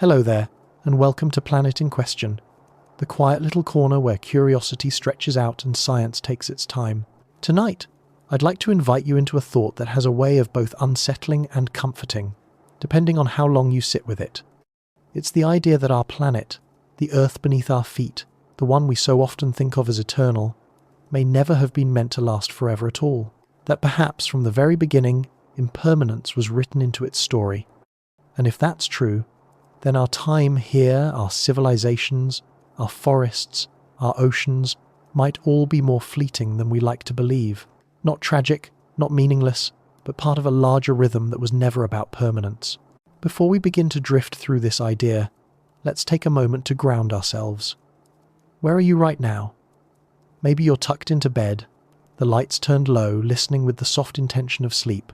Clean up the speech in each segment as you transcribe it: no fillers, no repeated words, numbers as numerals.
Hello there, and welcome to Planet in Question, the quiet little corner where curiosity stretches out and science takes its time. Tonight, I'd like to invite you into a thought that has a way of both unsettling and comforting, depending on how long you sit with it. It's the idea that our planet, the Earth beneath our feet, the one we so often think of as eternal, may never have been meant to last forever at all. That perhaps from the very beginning, impermanence was written into its story. And if that's true, then our time here, our civilizations, our forests, our oceans, might all be more fleeting than we like to believe. Not tragic, not meaningless, but part of a larger rhythm that was never about permanence. Before we begin to drift through this idea, let's take a moment to ground ourselves. Where are you right now? Maybe you're tucked into bed, the lights turned low, listening with the soft intention of sleep.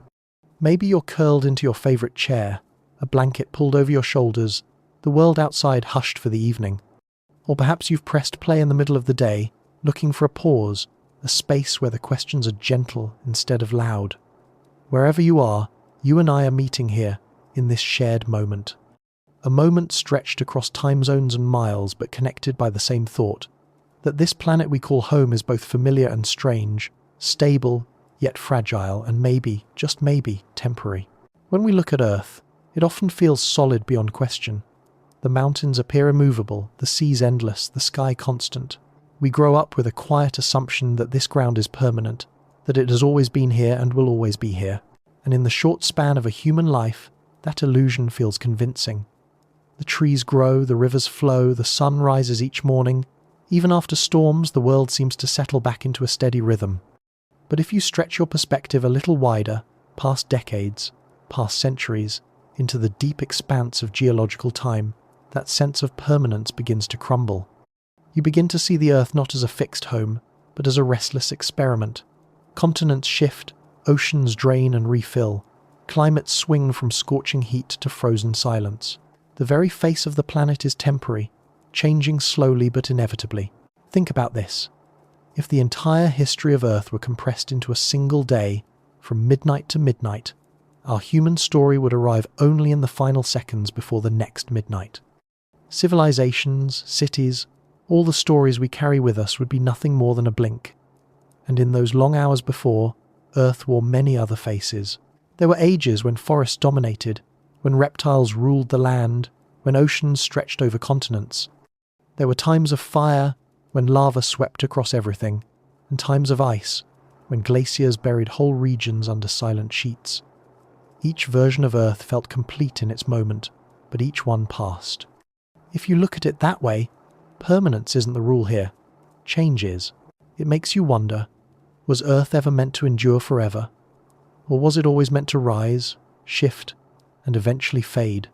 Maybe you're curled into your favorite chair, a blanket pulled over your shoulders, the world outside hushed for the evening. Or perhaps you've pressed play in the middle of the day, looking for a pause, a space where the questions are gentle instead of loud. Wherever you are, you and I are meeting here, in this shared moment. A moment stretched across time zones and miles, but connected by the same thought, that this planet we call home is both familiar and strange, stable, yet fragile, and maybe, just maybe, temporary. When we look at Earth, it often feels solid beyond question. The mountains appear immovable, the seas endless, the sky constant. We grow up with a quiet assumption that this ground is permanent, that it has always been here and will always be here. And in the short span of a human life, that illusion feels convincing. The trees grow, the rivers flow, the sun rises each morning. Even after storms, the world seems to settle back into a steady rhythm. But if you stretch your perspective a little wider, past decades, past centuries, into the deep expanse of geological time, that sense of permanence begins to crumble. You begin to see the Earth not as a fixed home, but as a restless experiment. Continents shift, oceans drain and refill, climates swing from scorching heat to frozen silence. The very face of the planet is temporary, changing slowly but inevitably. Think about this. If the entire history of Earth were compressed into a single day, from midnight to midnight, our human story would arrive only in the final seconds before the next midnight. Civilizations, cities, all the stories we carry with us would be nothing more than a blink. And in those long hours before, Earth wore many other faces. There were ages when forests dominated, when reptiles ruled the land, when oceans stretched over continents. There were times of fire, when lava swept across everything, and times of ice, when glaciers buried whole regions under silent sheets. Each version of Earth felt complete in its moment, but each one passed. If you look at it that way, permanence isn't the rule here. Change is. It makes you wonder, was Earth ever meant to endure forever? Or was it always meant to rise, shift, and eventually fade?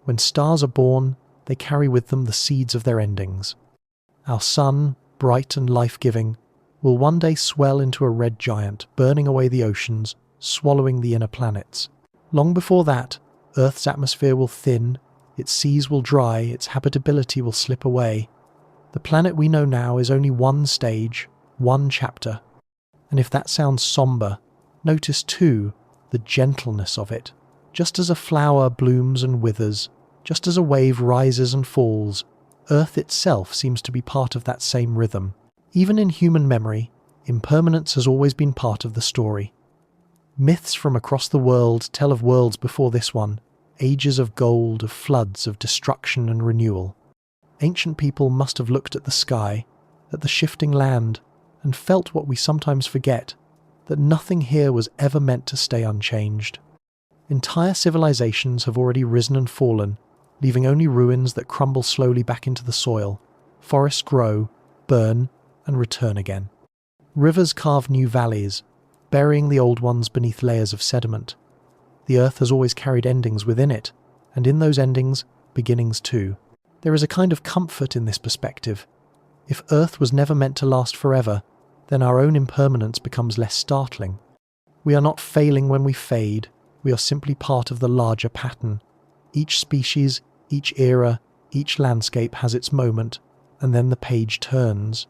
When stars are born, they carry with them the seeds of their endings. Our sun, bright and life-giving, will one day swell into a red giant, burning away the oceans, swallowing the inner planets. Long before that, Earth's atmosphere will thin, its seas will dry, its habitability will slip away. The planet we know now is only one stage, one chapter. And if that sounds somber, notice too the gentleness of it. Just as a flower blooms and withers, just as a wave rises and falls, Earth itself seems to be part of that same rhythm. Even in human memory, impermanence has always been part of the story. Myths from across the world tell of worlds before this one, ages of gold, of floods, of destruction and renewal. Ancient people must have looked at the sky, at the shifting land, and felt what we sometimes forget, that nothing here was ever meant to stay unchanged. Entire civilizations have already risen and fallen, leaving only ruins that crumble slowly back into the soil. Forests grow, burn, and return again. Rivers carve new valleys, burying the old ones beneath layers of sediment. The Earth has always carried endings within it, and in those endings, beginnings too. There is a kind of comfort in this perspective. If Earth was never meant to last forever, then our own impermanence becomes less startling. We are not failing when we fade, we are simply part of the larger pattern. Each species, each era, each landscape has its moment, and then the page turns.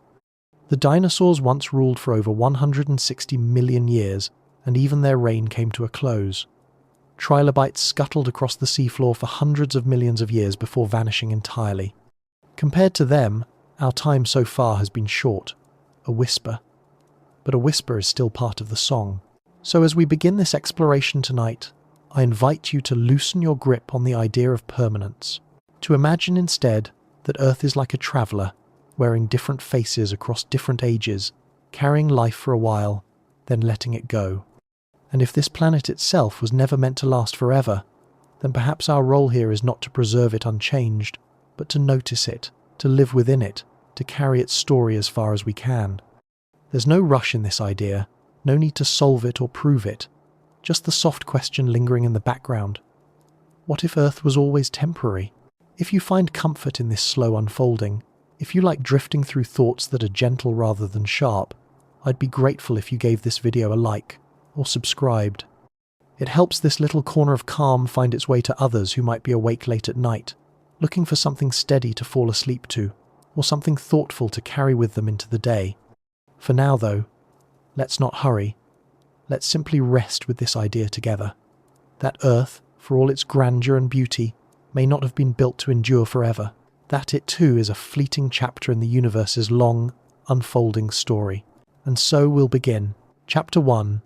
The dinosaurs once ruled for over 160 million years, and even their reign came to a close. trilobites scuttled across the seafloor for hundreds of millions of years before vanishing entirely. Compared to them, our time so far has been short, a whisper. But a whisper is still part of the song. So as we begin this exploration tonight, I invite you to loosen your grip on the idea of permanence, to imagine instead that Earth is like a traveller, wearing different faces across different ages, carrying life for a while, then letting it go. And if this planet itself was never meant to last forever, then perhaps our role here is not to preserve it unchanged, but to notice it, to live within it, to carry its story as far as we can. There's no rush in this idea, no need to solve it or prove it, just the soft question lingering in the background. What if Earth was always temporary? If you find comfort in this slow unfolding, if you like drifting through thoughts that are gentle rather than sharp, I'd be grateful if you gave this video a like, or subscribed. It helps this little corner of calm find its way to others who might be awake late at night, looking for something steady to fall asleep to, or something thoughtful to carry with them into the day. For now, though, let's not hurry. Let's simply rest with this idea together. That Earth, for all its grandeur and beauty, may not have been built to endure forever. That it too is a fleeting chapter in the universe's long, unfolding story. And so we'll begin. Chapter 1.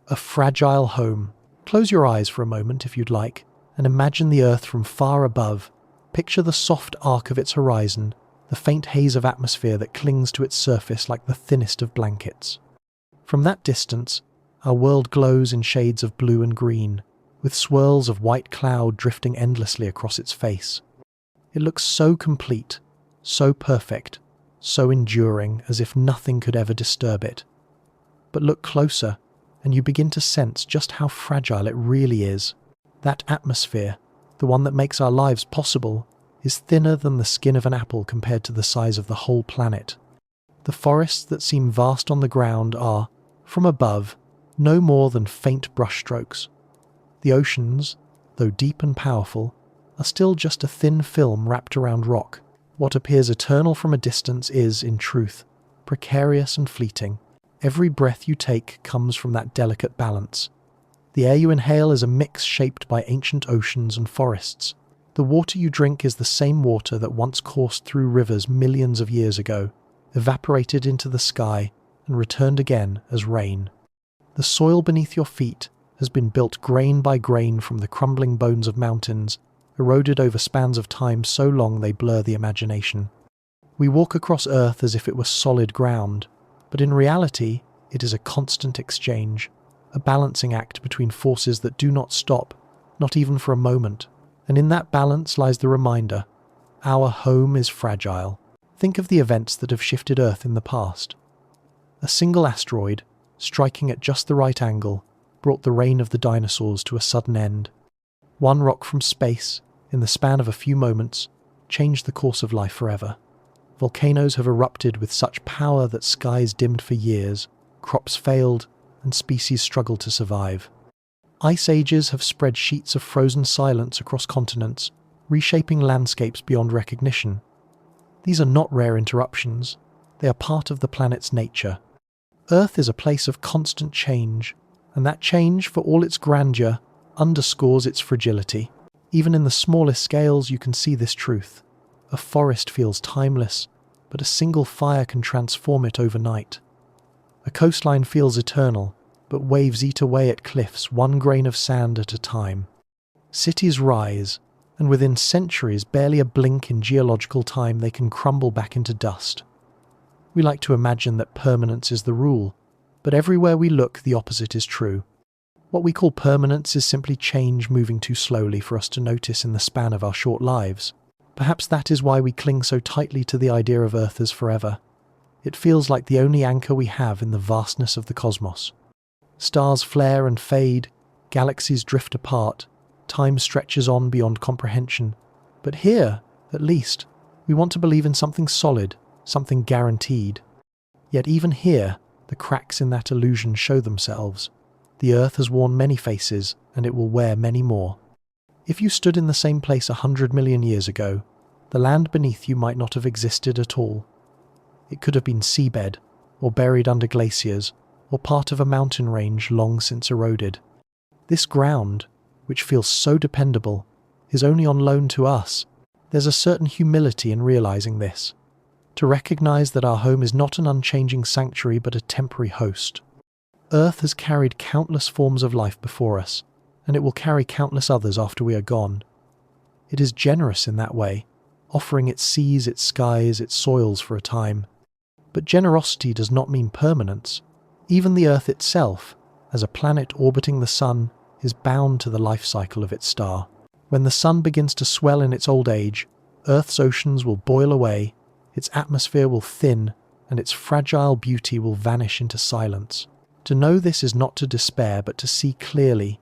A fragile home. Close your eyes for a moment if you'd like, and imagine the Earth from far above. Picture the soft arc of its horizon, the faint haze of atmosphere that clings to its surface like the thinnest of blankets. From that distance, our world glows in shades of blue and green, with swirls of white cloud drifting endlessly across its face. It looks so complete, so perfect, so enduring, as if nothing could ever disturb it. But look closer, and you begin to sense just how fragile it really is. That atmosphere, the one that makes our lives possible, is thinner than the skin of an apple compared to the size of the whole planet. The forests that seem vast on the ground are, from above, no more than faint brushstrokes. The oceans, though deep and powerful, are still just a thin film wrapped around rock. What appears eternal from a distance is, in truth, precarious and fleeting. Every breath you take comes from that delicate balance. The air you inhale is a mix shaped by ancient oceans and forests. The water you drink is the same water that once coursed through rivers millions of years ago, evaporated into the sky, and returned again as rain. The soil beneath your feet has been built grain by grain from the crumbling bones of mountains, eroded over spans of time so long they blur the imagination. We walk across Earth as if it were solid ground, but in reality it is a constant exchange, a balancing act between forces that do not stop, not even for a moment. And in that balance lies the reminder, our home is fragile. Think of the events that have shifted Earth in the past. A single asteroid, striking at just the right angle, brought the reign of the dinosaurs to a sudden end. One rock from space, in the span of a few moments, changed the course of life forever. Volcanoes have erupted with such power that skies dimmed for years, crops failed, and species struggled to survive. Ice ages have spread sheets of frozen silence across continents, reshaping landscapes beyond recognition. These are not rare interruptions, they are part of the planet's nature. Earth is a place of constant change, and that change, for all its grandeur, underscores its fragility. Even in the smallest scales you can see this truth. A forest feels timeless, but a single fire can transform it overnight. A coastline feels eternal, but waves eat away at cliffs one grain of sand at a time. Cities rise, and within centuries, barely a blink in geological time, they can crumble back into dust. We like to imagine that permanence is the rule, but everywhere we look, the opposite is true. What we call permanence is simply change moving too slowly for us to notice in the span of our short lives. Perhaps that is why we cling so tightly to the idea of Earth as forever. It feels like the only anchor we have in the vastness of the cosmos. Stars flare and fade, galaxies drift apart, time stretches on beyond comprehension. But here, at least, we want to believe in something solid, something guaranteed. Yet even here, the cracks in that illusion show themselves. The Earth has worn many faces, and it will wear many more. If you stood in the same place 100 million years ago, the land beneath you might not have existed at all. It could have been seabed, or buried under glaciers, or part of a mountain range long since eroded. This ground, which feels so dependable, is only on loan to us. There's a certain humility in realizing this, to recognize that our home is not an unchanging sanctuary but a temporary host. Earth has carried countless forms of life before us, and it will carry countless others after we are gone. It is generous in that way, offering its seas, its skies, its soils for a time. But generosity does not mean permanence. Even the Earth itself, as a planet orbiting the Sun, is bound to the life cycle of its star. When the Sun begins to swell in its old age, Earth's oceans will boil away, its atmosphere will thin, and its fragile beauty will vanish into silence. To know this is not to despair, but to see clearly.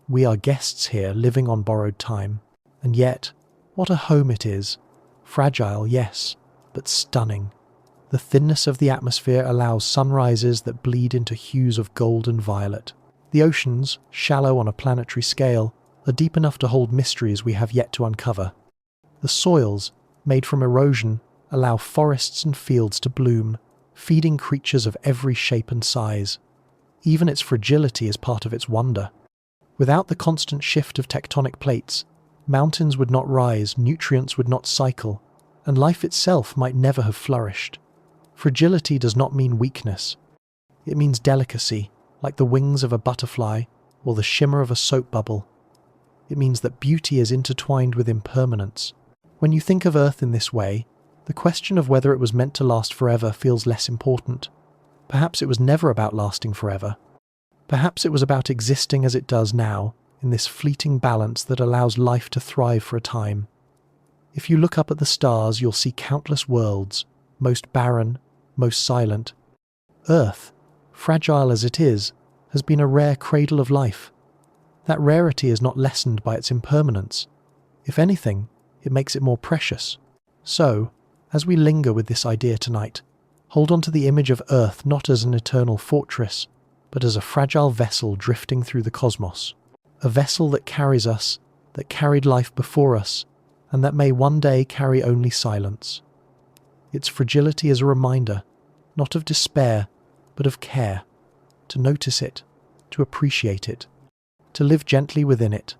We are guests here, living on borrowed time. And yet, what a home it is. Fragile, yes, but stunning. The thinness of the atmosphere allows sunrises that bleed into hues of gold and violet. The oceans, shallow on a planetary scale, are deep enough to hold mysteries we have yet to uncover. The soils, made from erosion, allow forests and fields to bloom, feeding creatures of every shape and size. Even its fragility is part of its wonder. Without the constant shift of tectonic plates, mountains would not rise, nutrients would not cycle, and life itself might never have flourished. Fragility does not mean weakness. It means delicacy, like the wings of a butterfly or the shimmer of a soap bubble. It means that beauty is intertwined with impermanence. When you think of Earth in this way, the question of whether it was meant to last forever feels less important. Perhaps it was never about lasting forever. Perhaps it was about existing as it does now, in this fleeting balance that allows life to thrive for a time. If you look up at the stars, you'll see countless worlds, most barren, most silent. Earth, fragile as it is, has been a rare cradle of life. That rarity is not lessened by its impermanence. If anything, it makes it more precious. So, as we linger with this idea tonight, hold on to the image of Earth not as an eternal fortress, but as a fragile vessel drifting through the cosmos. A vessel that carries us, that carried life before us, and that may one day carry only silence. Its fragility is a reminder, not of despair, but of care, to notice it, to appreciate it, to live gently within it,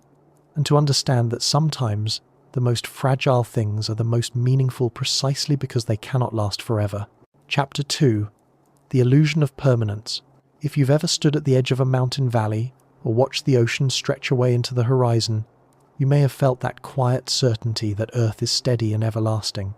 and to understand that sometimes the most fragile things are the most meaningful precisely because they cannot last forever. Chapter 2. The Illusion of Permanence. If you've ever stood at the edge of a mountain valley or watched the ocean stretch away into the horizon, you may have felt that quiet certainty that Earth is steady and everlasting.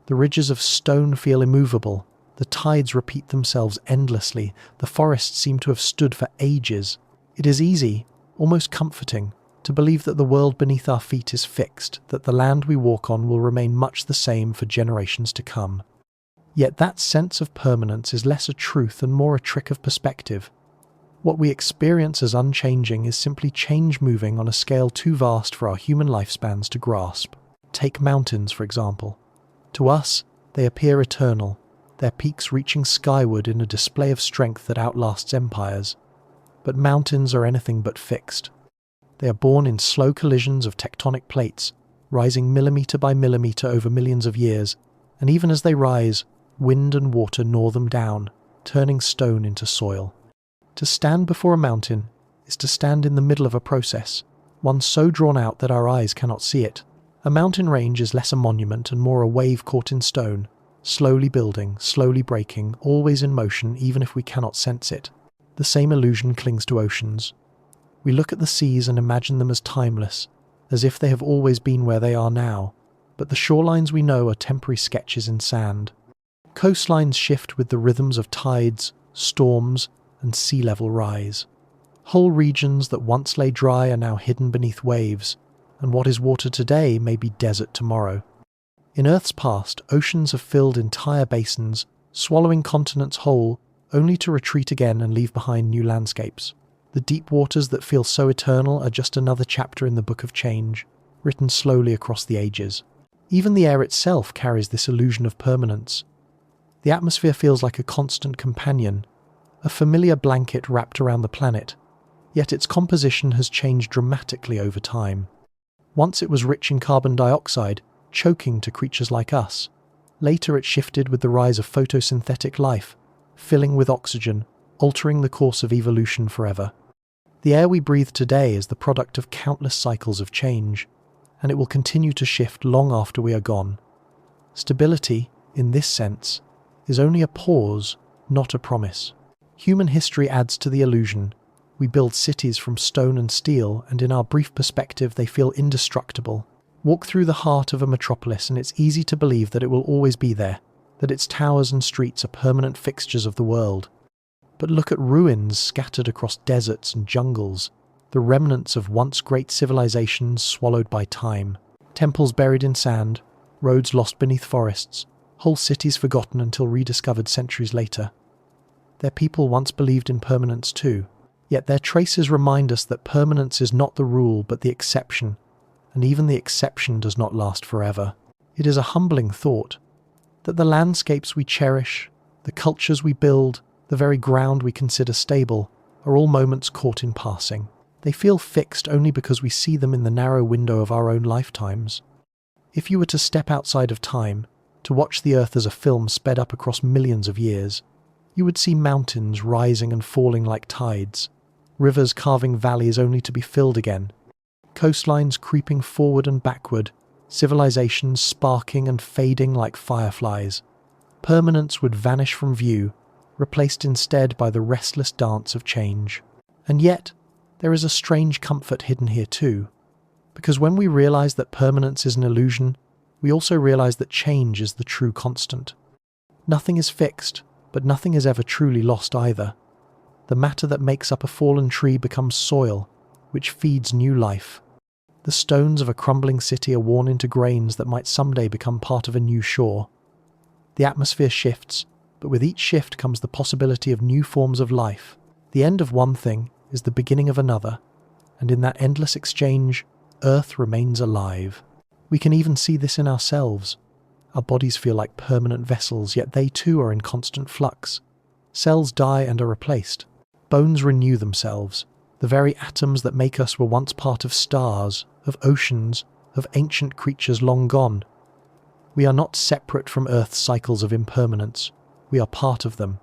The ridges of stone feel immovable, the tides repeat themselves endlessly, the forests seem to have stood for ages. It is easy, almost comforting, to believe that the world beneath our feet is fixed, that the land we walk on will remain much the same for generations to come. Yet that sense of permanence is less a truth and more a trick of perspective. What we experience as unchanging is simply change moving on a scale too vast for our human lifespans to grasp. Take mountains, for example. To us, they appear eternal, their peaks reaching skyward in a display of strength that outlasts empires. But mountains are anything but fixed. They are born in slow collisions of tectonic plates, rising millimetre by millimetre over millions of years, and even as they rise, wind and water gnaw them down, turning stone into soil. To stand before a mountain is to stand in the middle of a process, one so drawn out that our eyes cannot see it. A mountain range is less a monument and more a wave caught in stone, slowly building, slowly breaking, always in motion even if we cannot sense it. The same illusion clings to oceans. We look at the seas and imagine them as timeless, as if they have always been where they are now, but the shorelines we know are temporary sketches in sand. Coastlines shift with the rhythms of tides, storms, and sea level rise. Whole regions that once lay dry are now hidden beneath waves, and what is water today may be desert tomorrow. In Earth's past, oceans have filled entire basins, swallowing continents whole, only to retreat again and leave behind new landscapes. The deep waters that feel so eternal are just another chapter in the book of change, written slowly across the ages. Even the air itself carries this illusion of permanence. The atmosphere feels like a constant companion, a familiar blanket wrapped around the planet, yet its composition has changed dramatically over time. Once it was rich in carbon dioxide, choking to creatures like us. Later it shifted with the rise of photosynthetic life, filling with oxygen, altering the course of evolution forever. The air we breathe today is the product of countless cycles of change, and it will continue to shift long after we are gone. Stability, in this sense, is only a pause, not a promise. Human history adds to the illusion. We build cities from stone and steel, and in our brief perspective they feel indestructible. Walk through the heart of a metropolis and it's easy to believe that it will always be there, that its towers and streets are permanent fixtures of the world. But look at ruins scattered across deserts and jungles, the remnants of once great civilizations swallowed by time, temples buried in sand, roads lost beneath forests, whole cities forgotten until rediscovered centuries later. Their people once believed in permanence too, yet their traces remind us that permanence is not the rule but the exception, and even the exception does not last forever. It is a humbling thought that the landscapes we cherish, the cultures we build, the very ground we consider stable, are all moments caught in passing. They feel fixed only because we see them in the narrow window of our own lifetimes. If you were to step outside of time, to watch the Earth as a film sped up across millions of years, you would see mountains rising and falling like tides, rivers carving valleys only to be filled again, coastlines creeping forward and backward, civilizations sparking and fading like fireflies. Permanence would vanish from view, replaced instead by the restless dance of change. And yet, there is a strange comfort hidden here too, because when we realize that permanence is an illusion, we also realize that change is the true constant. Nothing is fixed, but nothing is ever truly lost either. The matter that makes up a fallen tree becomes soil, which feeds new life. The stones of a crumbling city are worn into grains that might someday become part of a new shore. The atmosphere shifts, but with each shift comes the possibility of new forms of life. The end of one thing is the beginning of another, and in that endless exchange, Earth remains alive. We can even see this in ourselves. Our bodies feel like permanent vessels, yet they too are in constant flux. Cells die and are replaced. Bones renew themselves. The very atoms that make us were once part of stars, of oceans, of ancient creatures long gone. We are not separate from Earth's cycles of impermanence. We are part of them.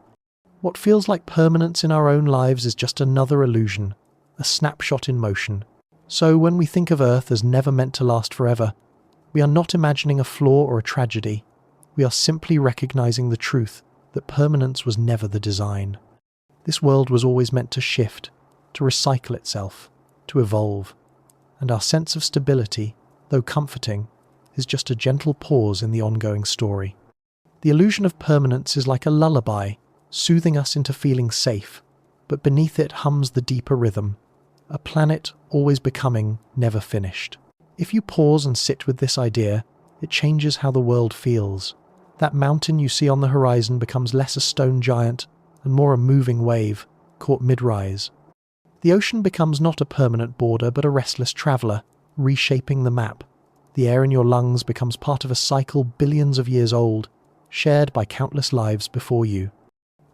What feels like permanence in our own lives is just another illusion, a snapshot in motion. So when we think of Earth as never meant to last forever, we are not imagining a flaw or a tragedy. We are simply recognizing the truth that permanence was never the design. This world was always meant to shift, to recycle itself, to evolve. And our sense of stability, though comforting, is just a gentle pause in the ongoing story. The illusion of permanence is like a lullaby, soothing us into feeling safe, but beneath it hums the deeper rhythm, a planet always becoming, never finished. If you pause and sit with this idea, it changes how the world feels. That mountain you see on the horizon becomes less a stone giant and more a moving wave, caught mid-rise. The ocean becomes not a permanent border but a restless traveller, reshaping the map. The air in your lungs becomes part of a cycle billions of years old, shared by countless lives before you.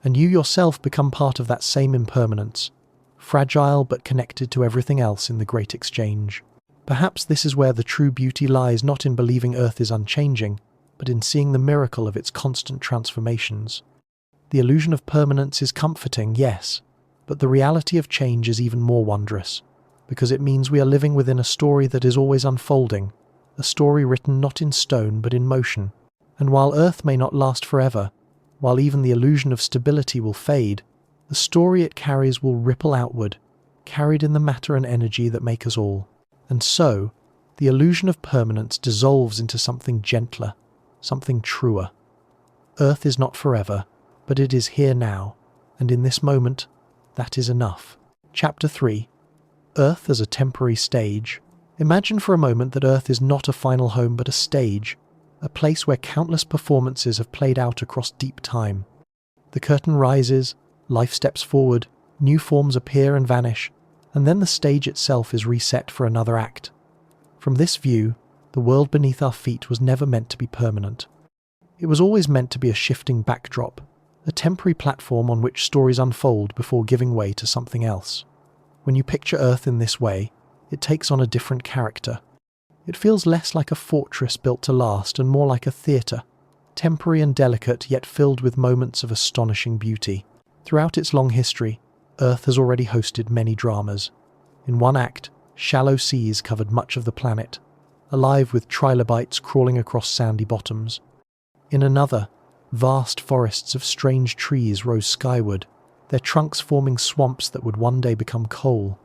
And you yourself become part of that same impermanence, fragile but connected to everything else in the great exchange. Perhaps this is where the true beauty lies, not in believing Earth is unchanging, but in seeing the miracle of its constant transformations. The illusion of permanence is comforting, yes, but the reality of change is even more wondrous, because it means we are living within a story that is always unfolding, a story written not in stone but in motion. And while Earth may not last forever, while even the illusion of stability will fade, the story it carries will ripple outward, carried in the matter and energy that make us all. And so, the illusion of permanence dissolves into something gentler, something truer. Earth is not forever, but it is here now, and in this moment, that is enough. Chapter 3. Earth as a temporary stage. Imagine for a moment that Earth is not a final home but a stage, a place where countless performances have played out across deep time. The curtain rises, life steps forward, new forms appear and vanish, and then the stage itself is reset for another act. From this view, the world beneath our feet was never meant to be permanent. It was always meant to be a shifting backdrop, a temporary platform on which stories unfold before giving way to something else. When you picture Earth in this way, it takes on a different character. It feels less like a fortress built to last and more like a theatre, temporary and delicate yet filled with moments of astonishing beauty. Throughout its long history, Earth has already hosted many dramas. In one act, shallow seas covered much of the planet, alive with trilobites crawling across sandy bottoms. In another, vast forests of strange trees rose skyward, their trunks forming swamps that would one day become coal.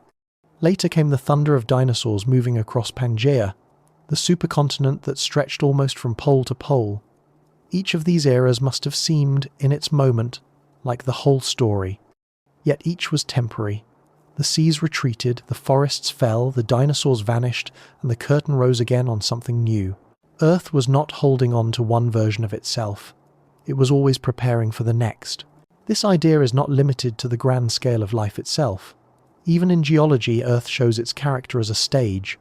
Later came the thunder of dinosaurs moving across Pangaea, the supercontinent that stretched almost from pole to pole. Each of these eras must have seemed, in its moment, like the whole story. Yet each was temporary. The seas retreated, the forests fell, the dinosaurs vanished, and the curtain rose again on something new. Earth was not holding on to one version of itself. It was always preparing for the next. This idea is not limited to the grand scale of life itself. Even in geology, Earth shows its character as a stage.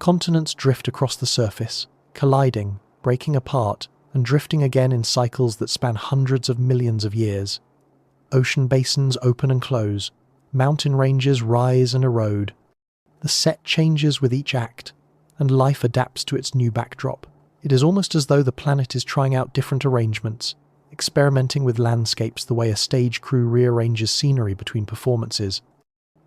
Continents drift across the surface, colliding, breaking apart, and drifting again in cycles that span hundreds of millions of years. Ocean basins open and close. Mountain ranges rise and erode. The set changes with each act, and life adapts to its new backdrop. It is almost as though the planet is trying out different arrangements, experimenting with landscapes the way a stage crew rearranges scenery between performances.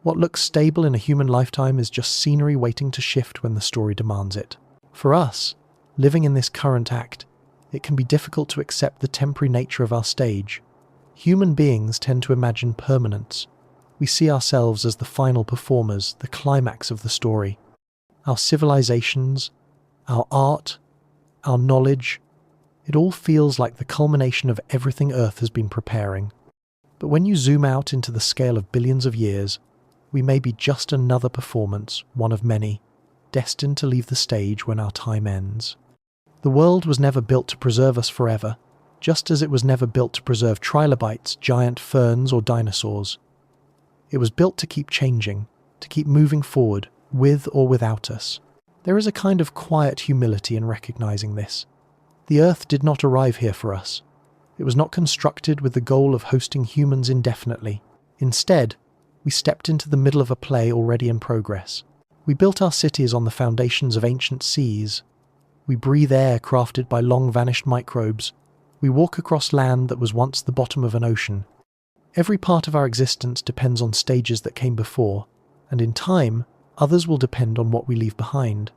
What looks stable in a human lifetime is just scenery waiting to shift when the story demands it. For us, living in this current act, it can be difficult to accept the temporary nature of our stage. Human beings tend to imagine permanence. We see ourselves as the final performers, the climax of the story. Our civilizations, our art, our knowledge, it all feels like the culmination of everything Earth has been preparing. But when you zoom out into the scale of billions of years, we may be just another performance, one of many, destined to leave the stage when our time ends. The world was never built to preserve us forever, just as it was never built to preserve trilobites, giant ferns, or dinosaurs. It was built to keep changing, to keep moving forward, with or without us. There is a kind of quiet humility in recognizing this. The Earth did not arrive here for us. It was not constructed with the goal of hosting humans indefinitely. Instead, we stepped into the middle of a play already in progress. We built our cities on the foundations of ancient seas. We breathe air crafted by long-vanished microbes. We walk across land that was once the bottom of an ocean. Every part of our existence depends on stages that came before, and in time, others will depend on what we leave behind.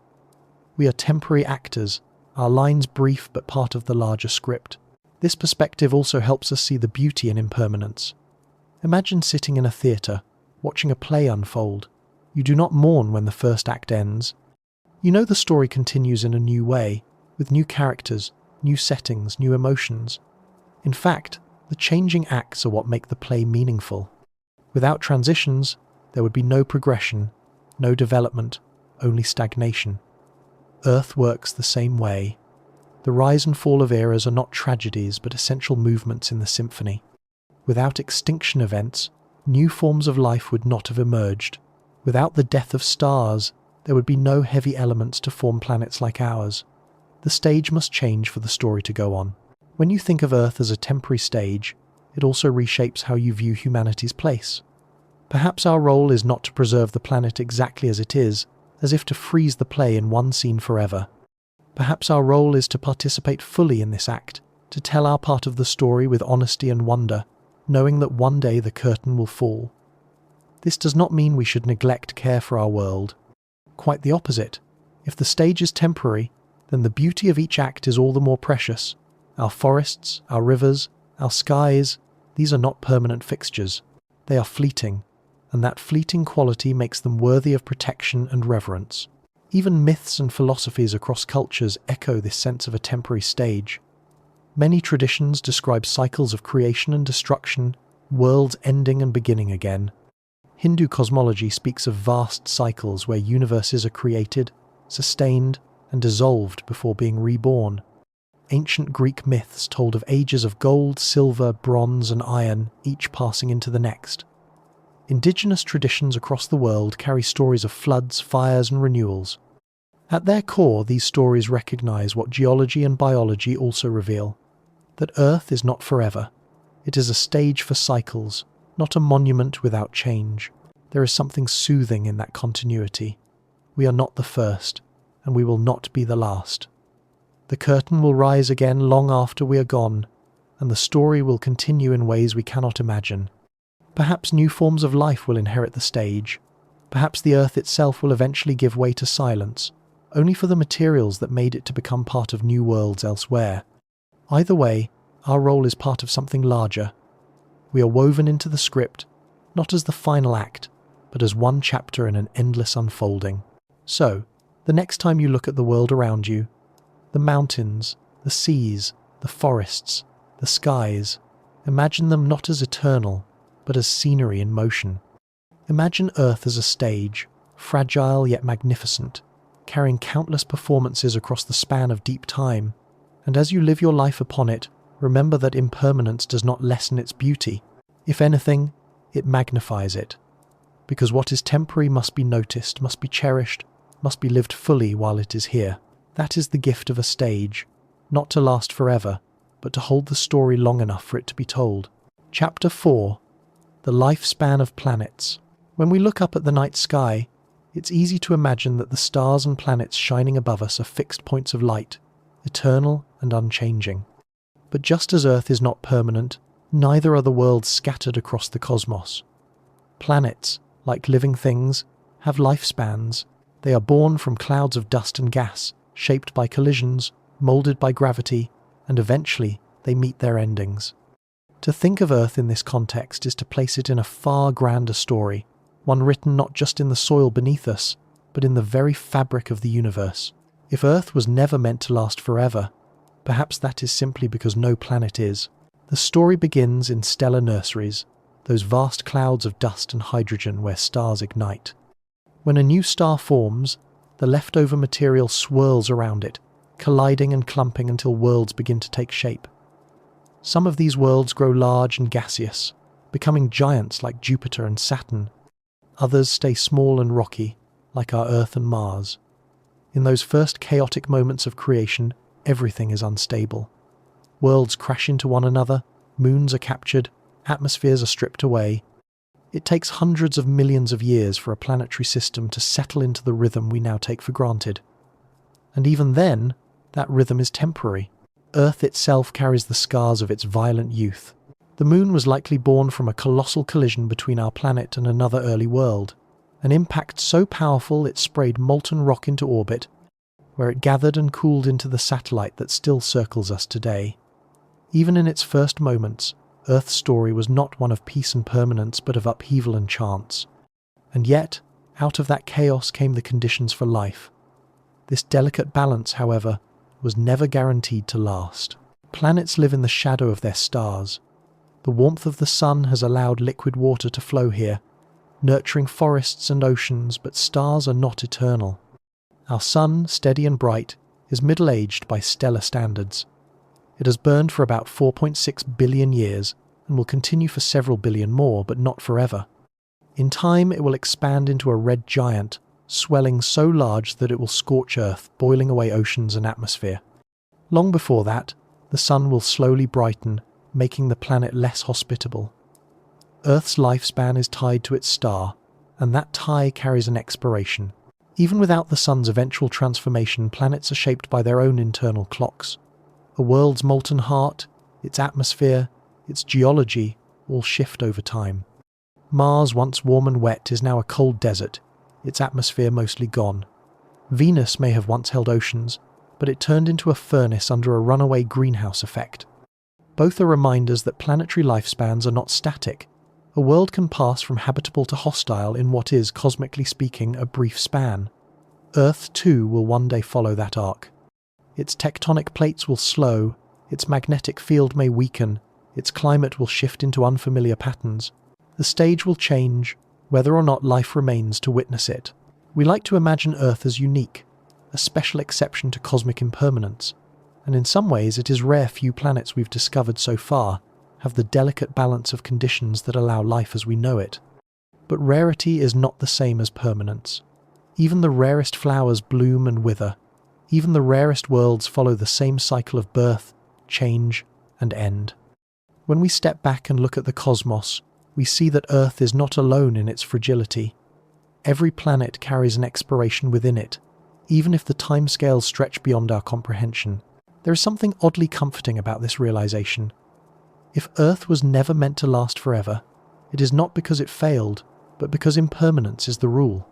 We are temporary actors, our lines brief but part of the larger script. This perspective also helps us see the beauty in impermanence. Imagine sitting in a theatre, watching a play unfold. You do not mourn when the first act ends. You know the story continues in a new way, with new characters, new settings, new emotions. In fact, the changing acts are what make the play meaningful. Without transitions, there would be no progression, no development, only stagnation. Earth works the same way. The rise and fall of eras are not tragedies but essential movements in the symphony. Without extinction events, new forms of life would not have emerged. Without the death of stars, there would be no heavy elements to form planets like ours. The stage must change for the story to go on. When you think of Earth as a temporary stage, it also reshapes how you view humanity's place. Perhaps our role is not to preserve the planet exactly as it is, as if to freeze the play in one scene forever. Perhaps our role is to participate fully in this act, to tell our part of the story with honesty and wonder, knowing that one day the curtain will fall. This does not mean we should neglect care for our world. Quite the opposite. If the stage is temporary, then the beauty of each act is all the more precious. Our forests, our rivers, our skies, these are not permanent fixtures. They are fleeting, and that fleeting quality makes them worthy of protection and reverence. Even myths and philosophies across cultures echo this sense of a temporary stage. Many traditions describe cycles of creation and destruction, worlds ending and beginning again. Hindu cosmology speaks of vast cycles where universes are created, sustained, and dissolved before being reborn. Ancient Greek myths told of ages of gold, silver, bronze, and iron, each passing into the next. Indigenous traditions across the world carry stories of floods, fires, and renewals. At their core, these stories recognize what geology and biology also reveal: that Earth is not forever. It is a stage for cycles, not a monument without change. There is something soothing in that continuity. We are not the first, and we will not be the last. The curtain will rise again long after we are gone, and the story will continue in ways we cannot imagine. Perhaps new forms of life will inherit the stage. Perhaps the Earth itself will eventually give way to silence, only for the materials that made it to become part of new worlds elsewhere. Either way, our role is part of something larger. We are woven into the script, not as the final act, but as one chapter in an endless unfolding. So, the next time you look at the world around you, the mountains, the seas, the forests, the skies, imagine them not as eternal, but as scenery in motion. Imagine Earth as a stage, fragile yet magnificent, carrying countless performances across the span of deep time. And as you live your life upon it, remember that impermanence does not lessen its beauty. If anything, it magnifies it. Because what is temporary must be noticed, must be cherished, must be lived fully while it is here. That is the gift of a stage, not to last forever, but to hold the story long enough for it to be told. Chapter 4. The Lifespan of Planets. When we look up at the night sky, it's easy to imagine that the stars and planets shining above us are fixed points of light, eternal and unchanging. But just as Earth is not permanent, neither are the worlds scattered across the cosmos. Planets, like living things, have lifespans. They are born from clouds of dust and gas, shaped by collisions, molded by gravity, and eventually they meet their endings. To think of Earth in this context is to place it in a far grander story, one written not just in the soil beneath us, but in the very fabric of the universe. If Earth was never meant to last forever, perhaps that is simply because no planet is. The story begins in stellar nurseries, those vast clouds of dust and hydrogen where stars ignite. When a new star forms, the leftover material swirls around it, colliding and clumping until worlds begin to take shape. Some of these worlds grow large and gaseous, becoming giants like Jupiter and Saturn. Others stay small and rocky, like our Earth and Mars. In those first chaotic moments of creation, everything is unstable. Worlds crash into one another, moons are captured, atmospheres are stripped away. It takes hundreds of millions of years for a planetary system to settle into the rhythm we now take for granted. And even then, that rhythm is temporary. Earth itself carries the scars of its violent youth. The Moon was likely born from a colossal collision between our planet and another early world, an impact so powerful it sprayed molten rock into orbit, where it gathered and cooled into the satellite that still circles us today. Even in its first moments, Earth's story was not one of peace and permanence, but of upheaval and chance. And yet, out of that chaos came the conditions for life. This delicate balance, however, was never guaranteed to last. Planets live in the shadow of their stars. The warmth of the sun has allowed liquid water to flow here, nurturing forests and oceans, but stars are not eternal. Our sun, steady and bright, is middle-aged by stellar standards. It has burned for about 4.6 billion years and will continue for several billion more, but not forever. In time, it will expand into a red giant, swelling so large that it will scorch Earth, boiling away oceans and atmosphere. Long before that, the sun will slowly brighten, making the planet less hospitable. Earth's lifespan is tied to its star, and that tie carries an expiration. Even without the sun's eventual transformation, planets are shaped by their own internal clocks. A world's molten heart, its atmosphere, its geology all shift over time. Mars, once warm and wet, is now a cold desert, its atmosphere mostly gone. Venus may have once held oceans, but it turned into a furnace under a runaway greenhouse effect. Both are reminders that planetary lifespans are not static. A world can pass from habitable to hostile in what is, cosmically speaking, a brief span. Earth, too, will one day follow that arc. Its tectonic plates will slow, its magnetic field may weaken, its climate will shift into unfamiliar patterns. The stage will change, whether or not life remains to witness it. We like to imagine Earth as unique, a special exception to cosmic impermanence, and in some ways it is rare few planets we've discovered so far have the delicate balance of conditions that allow life as we know it. But rarity is not the same as permanence. Even the rarest flowers bloom and wither. Even the rarest worlds follow the same cycle of birth, change, and end. When we step back and look at the cosmos, we see that Earth is not alone in its fragility. Every planet carries an expiration within it, even if the timescales stretch beyond our comprehension. There is something oddly comforting about this realization. If Earth was never meant to last forever, It is not because it failed, but because impermanence is the rule.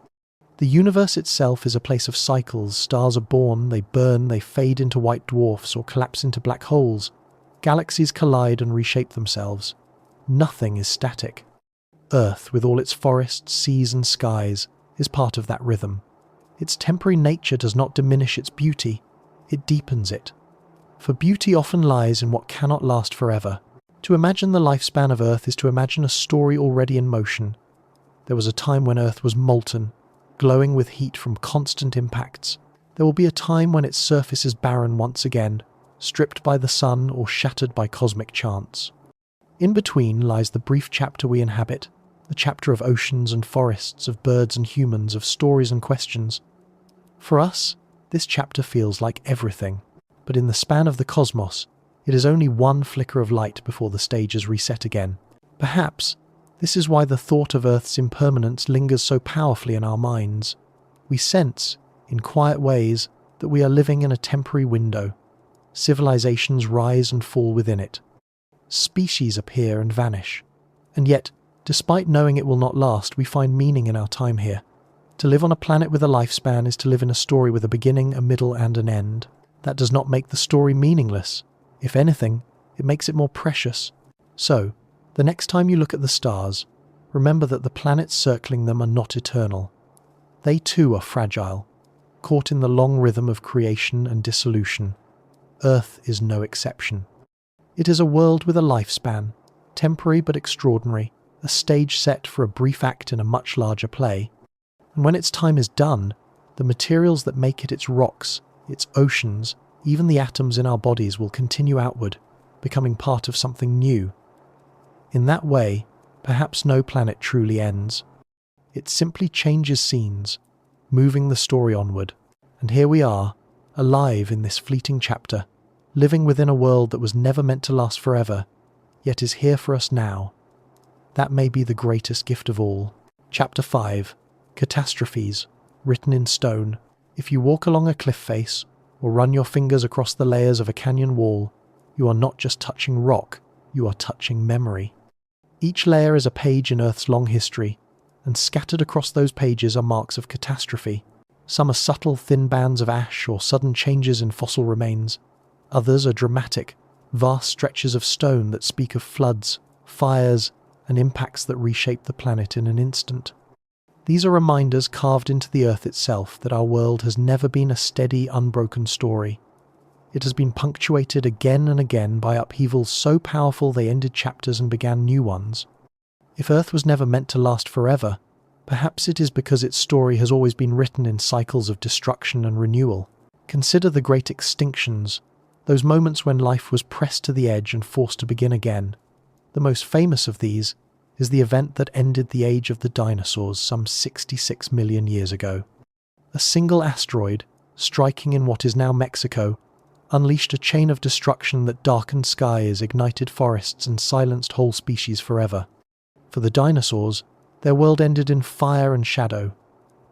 The universe itself is a place of cycles. Stars are born, they burn, they fade into white dwarfs or collapse into black holes. Galaxies collide and reshape themselves. Nothing is static. Earth, with all its forests, seas and skies, is part of that rhythm. Its temporary nature does not diminish its beauty, it deepens it. For beauty often lies in what cannot last forever. To imagine the lifespan of Earth is to imagine a story already in motion. There was a time when Earth was molten, glowing with heat from constant impacts. There will be a time when its surface is barren once again, stripped by the sun or shattered by cosmic chance. In between lies the brief chapter we inhabit, the chapter of oceans and forests, of birds and humans, of stories and questions. For us, this chapter feels like everything, but in the span of the cosmos, it is only one flicker of light before the stage is reset again. Perhaps this is why the thought of Earth's impermanence lingers so powerfully in our minds. We sense, in quiet ways, that we are living in a temporary window. Civilizations rise and fall within it. Species appear and vanish. And yet, despite knowing it will not last, we find meaning in our time here. To live on a planet with a lifespan is to live in a story with a beginning, a middle, and an end. That does not make the story meaningless. If anything, it makes it more precious. So, the next time you look at the stars, remember that the planets circling them are not eternal. They too are fragile, caught in the long rhythm of creation and dissolution. Earth is no exception. It is a world with a lifespan, temporary but extraordinary, a stage set for a brief act in a much larger play. And when its time is done, the materials that make it, its rocks, its oceans, even the atoms in our bodies will continue outward, becoming part of something new. In that way, perhaps no planet truly ends. It simply changes scenes, moving the story onward. And here we are, alive in this fleeting chapter, living within a world that was never meant to last forever, yet is here for us now. That may be the greatest gift of all. Chapter 5. Catastrophes, written in stone. If you walk along a cliff face, or run your fingers across the layers of a canyon wall, you are not just touching rock, you are touching memory. Each layer is a page in Earth's long history, and scattered across those pages are marks of catastrophe. Some are subtle, thin bands of ash or sudden changes in fossil remains. Others are dramatic, vast stretches of stone that speak of floods, fires, and impacts that reshape the planet in an instant. These are reminders carved into the Earth itself that our world has never been a steady, unbroken story. It has been punctuated again and again by upheavals so powerful they ended chapters and began new ones. If Earth was never meant to last forever, perhaps it is because its story has always been written in cycles of destruction and renewal. Consider the great extinctions, those moments when life was pressed to the edge and forced to begin again. The most famous of these is the event that ended the age of the dinosaurs some 66 million years ago. A single asteroid, striking in what is now Mexico, unleashed a chain of destruction that darkened skies, ignited forests, and silenced whole species forever. For the dinosaurs, their world ended in fire and shadow.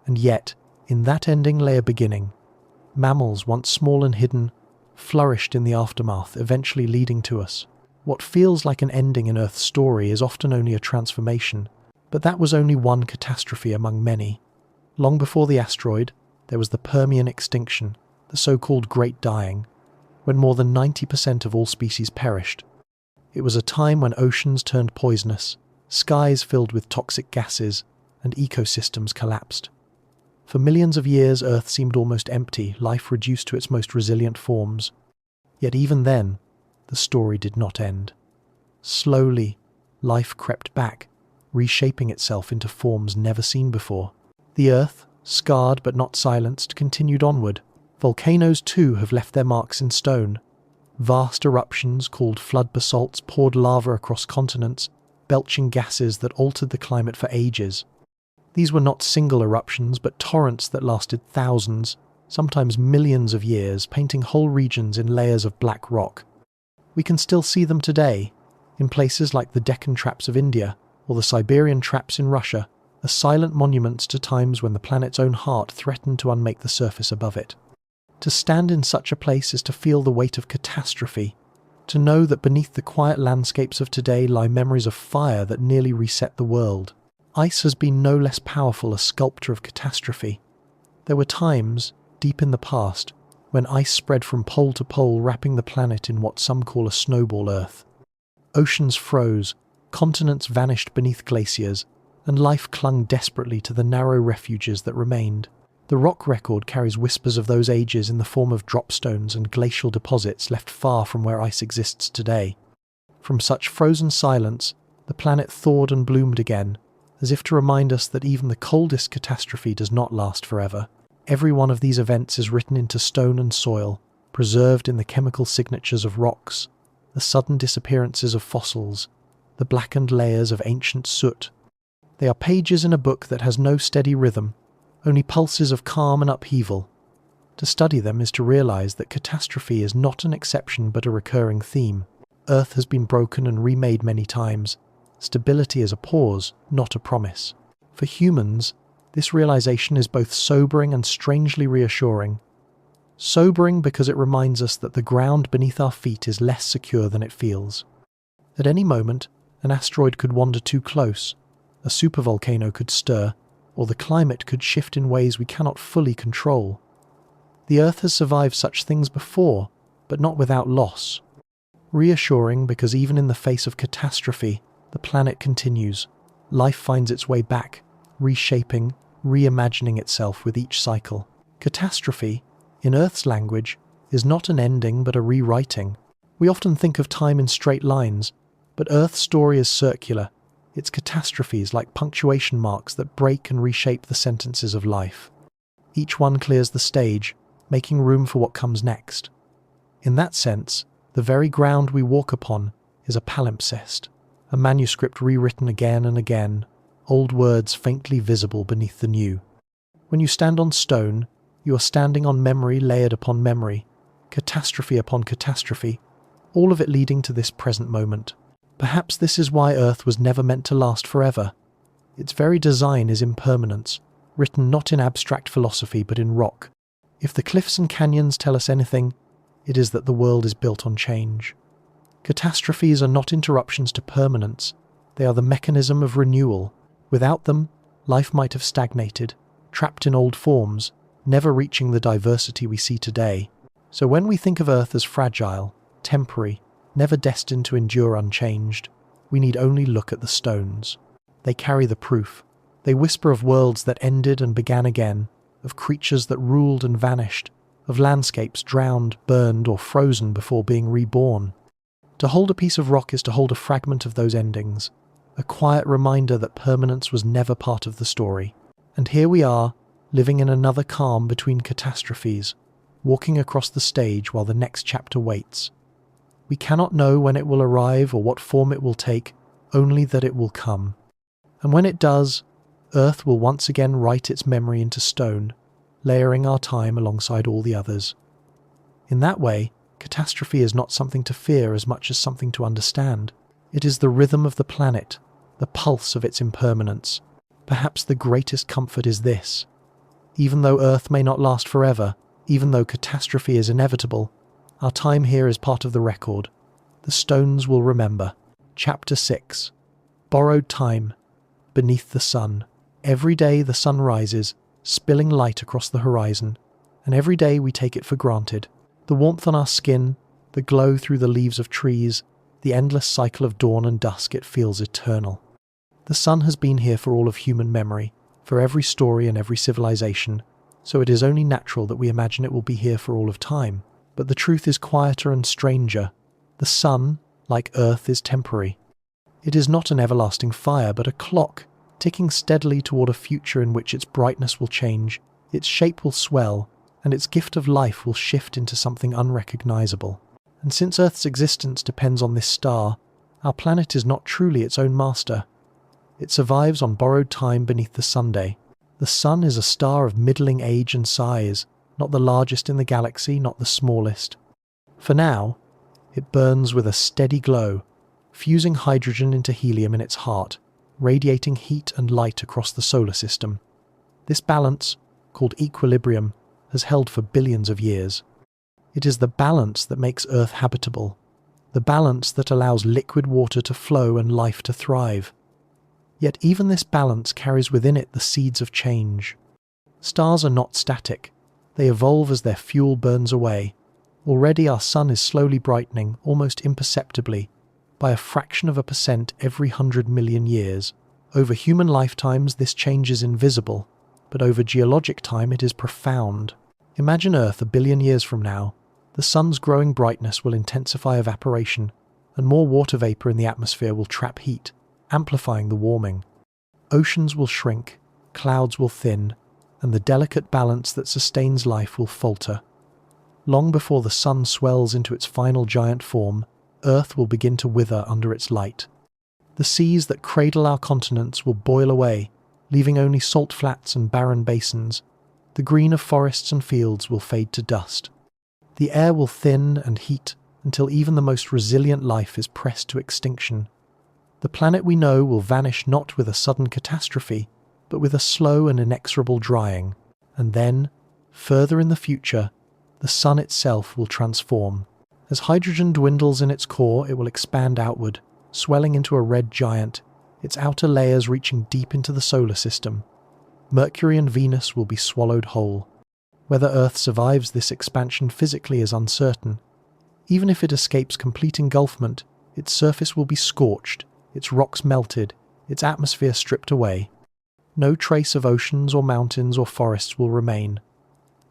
And yet, in that ending lay a beginning. Mammals, once small and hidden, flourished in the aftermath, eventually leading to us. What feels like an ending in Earth's story is often only a transformation, but that was only one catastrophe among many. Long before the asteroid, there was the Permian extinction, the so-called Great Dying, when more than 90% of all species perished. It was a time when oceans turned poisonous, skies filled with toxic gases, and ecosystems collapsed. For millions of years, Earth seemed almost empty, life reduced to its most resilient forms. Yet even then, the story did not end. Slowly, life crept back, reshaping itself into forms never seen before. The Earth, scarred but not silenced, continued onward. Volcanoes too have left their marks in stone. Vast eruptions called flood basalts poured lava across continents, belching gases that altered the climate for ages. These were not single eruptions, but torrents that lasted thousands, sometimes millions of years, painting whole regions in layers of black rock. We can still see them today, in places like the Deccan Traps of India or the Siberian Traps in Russia, as silent monuments to times when the planet's own heart threatened to unmake the surface above it. To stand in such a place is to feel the weight of catastrophe, To know that beneath the quiet landscapes of today lie memories of fire that nearly reset the world. Ice has been no less powerful a sculptor of catastrophe. There were times, deep in the past, when ice spread from pole to pole, wrapping the planet in what some call a snowball Earth. Oceans froze, continents vanished beneath glaciers, and life clung desperately to the narrow refuges that remained. The rock record carries whispers of those ages in the form of dropstones and glacial deposits left far from where ice exists today. From such frozen silence, the planet thawed and bloomed again, as if to remind us that even the coldest catastrophe does not last forever. Every one of these events is written into stone and soil, preserved in the chemical signatures of rocks, the sudden disappearances of fossils, the blackened layers of ancient soot. They are pages in a book that has no steady rhythm, only pulses of calm and upheaval. To study them is to realize that catastrophe is not an exception but a recurring theme. Earth has been broken and remade many times. Stability is a pause, not a promise. For humans, this realization is both sobering and strangely reassuring. Sobering because it reminds us that the ground beneath our feet is less secure than it feels. At any moment, an asteroid could wander too close, a supervolcano could stir, or the climate could shift in ways we cannot fully control. The Earth has survived such things before, but not without loss. Reassuring because even in the face of catastrophe, the planet continues. Life finds its way back, reshaping, reimagining itself with each cycle. Catastrophe, in Earth's language, is not an ending but a rewriting. We often think of time in straight lines, but Earth's story is circular. Its catastrophes like punctuation marks that break and reshape the sentences of life. Each one clears the stage, making room for what comes next. In that sense, the very ground we walk upon is a palimpsest, a manuscript rewritten again and again, old words faintly visible beneath the new. When you stand on stone, you are standing on memory layered upon memory, catastrophe upon catastrophe, all of it leading to this present moment. Perhaps this is why Earth was never meant to last forever. Its very design is impermanence, written not in abstract philosophy but in rock. If the cliffs and canyons tell us anything, it is that the world is built on change. Catastrophes are not interruptions to permanence, they are the mechanism of renewal. Without them, life might have stagnated, trapped in old forms, never reaching the diversity we see today. So when we think of Earth as fragile, temporary, never destined to endure unchanged, we need only look at the stones. They carry the proof. They whisper of worlds that ended and began again, of creatures that ruled and vanished, of landscapes drowned, burned, or frozen before being reborn. To hold a piece of rock is to hold a fragment of those endings, a quiet reminder that permanence was never part of the story. And here we are, living in another calm between catastrophes, walking across the stage while the next chapter waits. We cannot know when it will arrive or what form it will take, only that it will come. And when it does, Earth will once again write its memory into stone, layering our time alongside all the others. In that way, catastrophe is not something to fear as much as something to understand. It is the rhythm of the planet, the pulse of its impermanence. Perhaps the greatest comfort is this. Even though Earth may not last forever, even though catastrophe is inevitable, our time here is part of the record. The stones will remember. Chapter 6. Borrowed time. Beneath the sun. Every day the sun rises, spilling light across the horizon, and every day we take it for granted. The warmth on our skin, the glow through the leaves of trees, the endless cycle of dawn and dusk, it feels eternal. The sun has been here for all of human memory, for every story and every civilization, so it is only natural that we imagine it will be here for all of time. But the truth is quieter and stranger. The sun, like Earth, is temporary. It is not an everlasting fire, but a clock, ticking steadily toward a future in which its brightness will change, its shape will swell, and its gift of life will shift into something unrecognizable. And since Earth's existence depends on this star, our planet is not truly its own master. It survives on borrowed time beneath the Sunday. The sun is a star of middling age and size, not the largest in the galaxy, not the smallest. For now, it burns with a steady glow, fusing hydrogen into helium in its heart, radiating heat and light across the solar system. This balance, called equilibrium, has held for billions of years. It is the balance that makes Earth habitable. the balance that allows liquid water to flow and life to thrive. Yet even this balance carries within it the seeds of change. Stars are not static. They evolve as their fuel burns away. Already our sun is slowly brightening, almost imperceptibly, by a fraction of a percent every 100 million years. Over human lifetimes, this change is invisible, but over geologic time it is profound. Imagine Earth 1 billion years from now. The sun's growing brightness will intensify evaporation, and more water vapor in the atmosphere will trap heat, amplifying the warming. Oceans will shrink, clouds will thin, and the delicate balance that sustains life will falter. Long before the sun swells into its final giant form, Earth will begin to wither under its light. The seas that cradle our continents will boil away, leaving only salt flats and barren basins. The green of forests and fields will fade to dust. The air will thin and heat until even the most resilient life is pressed to extinction. The planet we know will vanish not with a sudden catastrophe, but with a slow and inexorable drying. And then, further in the future, the sun itself will transform. As hydrogen dwindles in its core, it will expand outward, swelling into a red giant, its outer layers reaching deep into the solar system. Mercury and Venus will be swallowed whole. Whether Earth survives this expansion physically is uncertain. Even if it escapes complete engulfment, its surface will be scorched, its rocks melted, its atmosphere stripped away. No trace of oceans or mountains or forests will remain.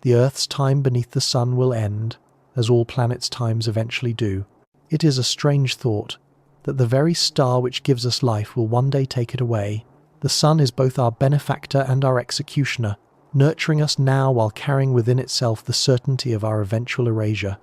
The Earth's time beneath the sun will end, as all planets' times eventually do. It is a strange thought, that the very star which gives us life will one day take it away. The sun is both our benefactor and our executioner, nurturing us now while carrying within itself the certainty of our eventual erasure.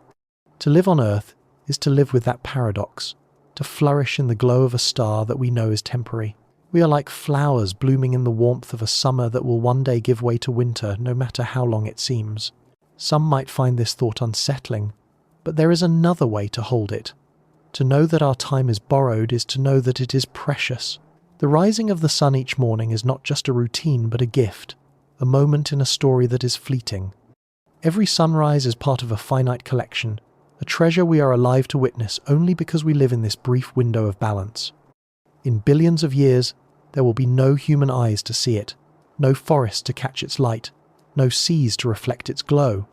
To live on Earth is to live with that paradox, to flourish in the glow of a star that we know is temporary. We are like flowers blooming in the warmth of a summer that will one day give way to winter, no matter how long it seems. Some might find this thought unsettling, but there is another way to hold it. To know that our time is borrowed is to know that it is precious. The rising of the sun each morning is not just a routine but a gift, a moment in a story that is fleeting. Every sunrise is part of a finite collection, a treasure we are alive to witness only because we live in this brief window of balance. In billions of years, there will be no human eyes to see it, no forest to catch its light, no seas to reflect its glow.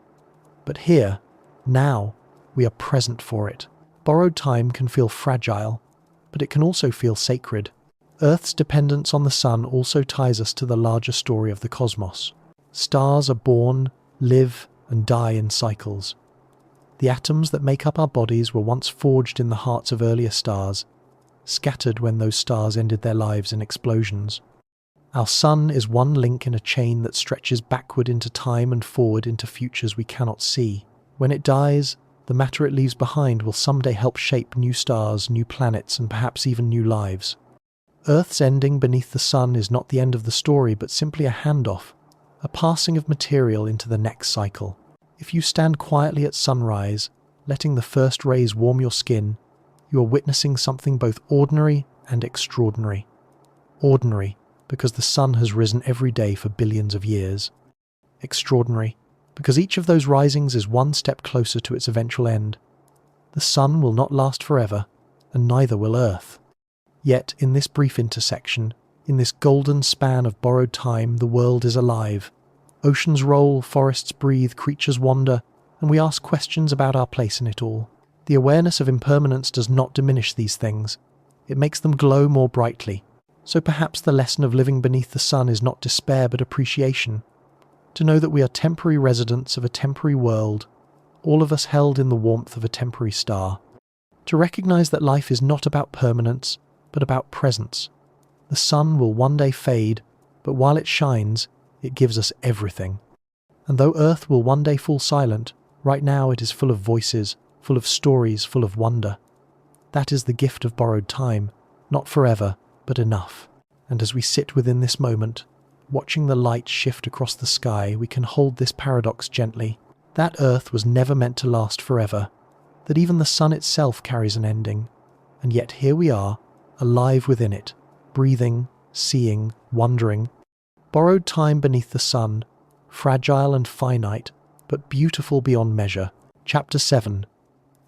But here, now, we are present for it. Borrowed time can feel fragile, but it can also feel sacred. Earth's dependence on the sun also ties us to the larger story of the cosmos. Stars are born, live, and die in cycles. The atoms that make up our bodies were once forged in the hearts of earlier stars, scattered when those stars ended their lives in explosions. Our sun is one link in a chain that stretches backward into time and forward into futures we cannot see. When it dies, the matter it leaves behind will someday help shape new stars, new planets, and perhaps even new lives. Earth's ending beneath the sun is not the end of the story, but simply a handoff, a passing of material into the next cycle. If you stand quietly at sunrise, letting the first rays warm your skin, you are witnessing something both ordinary and extraordinary. Ordinary, because the sun has risen every day for billions of years. Extraordinary, because each of those risings is one step closer to its eventual end. The sun will not last forever, and neither will Earth. Yet, in this brief intersection, in this golden span of borrowed time, the world is alive. Oceans roll, forests breathe, creatures wander, and we ask questions about our place in it all. The awareness of impermanence does not diminish these things. It makes them glow more brightly. So perhaps the lesson of living beneath the sun is not despair but appreciation. To know that we are temporary residents of a temporary world, all of us held in the warmth of a temporary star. To recognize that life is not about permanence, but about presence. The sun will one day fade, but while it shines, it gives us everything. And though Earth will one day fall silent, right now it is full of voices, full of stories, full of wonder. That is the gift of borrowed time, not forever, but enough. And as we sit within this moment, watching the light shift across the sky, we can hold this paradox gently. That Earth was never meant to last forever, that even the sun itself carries an ending. And yet here we are, alive within it, breathing, seeing, wondering. Borrowed time beneath the sun, fragile and finite, but beautiful beyond measure. Chapter 7.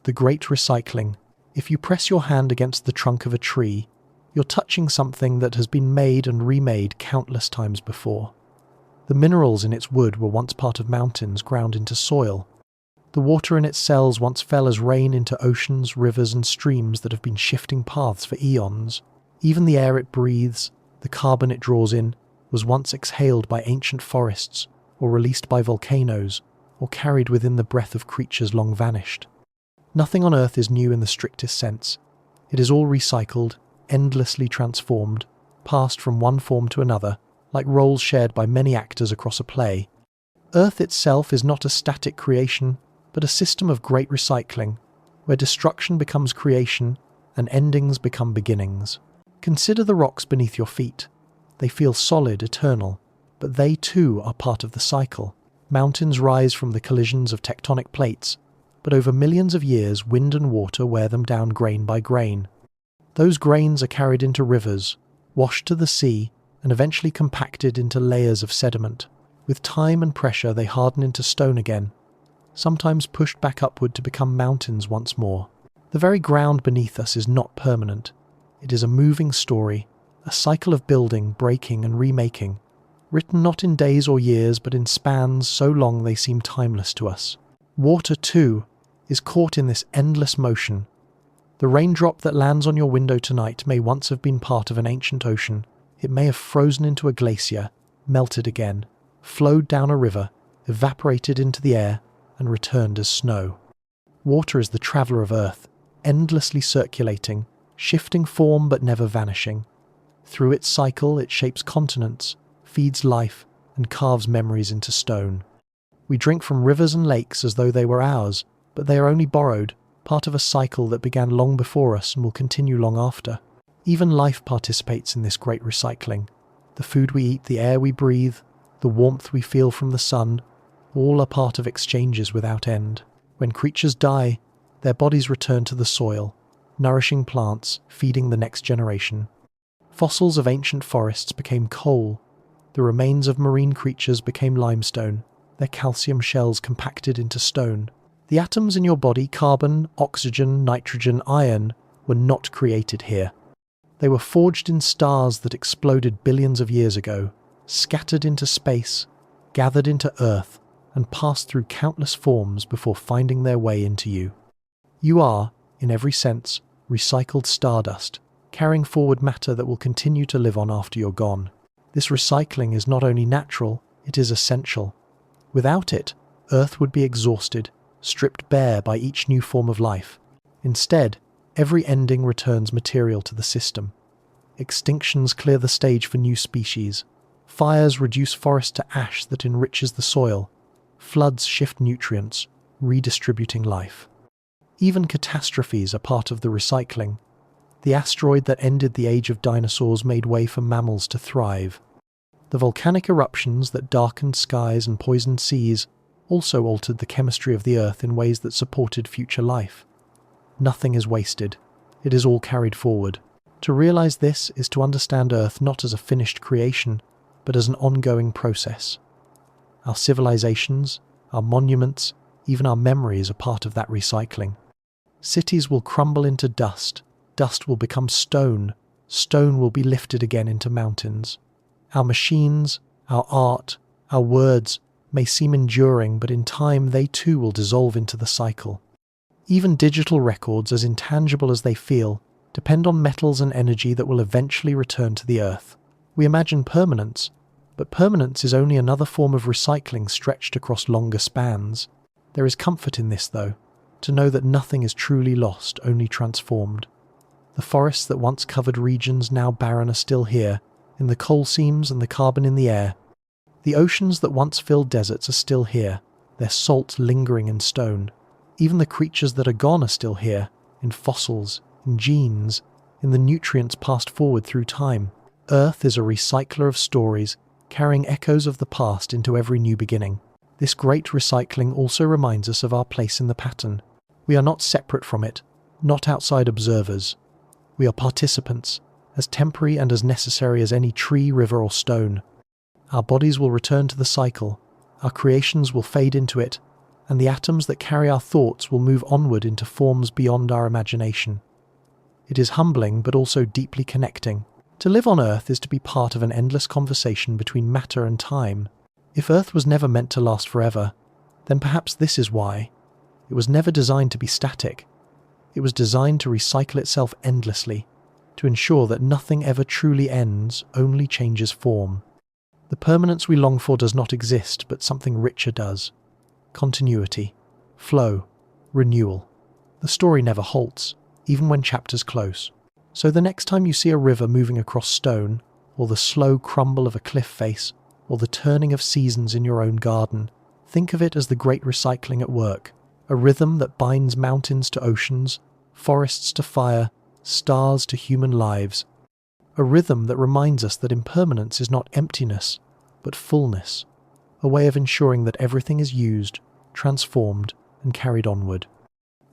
The Great Recycling. If you press your hand against the trunk of a tree, you're touching something that has been made and remade countless times before. The minerals in its wood were once part of mountains ground into soil. The water in its cells once fell as rain into oceans, rivers, and streams that have been shifting paths for eons. Even the air it breathes, the carbon it draws in, was once exhaled by ancient forests, or released by volcanoes, or carried within the breath of creatures long vanished. Nothing on Earth is new in the strictest sense. It is all recycled, endlessly transformed, passed from one form to another, like roles shared by many actors across a play. Earth itself is not a static creation, but a system of great recycling, where destruction becomes creation and endings become beginnings. Consider the rocks beneath your feet. They feel solid, eternal, but they too are part of the cycle. Mountains rise from the collisions of tectonic plates, but over millions of years wind and water wear them down grain by grain. Those grains are carried into rivers, washed to the sea, and eventually compacted into layers of sediment. With time and pressure they harden into stone again, sometimes pushed back upward to become mountains once more. The very ground beneath us is not permanent. It is a moving story, a cycle of building, breaking, and remaking, written not in days or years, but in spans so long they seem timeless to us. Water, too, is caught in this endless motion. The raindrop that lands on your window tonight may once have been part of an ancient ocean. It may have frozen into a glacier, melted again, flowed down a river, evaporated into the air, and returned as snow. Water is the traveller of Earth, endlessly circulating, shifting form but never vanishing. Through its cycle it shapes continents, feeds life, and carves memories into stone. We drink from rivers and lakes as though they were ours, but they are only borrowed, part of a cycle that began long before us and will continue long after. Even life participates in this great recycling. The food we eat, the air we breathe, the warmth we feel from the sun, all are part of exchanges without end. When creatures die, their bodies return to the soil, nourishing plants, feeding the next generation. Fossils of ancient forests became coal. The remains of marine creatures became limestone, their calcium shells compacted into stone. The atoms in your body, carbon, oxygen, nitrogen, iron, were not created here. They were forged in stars that exploded billions of years ago, scattered into space, gathered into Earth, and passed through countless forms before finding their way into you. You are, in every sense, recycled stardust, carrying forward matter that will continue to live on after you're gone. This recycling is not only natural, it is essential. Without it, Earth would be exhausted, stripped bare by each new form of life. Instead, every ending returns material to the system. Extinctions clear the stage for new species. Fires reduce forest to ash that enriches the soil. Floods shift nutrients, redistributing life. Even catastrophes are part of the recycling. The asteroid that ended the age of dinosaurs made way for mammals to thrive. The volcanic eruptions that darkened skies and poisoned seas also altered the chemistry of the Earth in ways that supported future life. Nothing is wasted. It is all carried forward. To realize this is to understand Earth not as a finished creation, but as an ongoing process. Our civilizations, our monuments, even our memories are part of that recycling. Cities will crumble into dust. Dust will become stone. Stone will be lifted again into mountains. Our machines, our art, our words may seem enduring, but in time they too will dissolve into the cycle. Even digital records, as intangible as they feel, depend on metals and energy that will eventually return to the Earth. We imagine permanence, but permanence is only another form of recycling stretched across longer spans. There is comfort in this, though, to know that nothing is truly lost, only transformed. The forests that once covered regions now barren are still here, in the coal seams and the carbon in the air. The oceans that once filled deserts are still here, their salt lingering in stone. Even the creatures that are gone are still here, in fossils, in genes, in the nutrients passed forward through time. Earth is a recycler of stories, carrying echoes of the past into every new beginning. This great recycling also reminds us of our place in the pattern. We are not separate from it, not outside observers. We are participants, as temporary and as necessary as any tree, river, or stone. Our bodies will return to the cycle, our creations will fade into it, and the atoms that carry our thoughts will move onward into forms beyond our imagination. It is humbling but also deeply connecting. To live on Earth is to be part of an endless conversation between matter and time. If Earth was never meant to last forever, then perhaps this is why. It was never designed to be static. It was designed to recycle itself endlessly, to ensure that nothing ever truly ends, only changes form. The permanence we long for does not exist, but something richer does. Continuity, flow, renewal. The story never halts, even when chapters close. So the next time you see a river moving across stone, or the slow crumble of a cliff face, or the turning of seasons in your own garden, think of it as the great recycling at work, a rhythm that binds mountains to oceans, forests to fire, stars to human lives. A rhythm that reminds us that impermanence is not emptiness, but fullness, a way of ensuring that everything is used, transformed, and carried onward.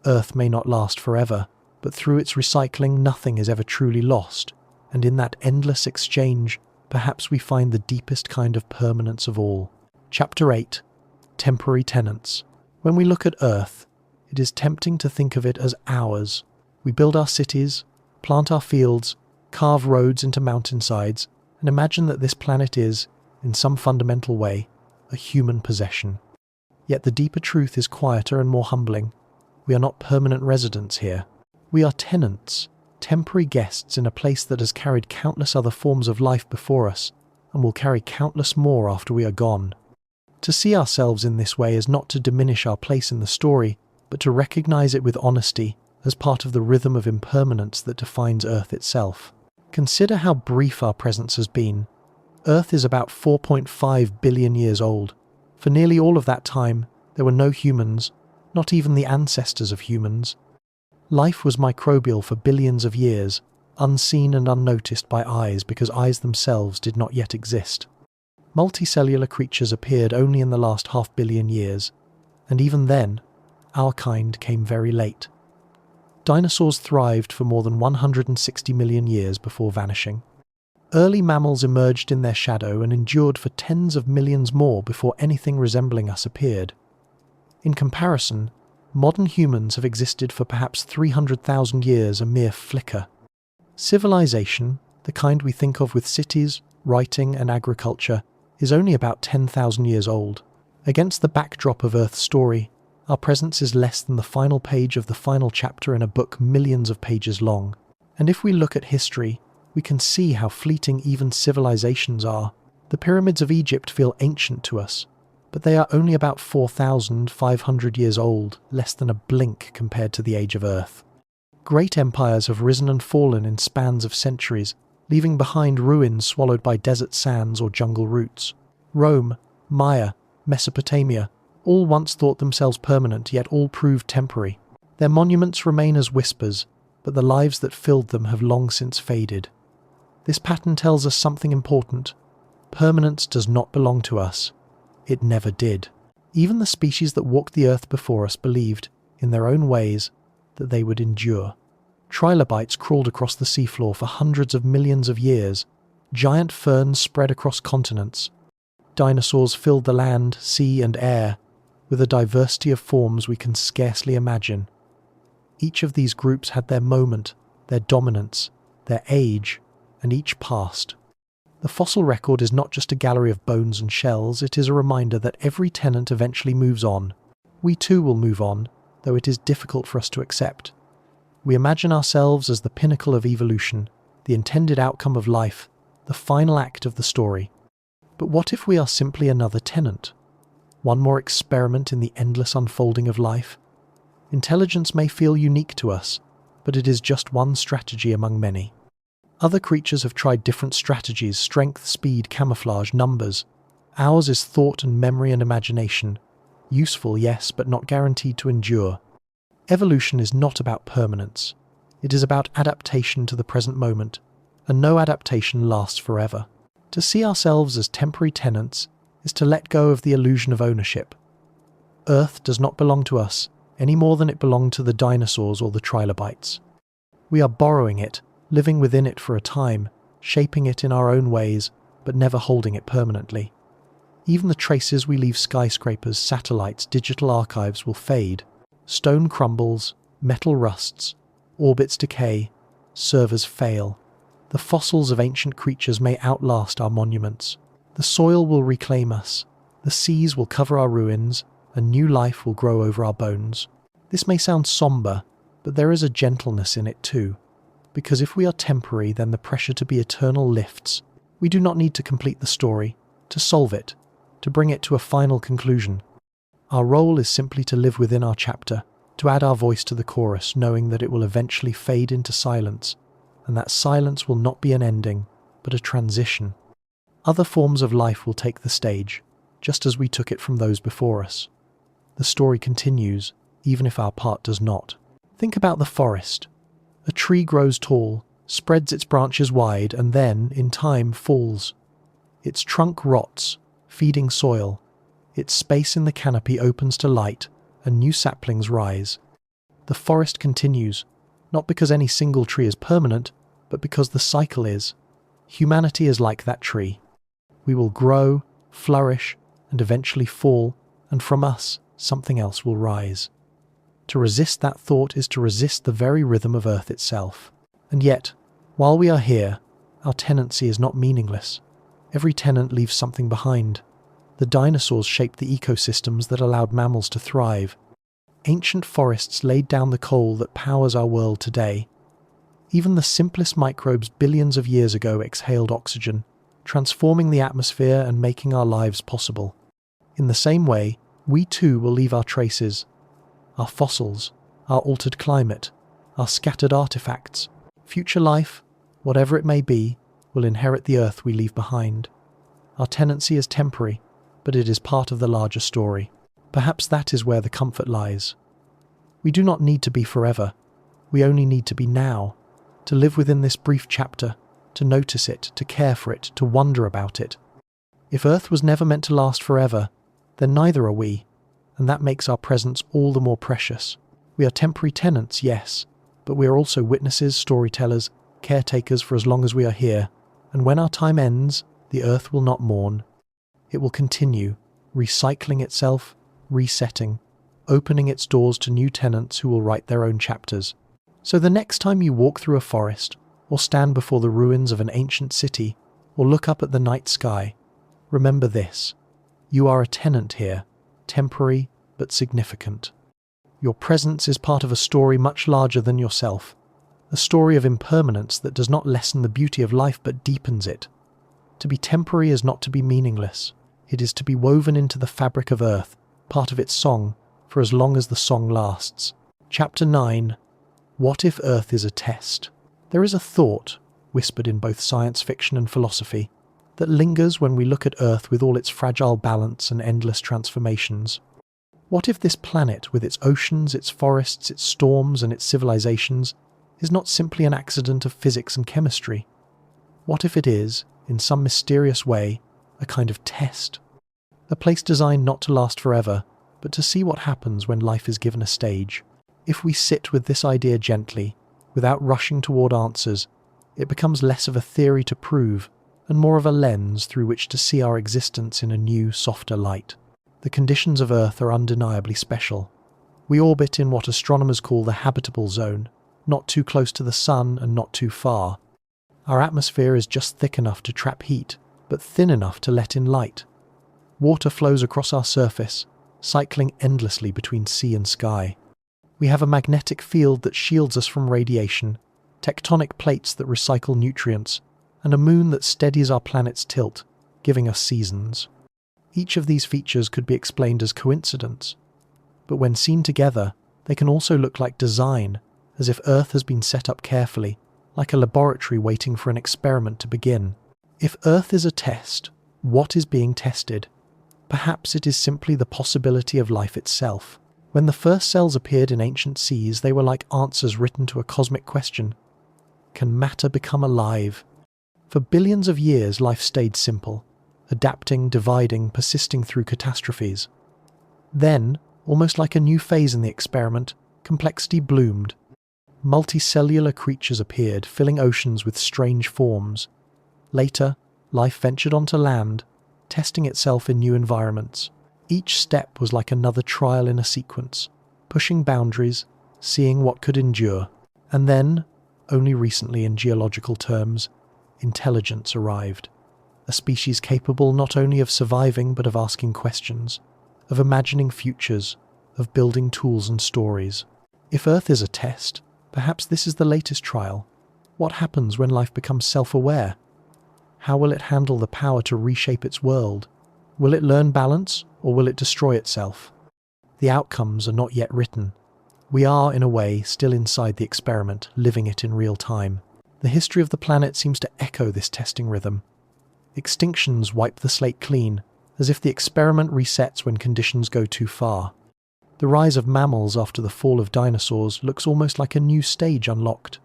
Earth may not last forever, but through its recycling nothing is ever truly lost, and in that endless exchange, perhaps we find the deepest kind of permanence of all. Chapter 8. Temporary Tenants. When we look at Earth, it is tempting to think of it as ours. We build our cities, plant our fields, carve roads into mountainsides, and imagine that this planet is, in some fundamental way, a human possession. Yet the deeper truth is quieter and more humbling. We are not permanent residents here. We are tenants, temporary guests in a place that has carried countless other forms of life before us, and will carry countless more after we are gone. To see ourselves in this way is not to diminish our place in the story, but to recognize it with honesty as part of the rhythm of impermanence that defines Earth itself. Consider how brief our presence has been. Earth is about 4.5 billion years old. For nearly all of that time, there were no humans, not even the ancestors of humans. Life was microbial for billions of years, unseen and unnoticed by eyes because eyes themselves did not yet exist. Multicellular creatures appeared only in the last half-billion years, and even then, our kind came very late. Dinosaurs thrived for more than 160 million years before vanishing. Early mammals emerged in their shadow and endured for tens of millions more before anything resembling us appeared. In comparison, modern humans have existed for perhaps 300,000 years, a mere flicker. Civilization, the kind we think of with cities, writing, and agriculture, is only about 10,000 years old. Against the backdrop of Earth's story, our presence is less than the final page of the final chapter in a book millions of pages long. And if we look at history, we can see how fleeting even civilizations are. The pyramids of Egypt feel ancient to us, but they are only about 4,500 years old, less than a blink compared to the age of Earth. Great empires have risen and fallen in spans of centuries, leaving behind ruins swallowed by desert sands or jungle roots. Rome, Maya, Mesopotamia, all once thought themselves permanent, yet all proved temporary. Their monuments remain as whispers, but the lives that filled them have long since faded. This pattern tells us something important. Permanence does not belong to us. It never did. Even the species that walked the earth before us believed, in their own ways, that they would endure. Trilobites crawled across the seafloor for hundreds of millions of years. Giant ferns spread across continents. Dinosaurs filled the land, sea, and air with a diversity of forms we can scarcely imagine. Each of these groups had their moment, their dominance, their age, and each passed. The fossil record is not just a gallery of bones and shells, it is a reminder that every tenant eventually moves on. We too will move on, though it is difficult for us to accept. We imagine ourselves as the pinnacle of evolution, the intended outcome of life, the final act of the story. But what if we are simply another tenant? One more experiment in the endless unfolding of life? Intelligence may feel unique to us, but it is just one strategy among many. Other creatures have tried different strategies: strength, speed, camouflage, numbers. Ours is thought and memory and imagination. Useful, yes, but not guaranteed to endure. Evolution is not about permanence. It is about adaptation to the present moment, and no adaptation lasts forever. To see ourselves as temporary tenants is to let go of the illusion of ownership. Earth does not belong to us any more than it belonged to the dinosaurs or the trilobites. We are borrowing it, living within it for a time, shaping it in our own ways, but never holding it permanently. Even the traces we leave: skyscrapers, satellites, digital archives will fade. Stone crumbles, metal rusts, orbits decay, servers fail. The fossils of ancient creatures may outlast our monuments. The soil will reclaim us. The seas will cover our ruins, and new life will grow over our bones. This may sound somber, but there is a gentleness in it too. Because if we are temporary, then the pressure to be eternal lifts. We do not need to complete the story, to solve it, to bring it to a final conclusion. Our role is simply to live within our chapter, to add our voice to the chorus, knowing that it will eventually fade into silence, and that silence will not be an ending, but a transition. Other forms of life will take the stage, just as we took it from those before us. The story continues, even if our part does not. Think about the forest. A tree grows tall, spreads its branches wide, and then, in time, falls. Its trunk rots, feeding soil. Its space in the canopy opens to light, and new saplings rise. The forest continues, not because any single tree is permanent, but because the cycle is. Humanity is like that tree. We will grow, flourish, and eventually fall, and from us, something else will rise. To resist that thought is to resist the very rhythm of Earth itself. And yet, while we are here, our tenancy is not meaningless. Every tenant leaves something behind. The dinosaurs shaped the ecosystems that allowed mammals to thrive. Ancient forests laid down the coal that powers our world today. Even the simplest microbes billions of years ago exhaled oxygen, transforming the atmosphere and making our lives possible. In the same way, we too will leave our traces, our fossils, our altered climate, our scattered artifacts. Future life, whatever it may be, will inherit the earth we leave behind. Our tenancy is temporary, but it is part of the larger story. Perhaps that is where the comfort lies. We do not need to be forever. We only need to be now, to live within this brief chapter, to notice it, to care for it, to wonder about it. If Earth was never meant to last forever, then neither are we, and that makes our presence all the more precious. We are temporary tenants, yes, but we are also witnesses, storytellers, caretakers for as long as we are here, and when our time ends, the Earth will not mourn. It will continue, recycling itself, resetting, opening its doors to new tenants who will write their own chapters. So the next time you walk through a forest, or stand before the ruins of an ancient city, or look up at the night sky, remember this. You are a tenant here, temporary but significant. Your presence is part of a story much larger than yourself, a story of impermanence that does not lessen the beauty of life but deepens it. To be temporary is not to be meaningless. It is to be woven into the fabric of Earth, part of its song, for as long as the song lasts. Chapter 9. What if Earth is a test? There is a thought, whispered in both science fiction and philosophy, that lingers when we look at Earth with all its fragile balance and endless transformations. What if this planet, with its oceans, its forests, its storms, and its civilizations, is not simply an accident of physics and chemistry? What if it is, in some mysterious way, a kind of test? A place designed not to last forever, but to see what happens when life is given a stage. If we sit with this idea gently, without rushing toward answers, it becomes less of a theory to prove, and more of a lens through which to see our existence in a new, softer light. The conditions of Earth are undeniably special. We orbit in what astronomers call the habitable zone, not too close to the sun and not too far. Our atmosphere is just thick enough to trap heat, but thin enough to let in light. Water flows across our surface, cycling endlessly between sea and sky. We have a magnetic field that shields us from radiation, tectonic plates that recycle nutrients, and a moon that steadies our planet's tilt, giving us seasons. Each of these features could be explained as coincidence, but when seen together, they can also look like design, as if Earth has been set up carefully, like a laboratory waiting for an experiment to begin. If Earth is a test, what is being tested? Perhaps it is simply the possibility of life itself. When the first cells appeared in ancient seas, they were like answers written to a cosmic question. Can matter become alive? For billions of years, life stayed simple, adapting, dividing, persisting through catastrophes. Then, almost like a new phase in the experiment, complexity bloomed. Multicellular creatures appeared, filling oceans with strange forms. Later, life ventured onto land, testing itself in new environments. Each step was like another trial in a sequence, pushing boundaries, seeing what could endure. And then, only recently in geological terms, intelligence arrived. A species capable not only of surviving but of asking questions, of imagining futures, of building tools and stories. If Earth is a test, perhaps this is the latest trial. What happens when life becomes self-aware? How will it handle the power to reshape its world? Will it learn balance, or will it destroy itself? The outcomes are not yet written. We are, in a way, still inside the experiment, living it in real time. The history of the planet seems to echo this testing rhythm. Extinctions wipe the slate clean, as if the experiment resets when conditions go too far. The rise of mammals after the fall of dinosaurs looks almost like a new stage unlocked.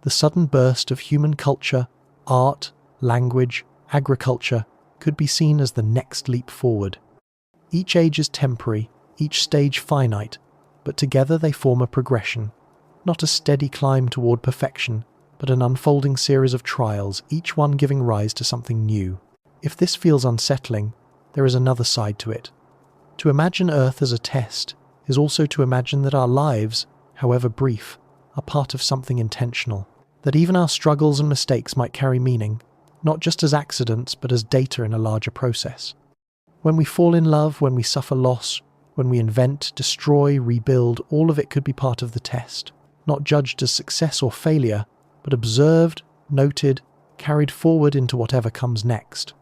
The sudden burst of human culture, art, language, agriculture could be seen as the next leap forward. Each age is temporary, each stage finite, but together they form a progression, not a steady climb toward perfection, but an unfolding series of trials, each one giving rise to something new. If this feels unsettling, there is another side to it. To imagine Earth as a test is also to imagine that our lives, however brief, are part of something intentional, that even our struggles and mistakes might carry meaning, not just as accidents but as data in a larger process. When we fall in love, when we suffer loss, when we invent, destroy, rebuild, all of it could be part of the test, not judged as success or failure, but observed, noted, carried forward into whatever comes next.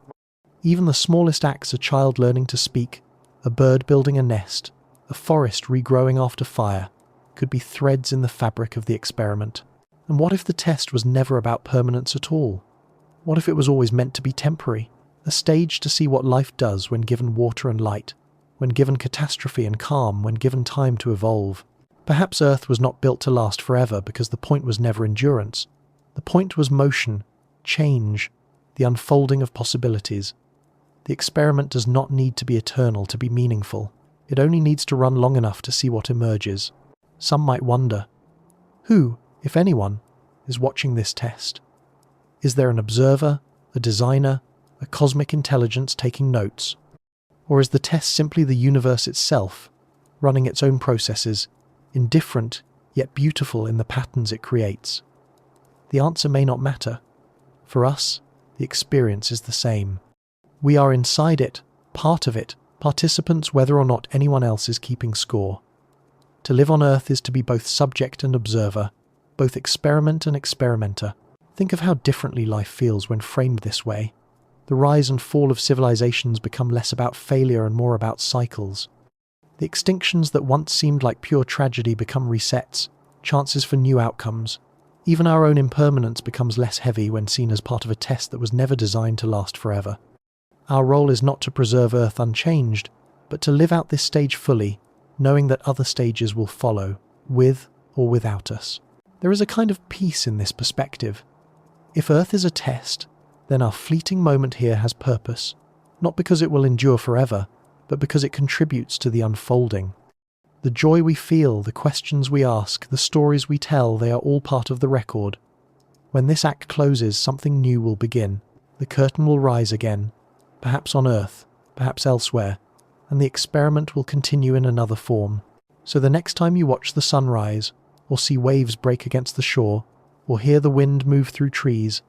Even the smallest acts, a child learning to speak, a bird building a nest, a forest regrowing after fire, could be threads in the fabric of the experiment. And what if the test was never about permanence at all? What if it was always meant to be temporary, a stage to see what life does when given water and light, when given catastrophe and calm, when given time to evolve? Perhaps Earth was not built to last forever because the point was never endurance. The point was motion, change, the unfolding of possibilities. The experiment does not need to be eternal to be meaningful. It only needs to run long enough to see what emerges. Some might wonder, who, if anyone, is watching this test? Is there an observer, a designer, a cosmic intelligence taking notes? Or is the test simply the universe itself, running its own processes, indifferent yet beautiful in the patterns it creates? The answer may not matter. For us, the experience is the same. We are inside it, part of it, participants whether or not anyone else is keeping score. To live on Earth is to be both subject and observer, both experiment and experimenter. Think of how differently life feels when framed this way. The rise and fall of civilizations become less about failure and more about cycles. The extinctions that once seemed like pure tragedy become resets, chances for new outcomes. Even our own impermanence becomes less heavy when seen as part of a test that was never designed to last forever. Our role is not to preserve Earth unchanged, but to live out this stage fully, knowing that other stages will follow, with or without us. There is a kind of peace in this perspective. If Earth is a test, then our fleeting moment here has purpose, not because it will endure forever, but because it contributes to the unfolding. The joy we feel, the questions we ask, the stories we tell, they are all part of the record. When this act closes, something new will begin. The curtain will rise again, perhaps on Earth, perhaps elsewhere, and the experiment will continue in another form. So the next time you watch the sun rise, or see waves break against the shore, or hear the wind move through trees,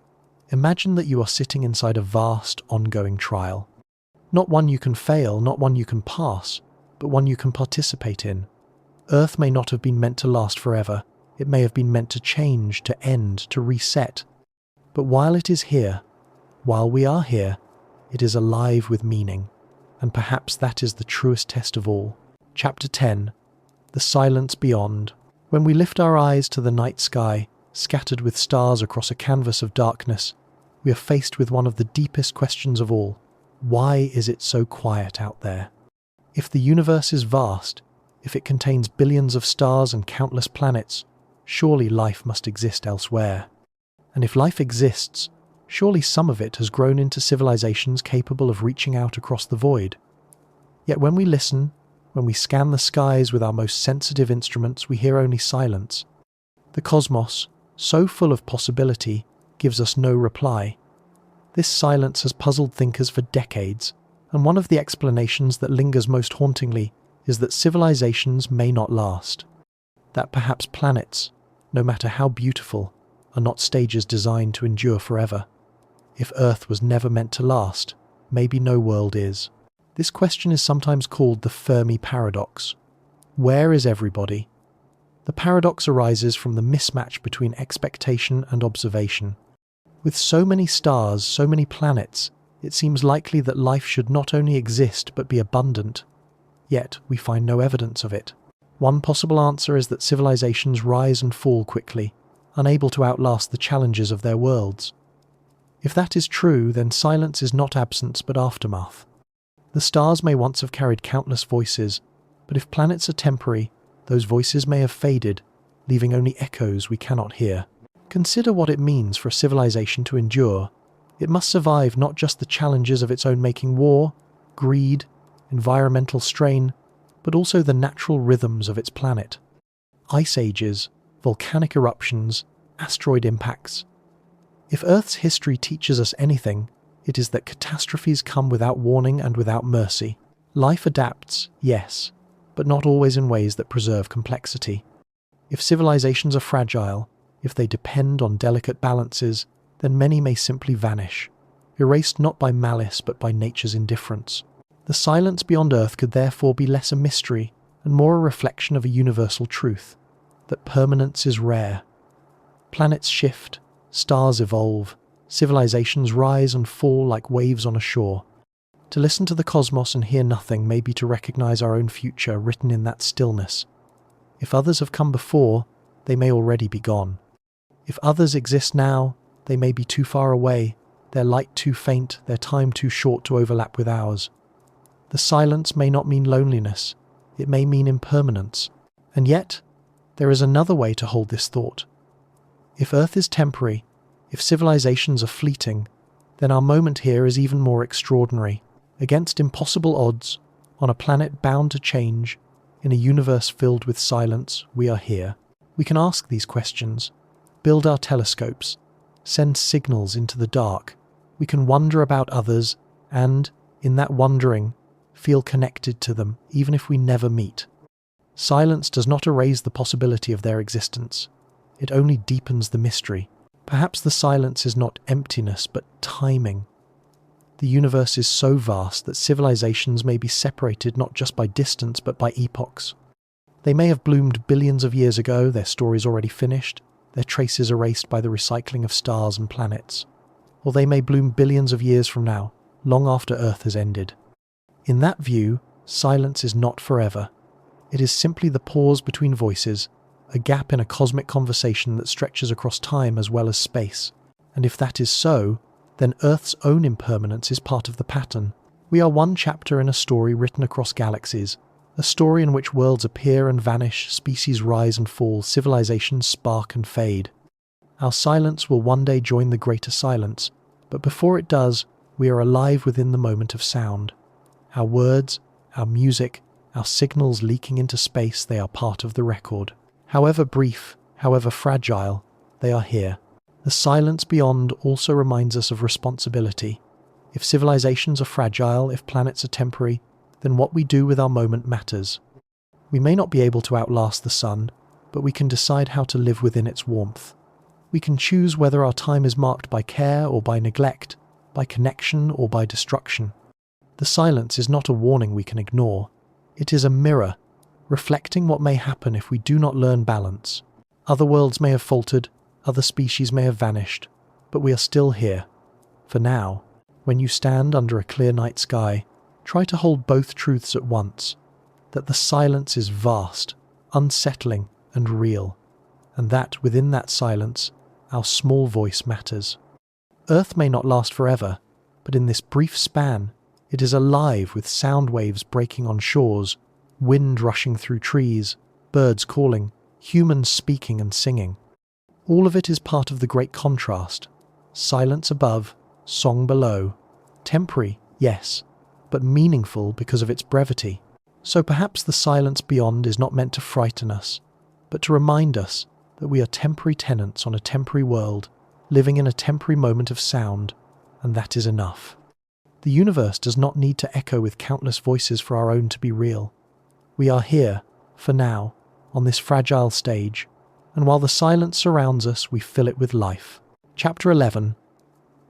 imagine that you are sitting inside a vast, ongoing trial. Not one you can fail, not one you can pass, but one you can participate in. Earth may not have been meant to last forever. It may have been meant to change, to end, to reset. But while it is here, while we are here, it is alive with meaning. And perhaps that is the truest test of all. Chapter 10. The Silence Beyond. When we lift our eyes to the night sky, scattered with stars across a canvas of darkness, we are faced with one of the deepest questions of all. Why is it so quiet out there? If the universe is vast, if it contains billions of stars and countless planets, surely life must exist elsewhere. And if life exists, surely some of it has grown into civilizations capable of reaching out across the void. Yet when we listen, when we scan the skies with our most sensitive instruments, we hear only silence. The cosmos, so full of possibility, gives us no reply. This silence has puzzled thinkers for decades, and one of the explanations that lingers most hauntingly is that civilizations may not last. That perhaps planets, no matter how beautiful, are not stages designed to endure forever. If Earth was never meant to last, maybe no world is. This question is sometimes called the Fermi paradox. Where is everybody? The paradox arises from the mismatch between expectation and observation. With so many stars, so many planets, it seems likely that life should not only exist but be abundant. Yet we find no evidence of it. One possible answer is that civilizations rise and fall quickly, unable to outlast the challenges of their worlds. If that is true, then silence is not absence but aftermath. The stars may once have carried countless voices, but if planets are temporary, those voices may have faded, leaving only echoes we cannot hear. Consider what it means for a civilization to endure. It must survive not just the challenges of its own making: war, greed, environmental strain, but also the natural rhythms of its planet. Ice ages, volcanic eruptions, asteroid impacts. If Earth's history teaches us anything, it is that catastrophes come without warning and without mercy. Life adapts, yes, but not always in ways that preserve complexity. If civilizations are fragile, if they depend on delicate balances, then many may simply vanish, erased not by malice but by nature's indifference. The silence beyond Earth could therefore be less a mystery and more a reflection of a universal truth, that permanence is rare. Planets shift, stars evolve, civilizations rise and fall like waves on a shore. To listen to the cosmos and hear nothing may be to recognize our own future written in that stillness. If others have come before, they may already be gone. If others exist now, they may be too far away, their light too faint, their time too short to overlap with ours. The silence may not mean loneliness, it may mean impermanence. And yet, there is another way to hold this thought. If Earth is temporary, if civilizations are fleeting, then our moment here is even more extraordinary. Against impossible odds, on a planet bound to change, in a universe filled with silence, we are here. We can ask these questions, build our telescopes, send signals into the dark. We can wonder about others and, in that wondering, feel connected to them, even if we never meet. Silence does not erase the possibility of their existence. It only deepens the mystery. Perhaps the silence is not emptiness, but timing. The universe is so vast that civilizations may be separated not just by distance, but by epochs. They may have bloomed billions of years ago, their stories already finished, their traces erased by the recycling of stars and planets. Or they may bloom billions of years from now, long after Earth has ended. In that view, silence is not forever. It is simply the pause between voices, a gap in a cosmic conversation that stretches across time as well as space. And if that is so, then Earth's own impermanence is part of the pattern. We are one chapter in a story written across galaxies, a story in which worlds appear and vanish, species rise and fall, civilizations spark and fade. Our silence will one day join the greater silence, but before it does, we are alive within the moment of sound. Our words, our music, our signals leaking into space, they are part of the record. However brief, however fragile, they are here. The silence beyond also reminds us of responsibility. If civilizations are fragile, if planets are temporary, then what we do with our moment matters. We may not be able to outlast the sun, but we can decide how to live within its warmth. We can choose whether our time is marked by care or by neglect, by connection or by destruction. The silence is not a warning we can ignore. It is a mirror, reflecting what may happen if we do not learn balance. Other worlds may have faltered, other species may have vanished, but we are still here. For now, when you stand under a clear night sky, try to hold both truths at once, that the silence is vast, unsettling, and real, and that within that silence, our small voice matters. Earth may not last forever, but in this brief span, it is alive with sound waves breaking on shores, wind rushing through trees, birds calling, humans speaking and singing. All of it is part of the great contrast. Silence above, song below. Temporary, yes, but meaningful because of its brevity. So perhaps the silence beyond is not meant to frighten us, but to remind us that we are temporary tenants on a temporary world, living in a temporary moment of sound, and that is enough. The universe does not need to echo with countless voices for our own to be real. We are here, for now, on this fragile stage, and while the silence surrounds us, we fill it with life. Chapter 11.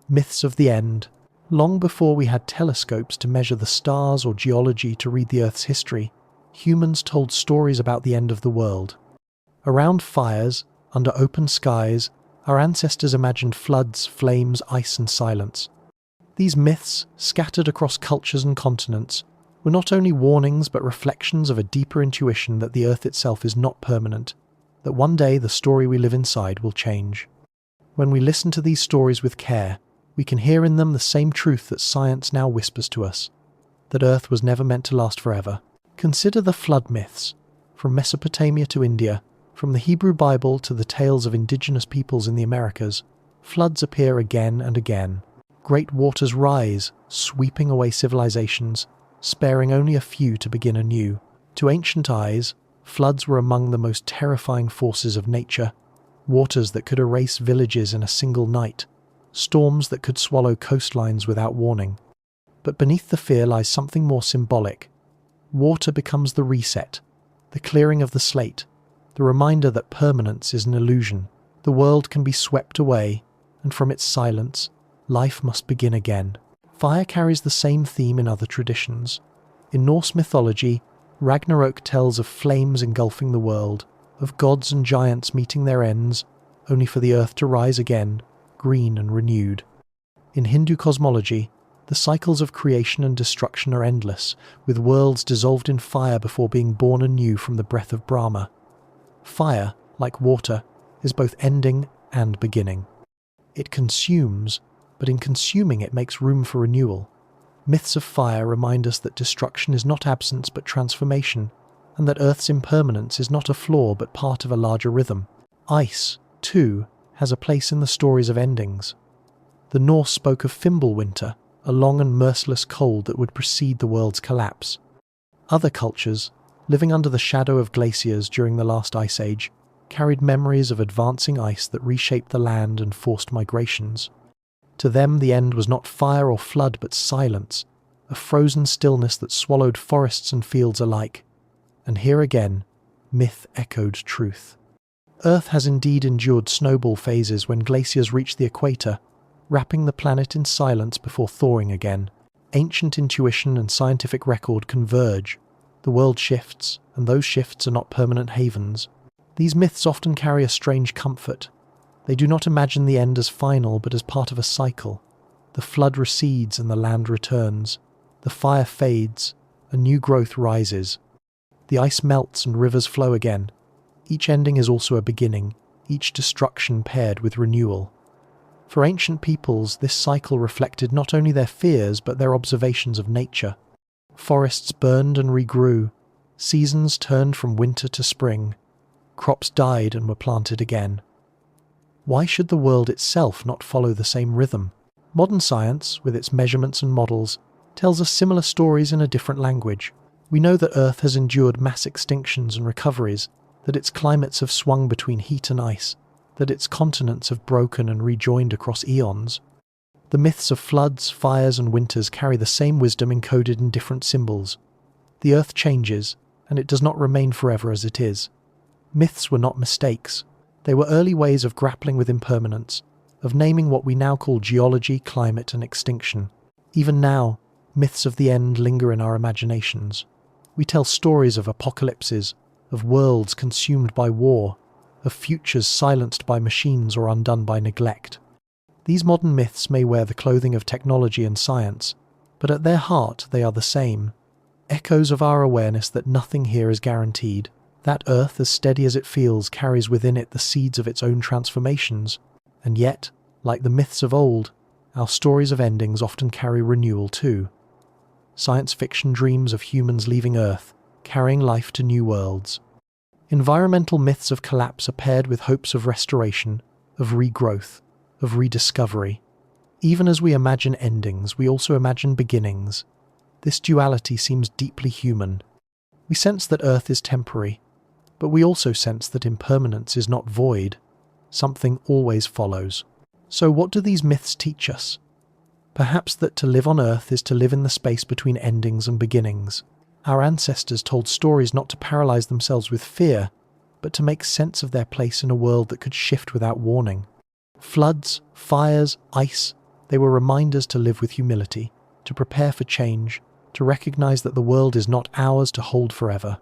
Myths of the End. Long before we had telescopes to measure the stars or geology to read the Earth's history, humans told stories about the end of the world. Around fires, under open skies, our ancestors imagined floods, flames, ice, and silence. These myths, scattered across cultures and continents, were not only warnings but reflections of a deeper intuition that the Earth itself is not permanent, that one day the story we live inside will change. When we listen to these stories with care, we can hear in them the same truth that science now whispers to us, that Earth was never meant to last forever. Consider the flood myths, from Mesopotamia to India, from the Hebrew Bible to the tales of indigenous peoples in the Americas. Floods appear again and again. Great waters rise, sweeping away civilizations, sparing only a few to begin anew. To ancient eyes, floods were among the most terrifying forces of nature, waters that could erase villages in a single night, storms that could swallow coastlines without warning. But beneath the fear lies something more symbolic. Water becomes the reset, the clearing of the slate, the reminder that permanence is an illusion. The world can be swept away, and from its silence, life must begin again. Fire carries the same theme in other traditions. In Norse mythology, Ragnarok tells of flames engulfing the world, of gods and giants meeting their ends, only for the earth to rise again, green and renewed. In Hindu cosmology, the cycles of creation and destruction are endless, with worlds dissolved in fire before being born anew from the breath of Brahma. Fire, like water, is both ending and beginning. It consumes, but in consuming it makes room for renewal. Myths of fire remind us that destruction is not absence but transformation, and that Earth's impermanence is not a flaw but part of a larger rhythm. Ice, too, has a place in the stories of endings. The Norse spoke of Fimbulwinter, a long and merciless cold that would precede the world's collapse. Other cultures, living under the shadow of glaciers during the last ice age, carried memories of advancing ice that reshaped the land and forced migrations. To them the end was not fire or flood but silence, a frozen stillness that swallowed forests and fields alike. And here again, myth echoed truth. Earth has indeed endured snowball phases when glaciers reached the equator, wrapping the planet in silence before thawing again. Ancient intuition and scientific record converge. The world shifts, and those shifts are not permanent havens. These myths often carry a strange comfort. They do not imagine the end as final, but as part of a cycle. The flood recedes and the land returns. The fire fades, a new growth rises. The ice melts and rivers flow again. Each ending is also a beginning, each destruction paired with renewal. For ancient peoples, this cycle reflected not only their fears but their observations of nature. Forests burned and regrew, seasons turned from winter to spring, crops died and were planted again. Why should the world itself not follow the same rhythm? Modern science, with its measurements and models, tells us similar stories in a different language. We know that Earth has endured mass extinctions and recoveries, that its climates have swung between heat and ice, that its continents have broken and rejoined across eons. The myths of floods, fires, and winters carry the same wisdom encoded in different symbols. The Earth changes, and it does not remain forever as it is. Myths were not mistakes. They were early ways of grappling with impermanence, of naming what we now call geology, climate, and extinction. Even now, myths of the end linger in our imaginations. We tell stories of apocalypses, of worlds consumed by war, of futures silenced by machines or undone by neglect. These modern myths may wear the clothing of technology and science, but at their heart they are the same. Echoes of our awareness that nothing here is guaranteed. That Earth, as steady as it feels, carries within it the seeds of its own transformations. And yet, like the myths of old, our stories of endings often carry renewal too. Science fiction dreams of humans leaving Earth, carrying life to new worlds. Environmental myths of collapse are paired with hopes of restoration, of regrowth, of rediscovery. Even as we imagine endings, we also imagine beginnings. This duality seems deeply human. We sense that Earth is temporary, but we also sense that impermanence is not void. Something always follows. So what do these myths teach us? Perhaps that to live on Earth is to live in the space between endings and beginnings. Our ancestors told stories not to paralyze themselves with fear, but to make sense of their place in a world that could shift without warning. Floods, fires, ice, they were reminders to live with humility, to prepare for change, to recognize that the world is not ours to hold forever.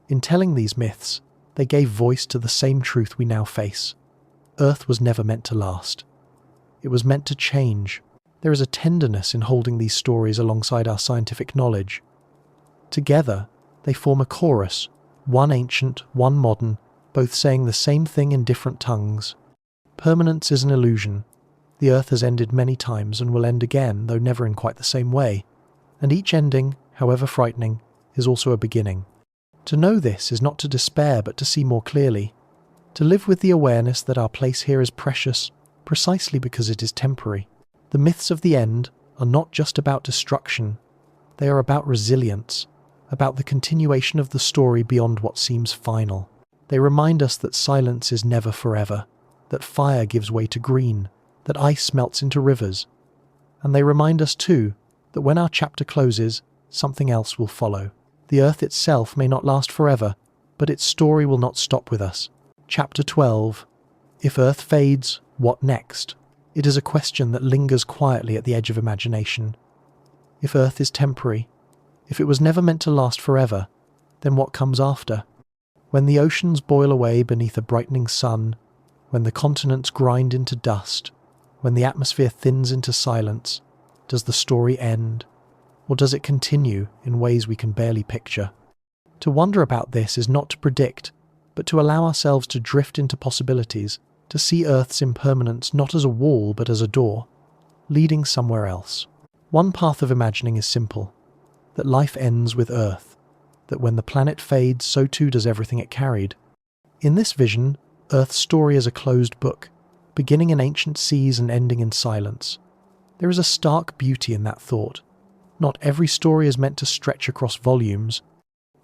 In telling these myths, they gave voice to the same truth we now face. Earth was never meant to last. It was meant to change. There is a tenderness in holding these stories alongside our scientific knowledge. Together, they form a chorus, one ancient, one modern, both saying the same thing in different tongues. Permanence is an illusion. The Earth has ended many times and will end again, though never in quite the same way. And each ending, however frightening, is also a beginning. To know this is not to despair, but to see more clearly. To live with the awareness that our place here is precious, precisely because it is temporary. The myths of the end are not just about destruction. They are about resilience, about the continuation of the story beyond what seems final. They remind us that silence is never forever, that fire gives way to green, that ice melts into rivers. And they remind us too that when our chapter closes, something else will follow. The Earth itself may not last forever, but its story will not stop with us. Chapter 12. If Earth fades, what next? It is a question that lingers quietly at the edge of imagination. If Earth is temporary, if it was never meant to last forever, then what comes after? When the oceans boil away beneath a brightening sun, when the continents grind into dust, when the atmosphere thins into silence, does the story end? Or does it continue in ways we can barely picture? To wonder about this is not to predict, but to allow ourselves to drift into possibilities, to see Earth's impermanence not as a wall but as a door, leading somewhere else. One path of imagining is simple, that life ends with Earth, that when the planet fades, so too does everything it carried. In this vision, Earth's story is a closed book, beginning in ancient seas and ending in silence. There is a stark beauty in that thought. Not every story is meant to stretch across volumes.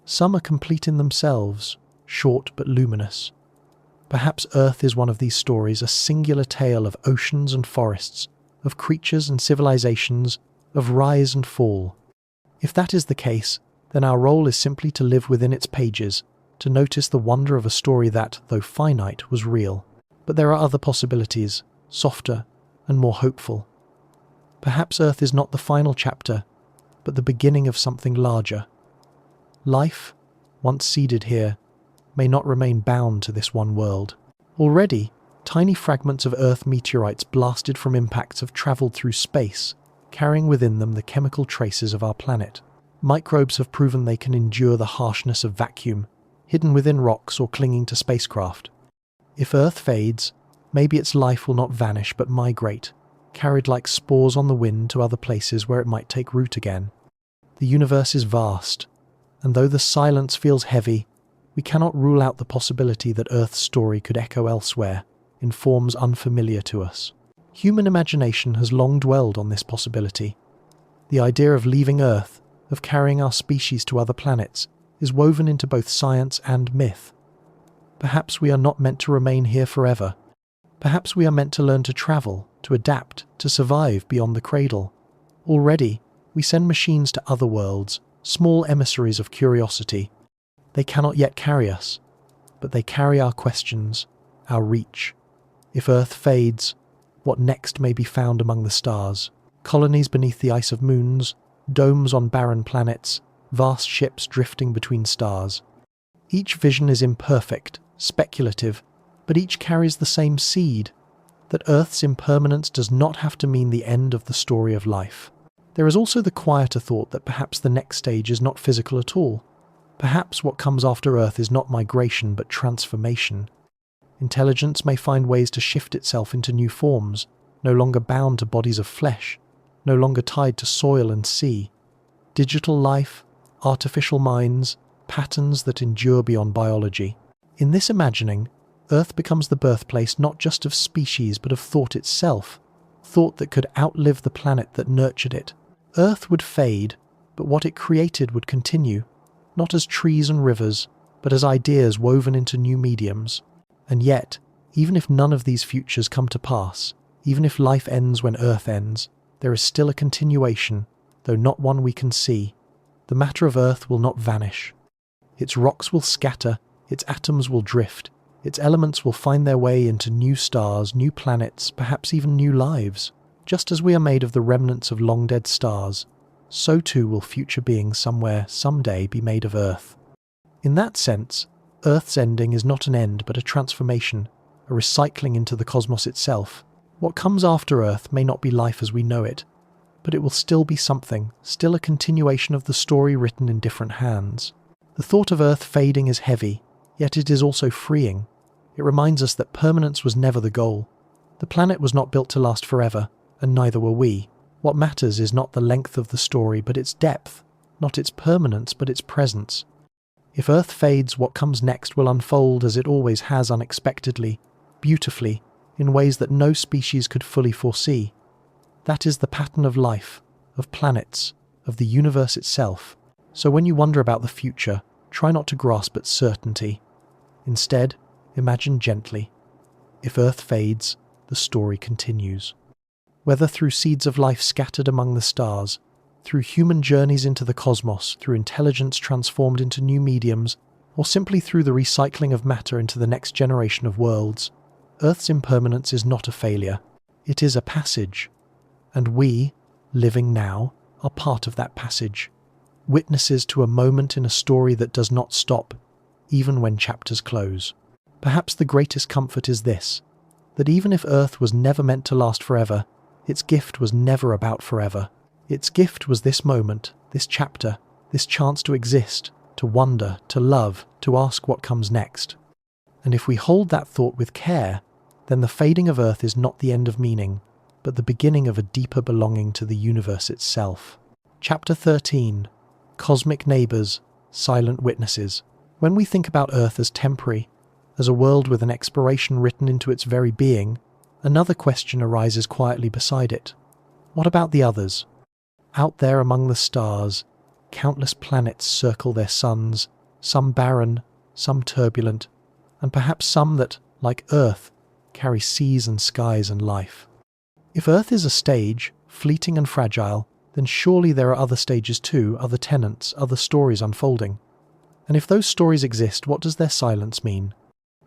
Some are complete in themselves, short but luminous. Perhaps Earth is one of these stories, a singular tale of oceans and forests, of creatures and civilizations, of rise and fall. If that is the case, then our role is simply to live within its pages, to notice the wonder of a story that, though finite, was real. But there are other possibilities, softer and more hopeful. Perhaps Earth is not the final chapter, but the beginning of something larger. Life, once seeded here, may not remain bound to this one world. Already, tiny fragments of Earth meteorites blasted from impacts have travelled through space, carrying within them the chemical traces of our planet. Microbes have proven they can endure the harshness of vacuum, hidden within rocks or clinging to spacecraft. If Earth fades, maybe its life will not vanish but migrate, carried like spores on the wind to other places where it might take root again. The universe is vast, and though the silence feels heavy, we cannot rule out the possibility that Earth's story could echo elsewhere, in forms unfamiliar to us. Human imagination has long dwelled on this possibility. The idea of leaving Earth, of carrying our species to other planets, is woven into both science and myth. Perhaps we are not meant to remain here forever. Perhaps we are meant to learn to travel, to adapt, to survive beyond the cradle. Already, we send machines to other worlds, small emissaries of curiosity. They cannot yet carry us, but they carry our questions, our reach. If Earth fades, what next may be found among the stars? Colonies beneath the ice of moons, domes on barren planets, vast ships drifting between stars. Each vision is imperfect, speculative, but each carries the same seed, that Earth's impermanence does not have to mean the end of the story of life. There is also the quieter thought that perhaps the next stage is not physical at all. Perhaps what comes after Earth is not migration but transformation. Intelligence may find ways to shift itself into new forms, no longer bound to bodies of flesh, no longer tied to soil and sea. Digital life, artificial minds, patterns that endure beyond biology. In this imagining, Earth becomes the birthplace not just of species but of thought itself, thought that could outlive the planet that nurtured it. Earth would fade, but what it created would continue, not as trees and rivers, but as ideas woven into new mediums. And yet, even if none of these futures come to pass, even if life ends when Earth ends, there is still a continuation, though not one we can see. The matter of Earth will not vanish. Its rocks will scatter, Its atoms will drift, its elements will find their way into new stars, new planets, perhaps even new lives. Just as we are made of the remnants of long-dead stars, so too will future beings somewhere, someday, be made of Earth. In that sense, Earth's ending is not an end but a transformation, a recycling into the cosmos itself. What comes after Earth may not be life as we know it, but it will still be something, still a continuation of the story written in different hands. The thought of Earth fading is heavy, yet it is also freeing. It reminds us that permanence was never the goal. The planet was not built to last forever, and neither were we. What matters is not the length of the story, but its depth, not its permanence, but its presence. If Earth fades, what comes next will unfold as it always has, unexpectedly, beautifully, in ways that no species could fully foresee. That is the pattern of life, of planets, of the universe itself. So when you wonder about the future, try not to grasp at certainty. Instead, imagine gently. If Earth fades, the story continues. Whether through seeds of life scattered among the stars, through human journeys into the cosmos, through intelligence transformed into new mediums, or simply through the recycling of matter into the next generation of worlds, Earth's impermanence is not a failure. It is a passage. And we, living now, are part of that passage. Witnesses to a moment in a story that does not stop, even when chapters close. Perhaps the greatest comfort is this, that even if Earth was never meant to last forever, its gift was never about forever. Its gift was this moment, this chapter, this chance to exist, to wonder, to love, to ask what comes next. And if we hold that thought with care, then the fading of Earth is not the end of meaning, but the beginning of a deeper belonging to the universe itself. Chapter 13. Cosmic Neighbours, Silent Witnesses. When we think about Earth as temporary, as a world with an expiration written into its very being, another question arises quietly beside it. What about the others? Out there among the stars, countless planets circle their suns, some barren, some turbulent, and perhaps some that, like Earth, carry seas and skies and life. If Earth is a stage, fleeting and fragile, then surely there are other stages too, other tenets, other stories unfolding. And if those stories exist, what does their silence mean?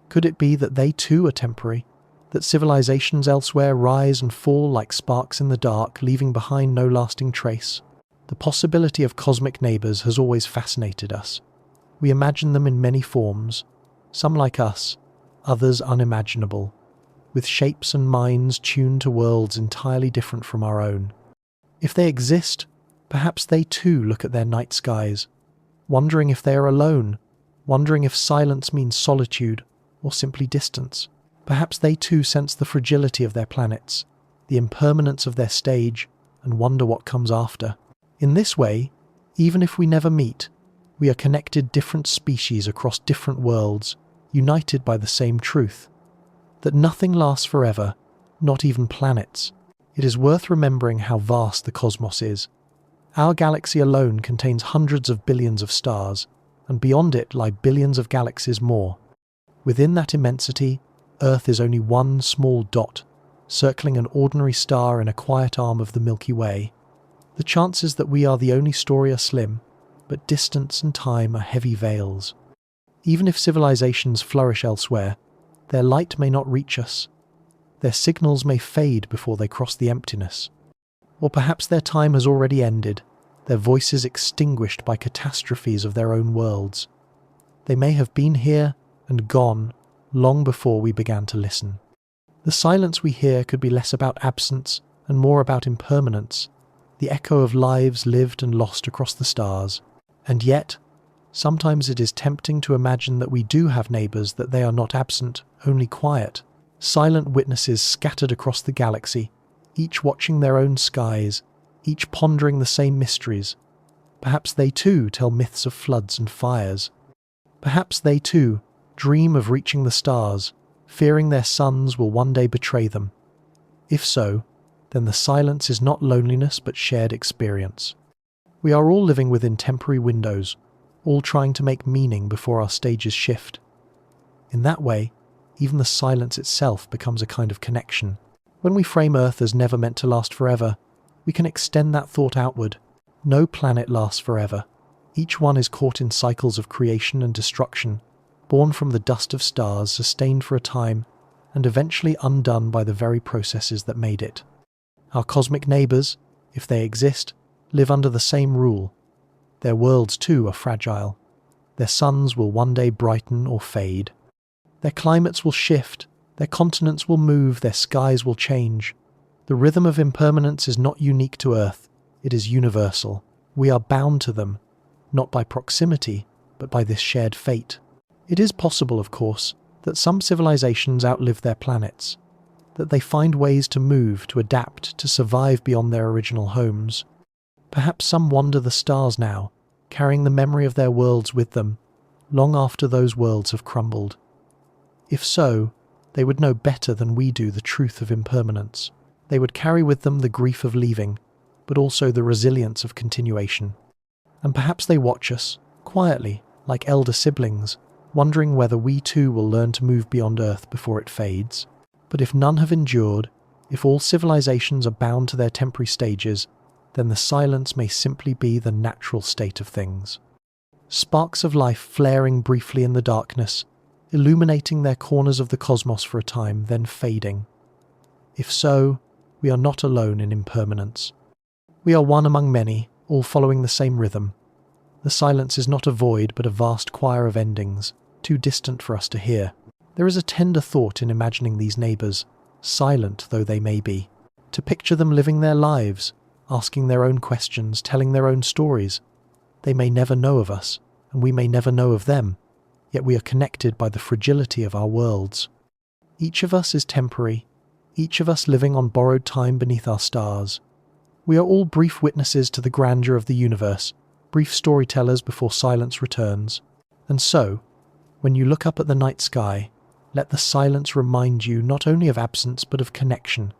Could it be that they too are temporary? That civilizations elsewhere rise and fall like sparks in the dark, leaving behind no lasting trace? The possibility of cosmic neighbours has always fascinated us. We imagine them in many forms, some like us, others unimaginable, with shapes and minds tuned to worlds entirely different from our own. If they exist, perhaps they too look at their night skies, wondering if they are alone, wondering if silence means solitude or simply distance. Perhaps they too sense the fragility of their planets, the impermanence of their stage, and wonder what comes after. In this way, even if we never meet, we are connected different species across different worlds, united by the same truth, that nothing lasts forever, not even planets. It is worth remembering how vast the cosmos is. Our galaxy alone contains hundreds of billions of stars, and beyond it lie billions of galaxies more. Within that immensity, Earth is only one small dot, circling an ordinary star in a quiet arm of the Milky Way. The chances that we are the only story are slim, but distance and time are heavy veils. Even if civilizations flourish elsewhere, their light may not reach us. Their signals may fade before they cross the emptiness. Or perhaps their time has already ended, their voices extinguished by catastrophes of their own worlds. They may have been here and gone long before we began to listen. The silence we hear could be less about absence and more about impermanence, the echo of lives lived and lost across the stars. And yet, sometimes it is tempting to imagine that we do have neighbours, that they are not absent, only quiet. Silent witnesses scattered across the galaxy, each watching their own skies, each pondering the same mysteries. Perhaps they too tell myths of floods and fires. Perhaps they too dream of reaching the stars, fearing their suns will one day betray them. If so, then the silence is not loneliness but shared experience. We are all living within temporary windows, all trying to make meaning before our stages shift. In that way, even the silence itself becomes a kind of connection. When we frame Earth as never meant to last forever, we can extend that thought outward. No planet lasts forever. Each one is caught in cycles of creation and destruction. born from the dust of stars, sustained for a time, and eventually undone by the very processes that made it. Our cosmic neighbours, if they exist, live under the same rule. Their worlds too are fragile. Their suns will one day brighten or fade. Their climates will shift, their continents will move, their skies will change. The rhythm of impermanence is not unique to Earth, it is universal. We are bound to them, not by proximity, but by this shared fate. It is possible, of course, that some civilizations outlive their planets, that they find ways to move, to adapt, to survive beyond their original homes. Perhaps some wander the stars now, carrying the memory of their worlds with them, long after those worlds have crumbled. If so, they would know better than we do the truth of impermanence. They would carry with them the grief of leaving, but also the resilience of continuation. And perhaps they watch us, quietly, like elder siblings, wondering whether we too will learn to move beyond Earth before it fades. But if none have endured, if all civilizations are bound to their temporary stages, then the silence may simply be the natural state of things. Sparks of life flaring briefly in the darkness, illuminating their corners of the cosmos for a time, then fading. If so, we are not alone in impermanence. We are one among many, all following the same rhythm. The silence is not a void, but a vast choir of endings, too distant for us to hear. There is a tender thought in imagining these neighbours, silent though they may be, to picture them living their lives, asking their own questions, telling their own stories. They may never know of us, and we may never know of them, yet we are connected by the fragility of our worlds. Each of us is temporary, each of us living on borrowed time beneath our stars. We are all brief witnesses to the grandeur of the universe, brief storytellers before silence returns. And so, when you look up at the night sky, let the silence remind you not only of absence but of connection.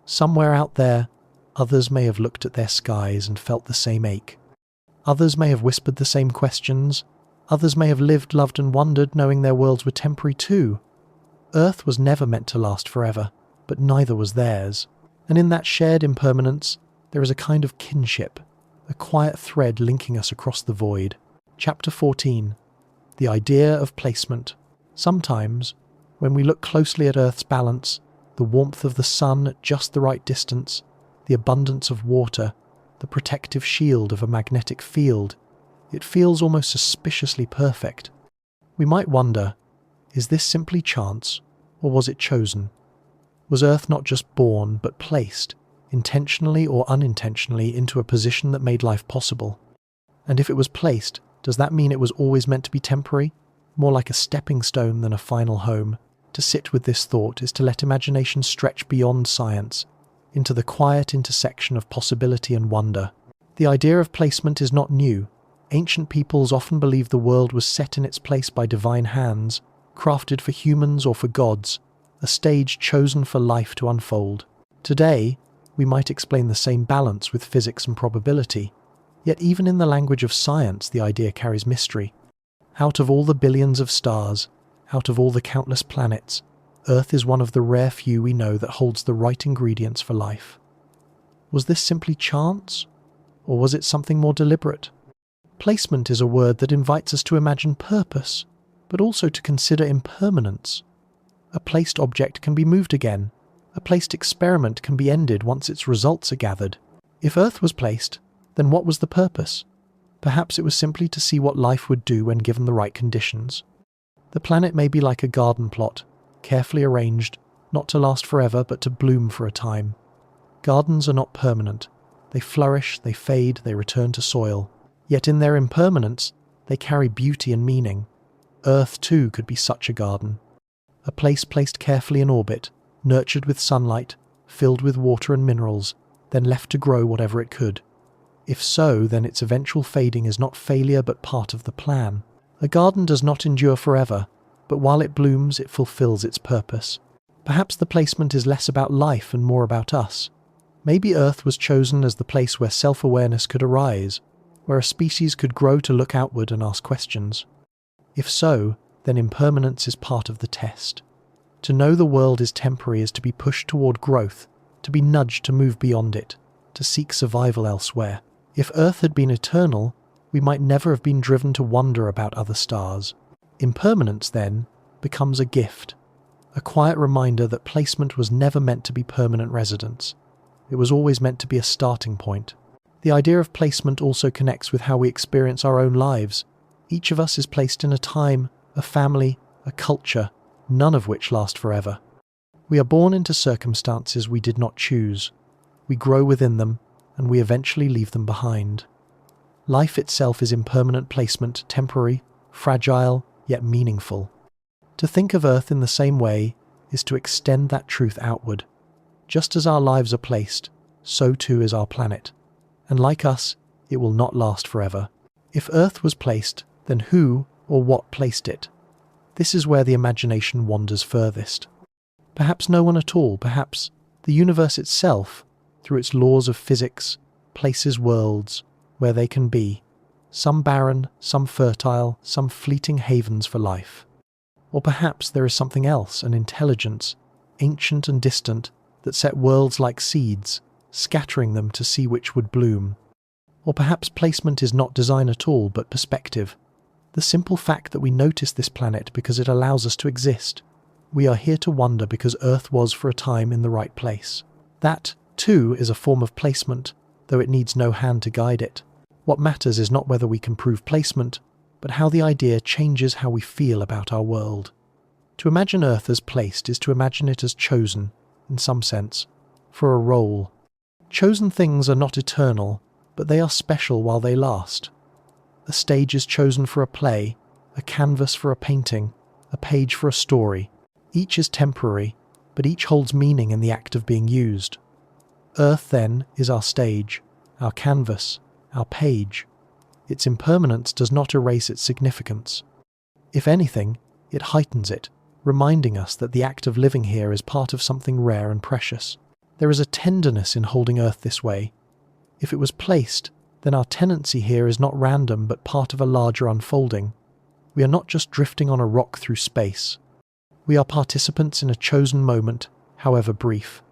Somewhere out there, others may have looked at their skies and felt the same ache. Others may have whispered the same questions. Others may have lived, loved and wondered, knowing their worlds were temporary too. Earth was never meant to last forever, but neither was theirs. And in that shared impermanence, there is a kind of kinship, a quiet thread linking us across the void. Chapter 14. The idea of placement. Sometimes, when we look closely at Earth's balance, the warmth of the sun at just the right distance, the abundance of water, the protective shield of a magnetic field, it feels almost suspiciously perfect. We might wonder, is this simply chance, or was it chosen? Was Earth not just born, but placed, intentionally or unintentionally, into a position that made life possible? And if it was placed, does that mean it was always meant to be temporary? More like a stepping stone than a final home? To sit with this thought is to let imagination stretch beyond science, into the quiet intersection of possibility and wonder. The idea of placement is not new. Ancient peoples often believed the world was set in its place by divine hands, crafted for humans or for gods, a stage chosen for life to unfold. Today, we might explain the same balance with physics and probability. Yet even in the language of science, the idea carries mystery. Out of all the billions of stars, out of all the countless planets, Earth is one of the rare few we know that holds the right ingredients for life. Was this simply chance? Or was it something more deliberate? Placement is a word that invites us to imagine purpose, but also to consider impermanence. A placed object can be moved again. A placed experiment can be ended once its results are gathered. If Earth was placed, then what was the purpose? Perhaps it was simply to see what life would do when given the right conditions. The planet may be like a garden plot, carefully arranged, not to last forever but to bloom for a time. Gardens are not permanent. They flourish, they fade, they return to soil. Yet in their impermanence, they carry beauty and meaning. Earth too could be such a garden. A place placed carefully in orbit, nurtured with sunlight, filled with water and minerals, then left to grow whatever it could. If so, then its eventual fading is not failure but part of the plan. A garden does not endure forever, but while it blooms, it fulfills its purpose. Perhaps the placement is less about life and more about us. Maybe Earth was chosen as the place where self-awareness could arise, where a species could grow to look outward and ask questions. If so, then impermanence is part of the test. To know the world is temporary is to be pushed toward growth, to be nudged to move beyond it, to seek survival elsewhere. If Earth had been eternal, we might never have been driven to wonder about other stars. Impermanence, then, becomes a gift, a quiet reminder that placement was never meant to be permanent residence. It was always meant to be a starting point. The idea of placement also connects with how we experience our own lives. Each of us is placed in a time, a family, a culture, none of which last forever. We are born into circumstances we did not choose. We grow within them, and we eventually leave them behind. Life itself is impermanent placement, temporary, fragile, yet meaningful. To think of Earth in the same way is to extend that truth outward. Just as our lives are placed, so too is our planet. And like us, it will not last forever. If Earth was placed, then who or what placed it? This is where the imagination wanders furthest. Perhaps no one at all, perhaps the universe itself, through its laws of physics, places worlds where they can be, some barren, some fertile, some fleeting havens for life. Or perhaps there is something else, an intelligence, ancient and distant, that set worlds like seeds, scattering them to see which would bloom. Or perhaps placement is not design at all, but perspective. The simple fact that we notice this planet because it allows us to exist. We are here to wonder because Earth was for a time in the right place. That, too, is a form of placement, though it needs no hand to guide it. What matters is not whether we can prove placement, but how the idea changes how we feel about our world. To imagine Earth as placed is to imagine it as chosen, in some sense, for a role. Chosen things are not eternal, but they are special while they last. A stage is chosen for a play, a canvas for a painting, a page for a story. Each is temporary, but each holds meaning in the act of being used. Earth, then, is our stage, our canvas, our page. Its impermanence does not erase its significance. If anything, it heightens it, reminding us that the act of living here is part of something rare and precious. There is a tenderness in holding Earth this way. If it was placed, then our tenancy here is not random but part of a larger unfolding. We are not just drifting on a rock through space. We are participants in a chosen moment, however brief.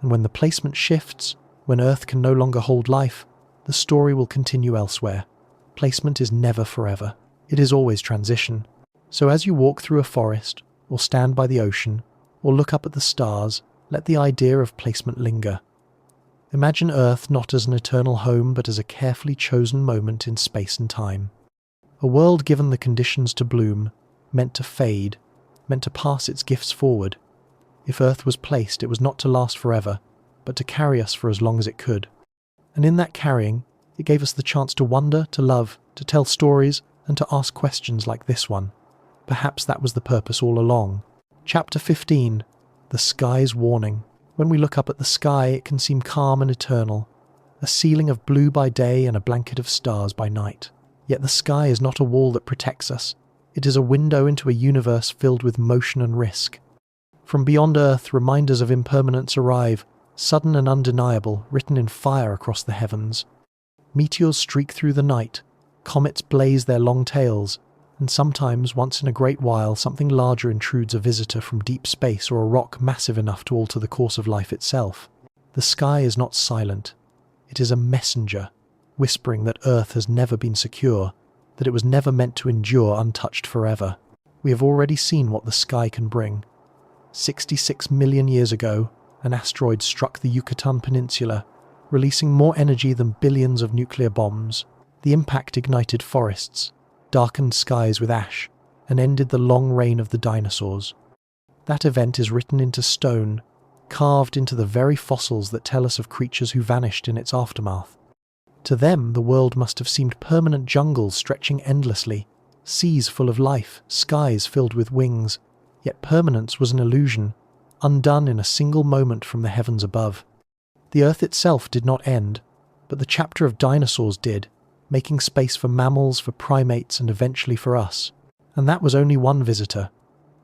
And when the placement shifts, when Earth can no longer hold life, the story will continue elsewhere. Placement is never forever. It is always transition. So as you walk through a forest, or stand by the ocean, or look up at the stars, let the idea of placement linger. Imagine Earth not as an eternal home but as a carefully chosen moment in space and time. A world given the conditions to bloom, meant to fade, meant to pass its gifts forward. If Earth was placed, it was not to last forever, but to carry us for as long as it could. And in that carrying, it gave us the chance to wonder, to love, to tell stories, and to ask questions like this one. Perhaps that was the purpose all along. Chapter 15. The Sky's Warning. When we look up at the sky, it can seem calm and eternal, a ceiling of blue by day and a blanket of stars by night. Yet the sky is not a wall that protects us. It is a window into a universe filled with motion and risk. From beyond Earth, reminders of impermanence arrive, sudden and undeniable, written in fire across the heavens. Meteors streak through the night, comets blaze their long tails, and sometimes, once in a great while, something larger intrudes a visitor from deep space or a rock massive enough to alter the course of life itself. The sky is not silent. It is a messenger, whispering that Earth has never been secure, that it was never meant to endure untouched forever. We have already seen what the sky can bring. 66 million years ago, an asteroid struck the Yucatan Peninsula, releasing more energy than billions of nuclear bombs. The impact ignited forests, darkened skies with ash, and ended the long reign of the dinosaurs. That event is written into stone, carved into the very fossils that tell us of creatures who vanished in its aftermath. To them, the world must have seemed permanent jungles stretching endlessly, seas full of life, skies filled with wings. Yet permanence was an illusion, undone in a single moment from the heavens above. The Earth itself did not end, but the chapter of dinosaurs did, making space for mammals, for primates, and eventually for us. And that was only one visitor.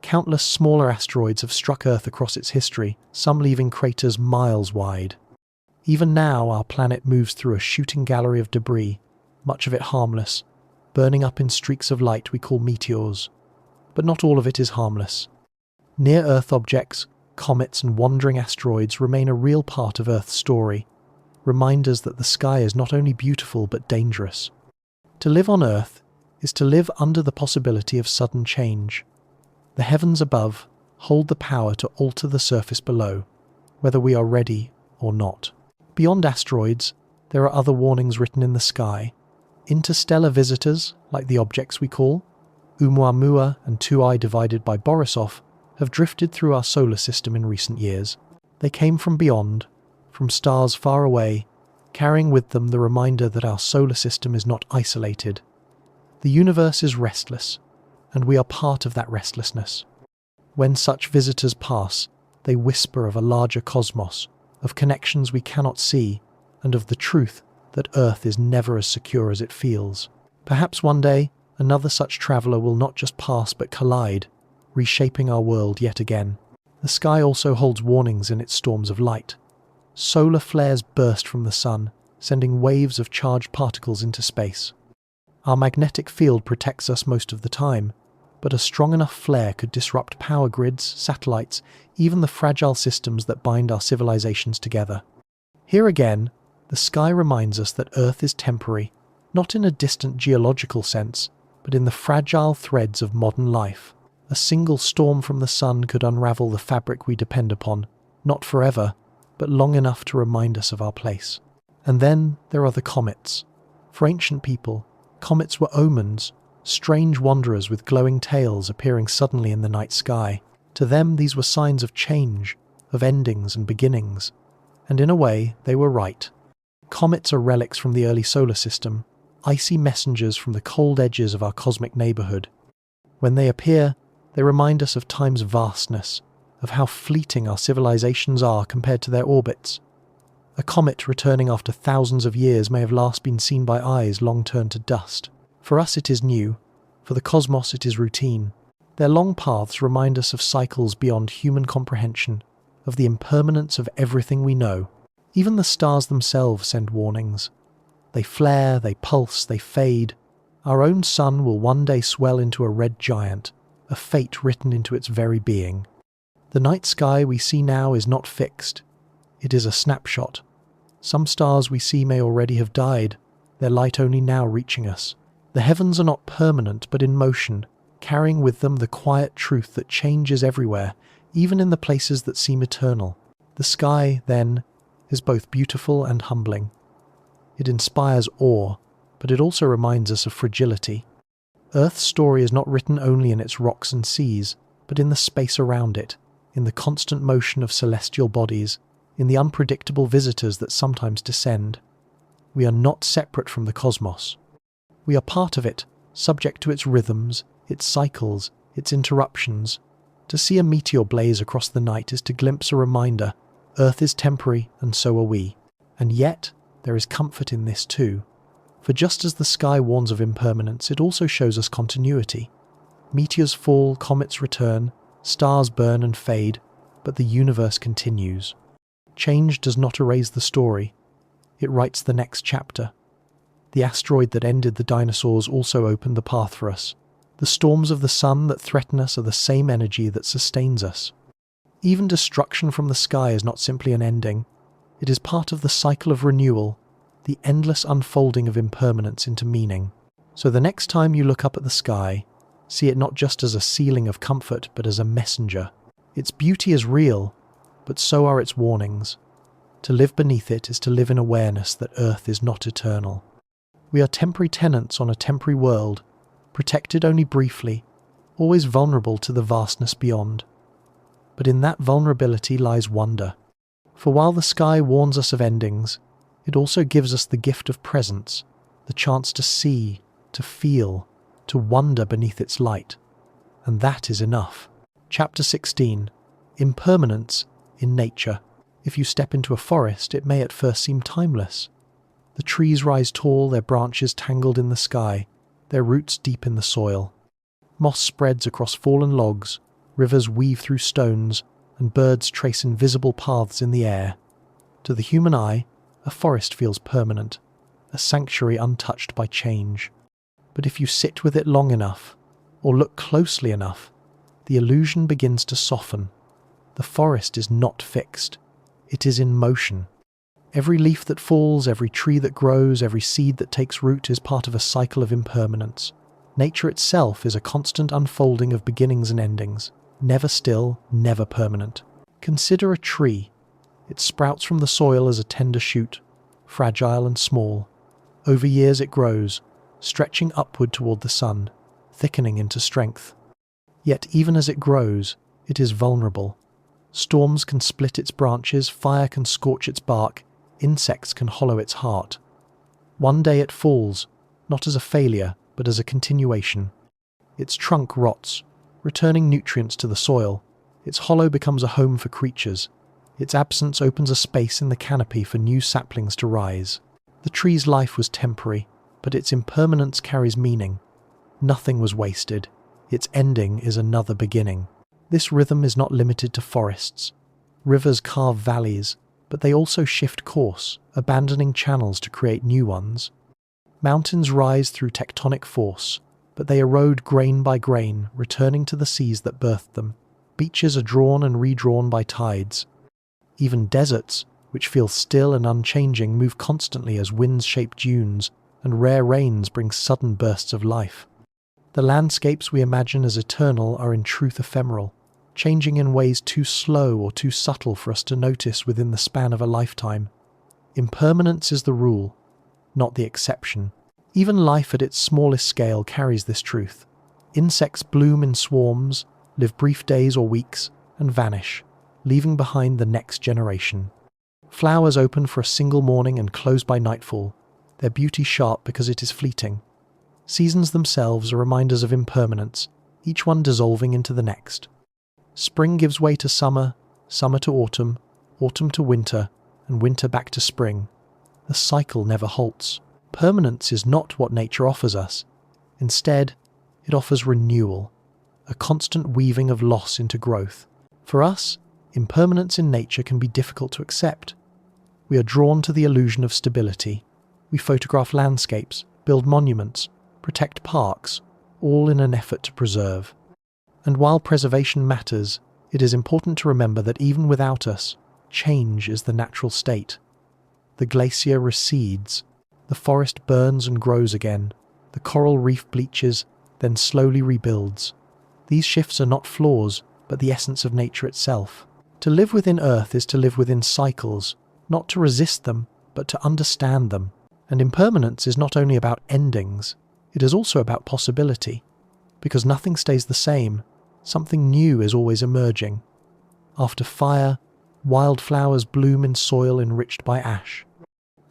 Countless smaller asteroids have struck Earth across its history, some leaving craters miles wide. Even now, our planet moves through a shooting gallery of debris, much of it harmless, burning up in streaks of light we call meteors. But not all of it is harmless. Near-Earth objects, comets and wandering asteroids remain a real part of Earth's story, reminders that the sky is not only beautiful but dangerous. To live on Earth, is to live under the possibility of sudden change. The heavens above hold the power to alter the surface below, whether we are ready or not. Beyond asteroids, there are other warnings written in the sky. Interstellar visitors, like the objects we call Oumuamua and 2I divided by Borisov, have drifted through our solar system in recent years. They came from beyond, from stars far away, carrying with them the reminder that our solar system is not isolated. The universe is restless, and we are part of that restlessness. When such visitors pass, they whisper of a larger cosmos, of connections we cannot see, and of the truth that Earth is never as secure as it feels. Perhaps one day, another such traveller will not just pass but collide, reshaping our world yet again. The sky also holds warnings in its storms of light. Solar flares burst from the sun, sending waves of charged particles into space. Our magnetic field protects us most of the time, but a strong enough flare could disrupt power grids, satellites, even the fragile systems that bind our civilizations together. Here again, the sky reminds us that Earth is temporary, not in a distant geological sense, but in the fragile threads of modern life. A single storm from the sun could unravel the fabric we depend upon, not forever, but long enough to remind us of our place. And then there are the comets. For ancient people, comets were omens, strange wanderers with glowing tails appearing suddenly in the night sky. To them, these were signs of change, of endings and beginnings. And in a way, they were right. Comets are relics from the early solar system, icy messengers from the cold edges of our cosmic neighborhood. When they appear, they remind us of time's vastness, of how fleeting our civilizations are compared to their orbits. A comet returning after thousands of years may have last been seen by eyes long turned to dust. For us it is new, for the cosmos it is routine. Their long paths remind us of cycles beyond human comprehension, of the impermanence of everything we know. Even the stars themselves send warnings. They flare, they pulse, they fade. Our own sun will one day swell into a red giant, a fate written into its very being. The night sky we see now is not fixed. It is a snapshot. Some stars we see may already have died, their light only now reaching us. The heavens are not permanent but in motion, carrying with them the quiet truth that change is everywhere, even in the places that seem eternal. The sky, then, is both beautiful and humbling. It inspires awe, but it also reminds us of fragility. Earth's story is not written only in its rocks and seas, but in the space around it, in the constant motion of celestial bodies, in the unpredictable visitors that sometimes descend. We are not separate from the cosmos. We are part of it, subject to its rhythms, its cycles, its interruptions. To see a meteor blaze across the night is to glimpse a reminder. Earth is temporary, and so are we. And yet, there is comfort in this too. For just as the sky warns of impermanence, it also shows us continuity. Meteors fall, comets return, stars burn and fade, but the universe continues. Change does not erase the story. It writes the next chapter. The asteroid that ended the dinosaurs also opened the path for us. The storms of the sun that threaten us are the same energy that sustains us. Even destruction from the sky is not simply an ending. It is part of the cycle of renewal, the endless unfolding of impermanence into meaning. So the next time you look up at the sky, see it not just as a ceiling of comfort, but as a messenger. Its beauty is real, but so are its warnings. To live beneath it is to live in awareness that Earth is not eternal. We are temporary tenants on a temporary world, protected only briefly, always vulnerable to the vastness beyond. But in that vulnerability lies wonder. For while the sky warns us of endings, it also gives us the gift of presence, the chance to see, to feel, to wonder beneath its light. And that is enough. Chapter 16. Impermanence in nature. If you step into a forest, it may at first seem timeless. The trees rise tall, their branches tangled in the sky, their roots deep in the soil. Moss spreads across fallen logs, rivers weave through stones, and birds trace invisible paths in the air. To the human eye, a forest feels permanent, a sanctuary untouched by change. But if you sit with it long enough, or look closely enough, the illusion begins to soften. The forest is not fixed. It is in motion. Every leaf that falls, every tree that grows, every seed that takes root is part of a cycle of impermanence. Nature itself is a constant unfolding of beginnings and endings, never still, never permanent. Consider a tree. It sprouts from the soil as a tender shoot, fragile and small. Over years it grows, stretching upward toward the sun, thickening into strength. Yet even as it grows, it is vulnerable. Storms can split its branches, fire can scorch its bark, insects can hollow its heart. One day it falls, not as a failure, but as a continuation. Its trunk rots, returning nutrients to the soil. Its hollow becomes a home for creatures. Its absence opens a space in the canopy for new saplings to rise. The tree's life was temporary, but its impermanence carries meaning. Nothing was wasted. Its ending is another beginning. This rhythm is not limited to forests. Rivers carve valleys, but they also shift course, abandoning channels to create new ones. Mountains rise through tectonic force, but they erode grain by grain, returning to the seas that birthed them. Beaches are drawn and redrawn by tides. Even deserts, which feel still and unchanging, move constantly as winds shape dunes, and rare rains bring sudden bursts of life. The landscapes we imagine as eternal are in truth ephemeral, changing in ways too slow or too subtle for us to notice within the span of a lifetime. Impermanence is the rule, not the exception. Even life at its smallest scale carries this truth. Insects bloom in swarms, live brief days or weeks, and vanish, leaving behind the next generation. Flowers open for a single morning and close by nightfall, their beauty sharp because it is fleeting. Seasons themselves are reminders of impermanence, each one dissolving into the next. Spring gives way to summer, summer to autumn, autumn to winter, and winter back to spring. The cycle never halts. Permanence is not what nature offers us. Instead, it offers renewal, a constant weaving of loss into growth. For us, impermanence in nature can be difficult to accept. We are drawn to the illusion of stability. We photograph landscapes, build monuments, protect parks, all in an effort to preserve. And while preservation matters, it is important to remember that even without us, change is the natural state. The glacier recedes, the forest burns and grows again, the coral reef bleaches, then slowly rebuilds. These shifts are not flaws, but the essence of nature itself. To live within Earth is to live within cycles, not to resist them, but to understand them. And impermanence is not only about endings, it is also about possibility. Because nothing stays the same, something new is always emerging. After fire, wildflowers bloom in soil enriched by ash.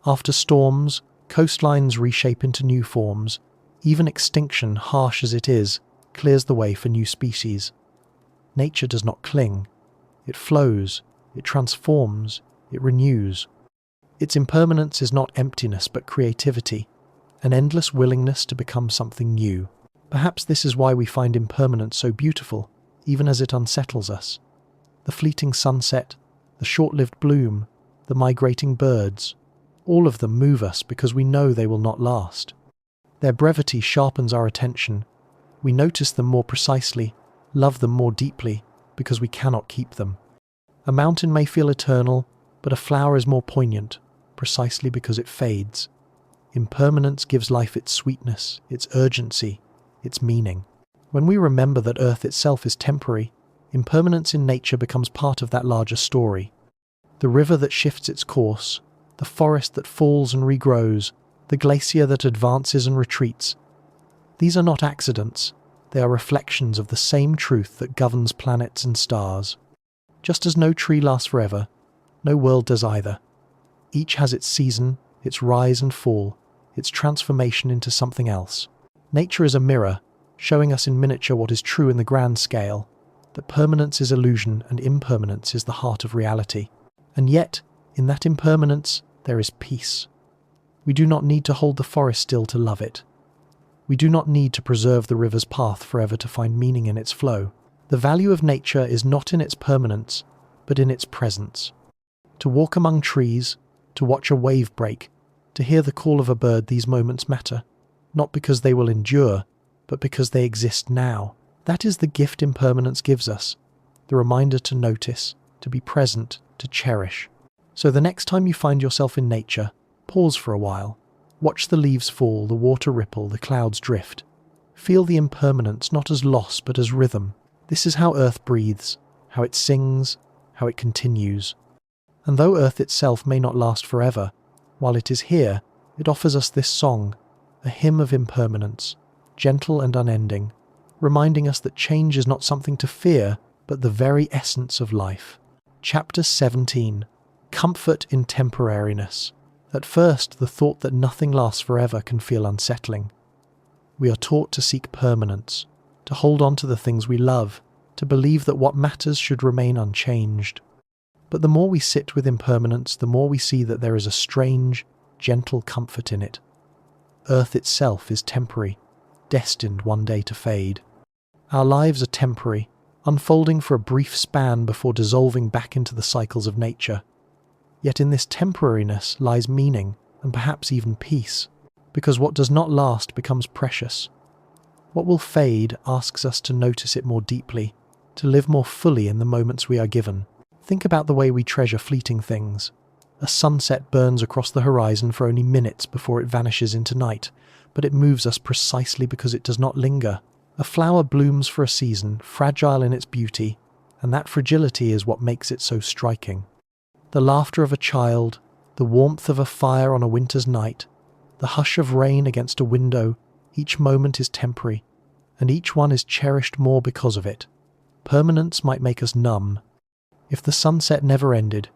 After storms, coastlines reshape into new forms. Even extinction, harsh as it is, clears the way for new species. Nature does not cling. It flows, it transforms, it renews. Its impermanence is not emptiness but creativity, an endless willingness to become something new. Perhaps this is why we find impermanence so beautiful, even as it unsettles us. The fleeting sunset, the short-lived bloom, the migrating birds, all of them move us because we know they will not last. Their brevity sharpens our attention. We notice them more precisely, love them more deeply, because we cannot keep them. A mountain may feel eternal, but a flower is more poignant, precisely because it fades. Impermanence gives life its sweetness, its urgency, its meaning. When we remember that Earth itself is temporary, impermanence in nature becomes part of that larger story. The river that shifts its course, the forest that falls and regrows, the glacier that advances and retreats. These are not accidents, they are reflections of the same truth that governs planets and stars. Just as no tree lasts forever, no world does either. Each has its season, its rise and fall, its transformation into something else. Nature is a mirror, showing us in miniature what is true in the grand scale, that permanence is illusion and impermanence is the heart of reality. And yet, in that impermanence, there is peace. We do not need to hold the forest still to love it. We do not need to preserve the river's path forever to find meaning in its flow. The value of nature is not in its permanence, but in its presence. To walk among trees, to watch a wave break, to hear the call of a bird, these moments matter, not because they will endure, but because they exist now. That is the gift impermanence gives us, the reminder to notice, to be present, to cherish. So the next time you find yourself in nature, pause for a while. Watch the leaves fall, the water ripple, the clouds drift. Feel the impermanence not as loss but as rhythm. This is how Earth breathes, how it sings, how it continues. And though Earth itself may not last forever, while it is here, it offers us this song, a hymn of impermanence, gentle and unending, reminding us that change is not something to fear, but the very essence of life. Chapter 17. Comfort in temporariness. At first, the thought that nothing lasts forever can feel unsettling. We are taught to seek permanence, to hold on to the things we love, to believe that what matters should remain unchanged. But the more we sit with impermanence, the more we see that there is a strange, gentle comfort in it. Earth itself is temporary, destined one day to fade. Our lives are temporary, unfolding for a brief span before dissolving back into the cycles of nature. Yet in this temporariness lies meaning, and perhaps even peace, because what does not last becomes precious. What will fade asks us to notice it more deeply, to live more fully in the moments we are given. Think about the way we treasure fleeting things. A sunset burns across the horizon for only minutes before it vanishes into night, but it moves us precisely because it does not linger. A flower blooms for a season, fragile in its beauty, and that fragility is what makes it so striking. The laughter of a child, the warmth of a fire on a winter's night, the hush of rain against a window, each moment is temporary, and each one is cherished more because of it. Permanence might make us numb. If the sunset never ended,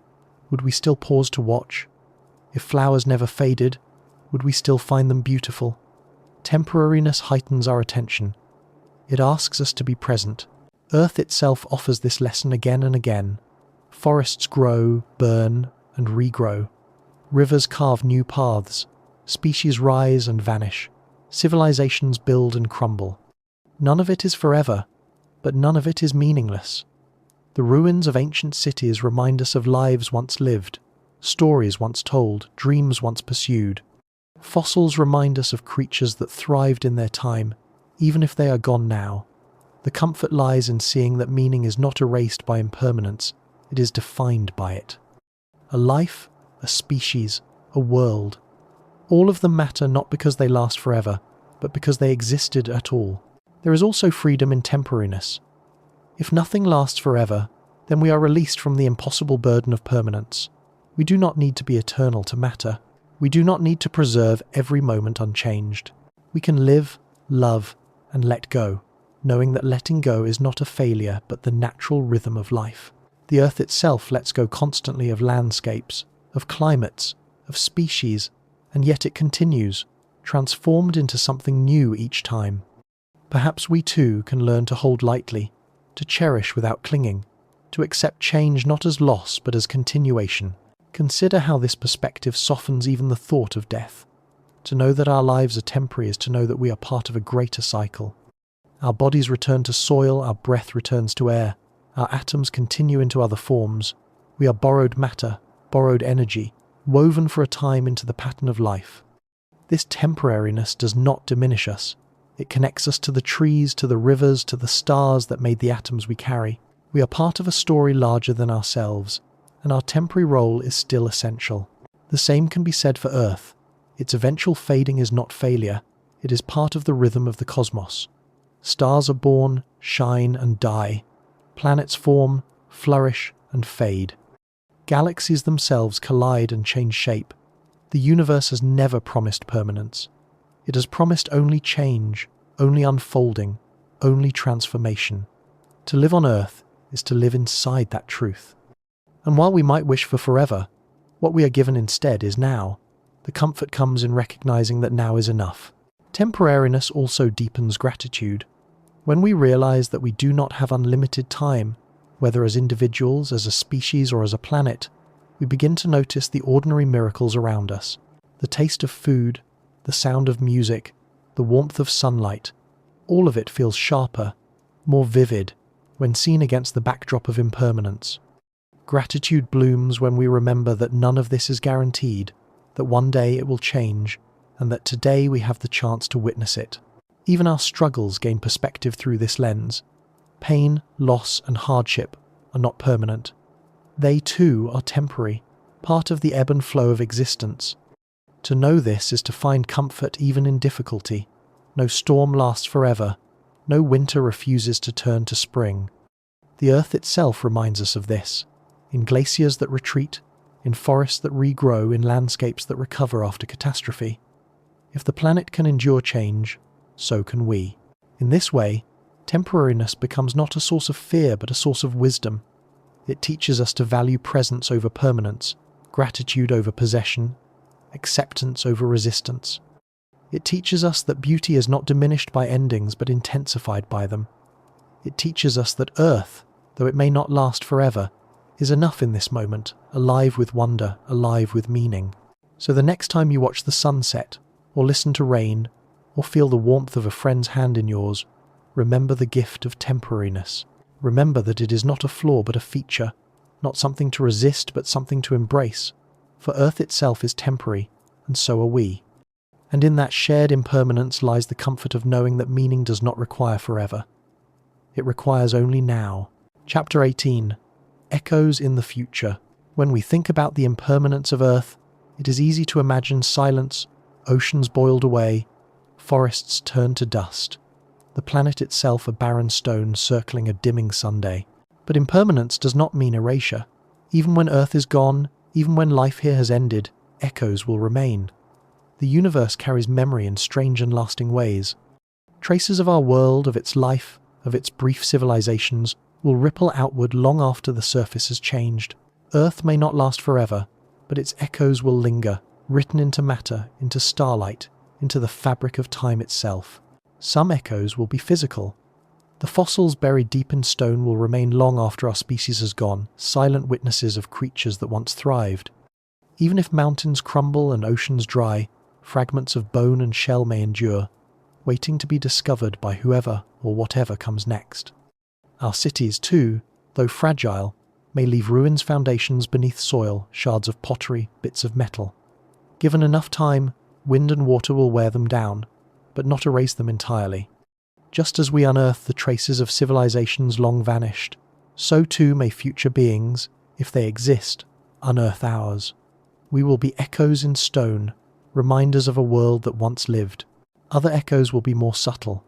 would we still pause to watch? If flowers never faded, would we still find them beautiful? Temporariness heightens our attention. It asks us to be present. Earth itself offers this lesson again and again. Forests grow, burn, and regrow. Rivers carve new paths. Species rise and vanish. Civilizations build and crumble. None of it is forever, but none of it is meaningless. The ruins of ancient cities remind us of lives once lived, stories once told, dreams once pursued. Fossils remind us of creatures that thrived in their time, even if they are gone now. The comfort lies in seeing that meaning is not erased by impermanence, it is defined by it. A life, a species, a world. All of them matter not because they last forever, but because they existed at all. There is also freedom in temporariness. If nothing lasts forever, then we are released from the impossible burden of permanence. We do not need to be eternal to matter. We do not need to preserve every moment unchanged. We can live, love, and let go, knowing that letting go is not a failure but the natural rhythm of life. The earth itself lets go constantly of landscapes, of climates, of species, and yet it continues, transformed into something new each time. Perhaps we too can learn to hold lightly, to cherish without clinging, to accept change not as loss but as continuation. Consider how this perspective softens even the thought of death. To know that our lives are temporary is to know that we are part of a greater cycle. Our bodies return to soil, our breath returns to air, our atoms continue into other forms. We are borrowed matter, borrowed energy, woven for a time into the pattern of life. This temporariness does not diminish us. It connects us to the trees, to the rivers, to the stars that made the atoms we carry. We are part of a story larger than ourselves, and our temporary role is still essential. The same can be said for Earth. Its eventual fading is not failure, it is part of the rhythm of the cosmos. Stars are born, shine, and die. Planets form, flourish, and fade. Galaxies themselves collide and change shape. The universe has never promised permanence. It has promised only change, only unfolding, only transformation. To live on Earth is to live inside that truth. And while we might wish for forever, what we are given instead is now. The comfort comes in recognizing that now is enough. Temporariness also deepens gratitude. When we realize that we do not have unlimited time, whether as individuals, as a species, or as a planet, we begin to notice the ordinary miracles around us. The taste of food, the sound of music, the warmth of sunlight, all of it feels sharper, more vivid, when seen against the backdrop of impermanence. Gratitude blooms when we remember that none of this is guaranteed, that one day it will change, and that today we have the chance to witness it. Even our struggles gain perspective through this lens. Pain, loss, and hardship are not permanent. They too are temporary, part of the ebb and flow of existence. To know this is to find comfort even in difficulty, No storm lasts forever. No winter refuses to turn to spring. The earth itself reminds us of this, in glaciers that retreat, in forests that regrow, in landscapes that recover after catastrophe. If the planet can endure change, so can we. In this way, temporariness becomes not a source of fear but a source of wisdom. It teaches us to value presence over permanence, gratitude over possession, acceptance over resistance. It teaches us that beauty is not diminished by endings but intensified by them. It teaches us that Earth, though it may not last forever, is enough in this moment, alive with wonder, alive with meaning. So the next time you watch the sunset, or listen to rain, or feel the warmth of a friend's hand in yours, remember the gift of temporariness. Remember that it is not a flaw but a feature, not something to resist but something to embrace. For Earth itself is temporary, and so are we. And in that shared impermanence lies the comfort of knowing that meaning does not require forever. It requires only now. Chapter 18. Echoes in the future. When we think about the impermanence of Earth, it is easy to imagine silence, oceans boiled away, forests turned to dust, the planet itself a barren stone circling a dimming Sunday. But impermanence does not mean erasure. Even when Earth is gone, even when life here has ended, echoes will remain. The universe carries memory in strange and lasting ways. Traces of our world, of its life, of its brief civilizations, will ripple outward long after the surface has changed. Earth may not last forever, but its echoes will linger, written into matter, into starlight, into the fabric of time itself. Some echoes will be physical. The fossils buried deep in stone will remain long after our species has gone, silent witnesses of creatures that once thrived. Even if mountains crumble and oceans dry, fragments of bone and shell may endure, waiting to be discovered by whoever or whatever comes next. Our cities, too, though fragile, may leave ruins, foundations beneath soil, shards of pottery, bits of metal. Given enough time, wind and water will wear them down, but not erase them entirely. Just as we unearth the traces of civilizations long vanished, so too may future beings, if they exist, unearth ours. We will be echoes in stone, reminders of a world that once lived. Other echoes will be more subtle.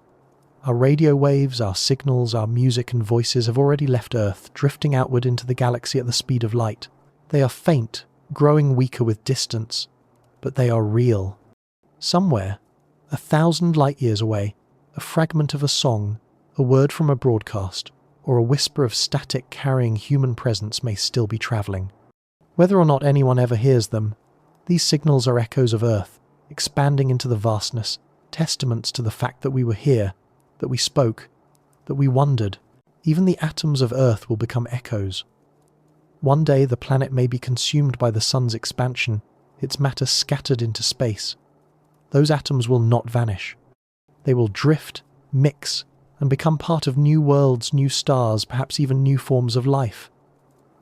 Our radio waves, our signals, our music and voices have already left Earth, drifting outward into the galaxy at the speed of light. They are faint, growing weaker with distance, but they are real. Somewhere, 1,000 light years away, a fragment of a song, a word from a broadcast, or a whisper of static carrying human presence may still be travelling. Whether or not anyone ever hears them, these signals are echoes of Earth, expanding into the vastness, testaments to the fact that we were here, that we spoke, that we wondered. Even the atoms of Earth will become echoes. One day the planet may be consumed by the sun's expansion, its matter scattered into space. Those atoms will not vanish. They will drift, mix, and become part of new worlds, new stars, perhaps even new forms of life.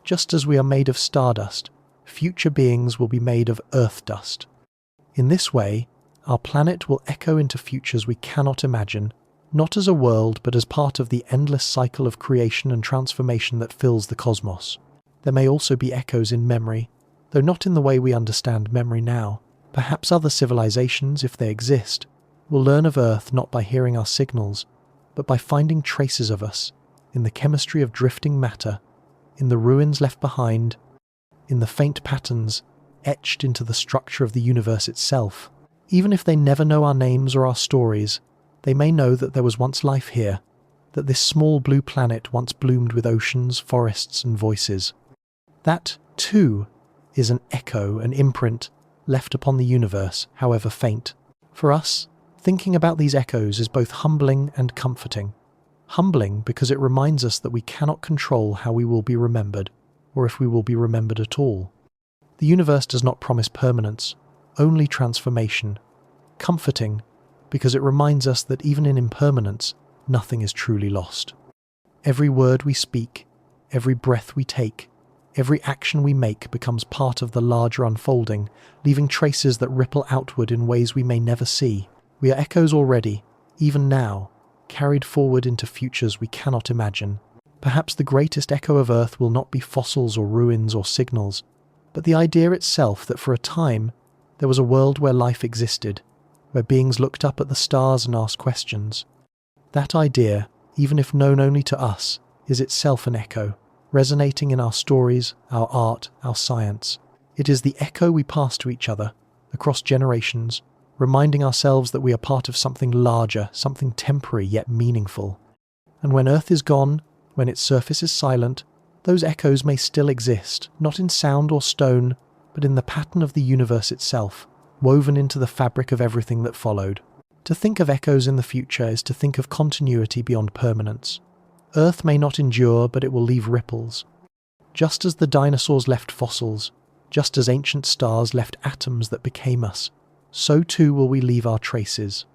Just as we are made of stardust, future beings will be made of earth dust. In this way, our planet will echo into futures we cannot imagine, not as a world but as part of the endless cycle of creation and transformation that fills the cosmos. There may also be echoes in memory, though not in the way we understand memory now. Perhaps other civilizations, if they exist, will learn of Earth not by hearing our signals, but by finding traces of us in the chemistry of drifting matter, in the ruins left behind, in the faint patterns etched into the structure of the universe itself. Even if they never know our names or our stories, they may know that there was once life here, that this small blue planet once bloomed with oceans, forests, and voices. That, too, is an echo, an imprint, left upon the universe, however faint. For us, thinking about these echoes is both humbling and comforting. Humbling because it reminds us that we cannot control how we will be remembered, or if we will be remembered at all. The universe does not promise permanence, only transformation. Comforting because it reminds us that even in impermanence, nothing is truly lost. Every word we speak, every breath we take, every action we make becomes part of the larger unfolding, leaving traces that ripple outward in ways we may never see. We are echoes already, even now, carried forward into futures we cannot imagine. Perhaps the greatest echo of Earth will not be fossils or ruins or signals, but the idea itself that for a time there was a world where life existed, where beings looked up at the stars and asked questions. That idea, even if known only to us, is itself an echo, resonating in our stories, our art, our science. It is the echo we pass to each other, across generations, reminding ourselves that we are part of something larger, something temporary yet meaningful. And when Earth is gone, when its surface is silent, those echoes may still exist, not in sound or stone, but in the pattern of the universe itself, woven into the fabric of everything that followed. To think of echoes in the future is to think of continuity beyond permanence. Earth may not endure, but it will leave ripples. Just as the dinosaurs left fossils, just as ancient stars left atoms that became us, so too will we leave our traces.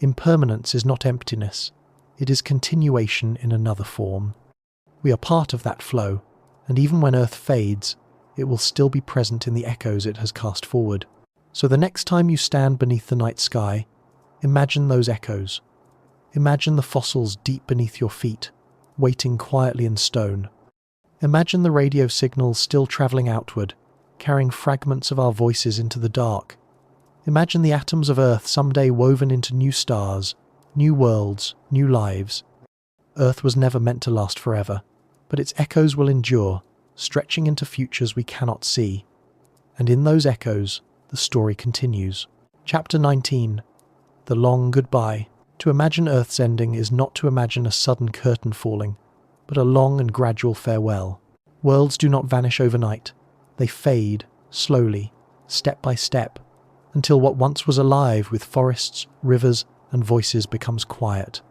Impermanence is not emptiness, it is continuation in another form. We are part of that flow, and even when Earth fades, it will still be present in the echoes it has cast forward. So the next time you stand beneath the night sky, imagine those echoes. Imagine the fossils deep beneath your feet, waiting quietly in stone. Imagine the radio signals still travelling outward, carrying fragments of our voices into the dark. Imagine the atoms of Earth someday woven into new stars, new worlds, new lives. Earth was never meant to last forever, but its echoes will endure, stretching into futures we cannot see. And in those echoes, the story continues. Chapter 19. The Long Goodbye. To imagine Earth's ending is not to imagine a sudden curtain falling, but a long and gradual farewell. Worlds do not vanish overnight. They fade, slowly, step by step, until what once was alive with forests, rivers, and voices becomes quiet.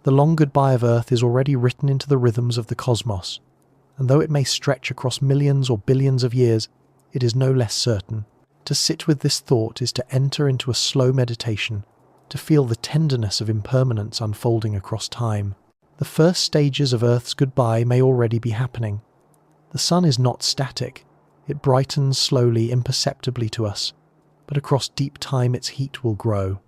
The long goodbye of Earth is already written into the rhythms of the cosmos, and though it may stretch across millions or billions of years, it is no less certain. To sit with this thought is to enter into a slow meditation, to feel the tenderness of impermanence unfolding across time. The first stages of Earth's goodbye may already be happening. The sun is not static. It brightens slowly, imperceptibly to us, but across deep time its heat will grow.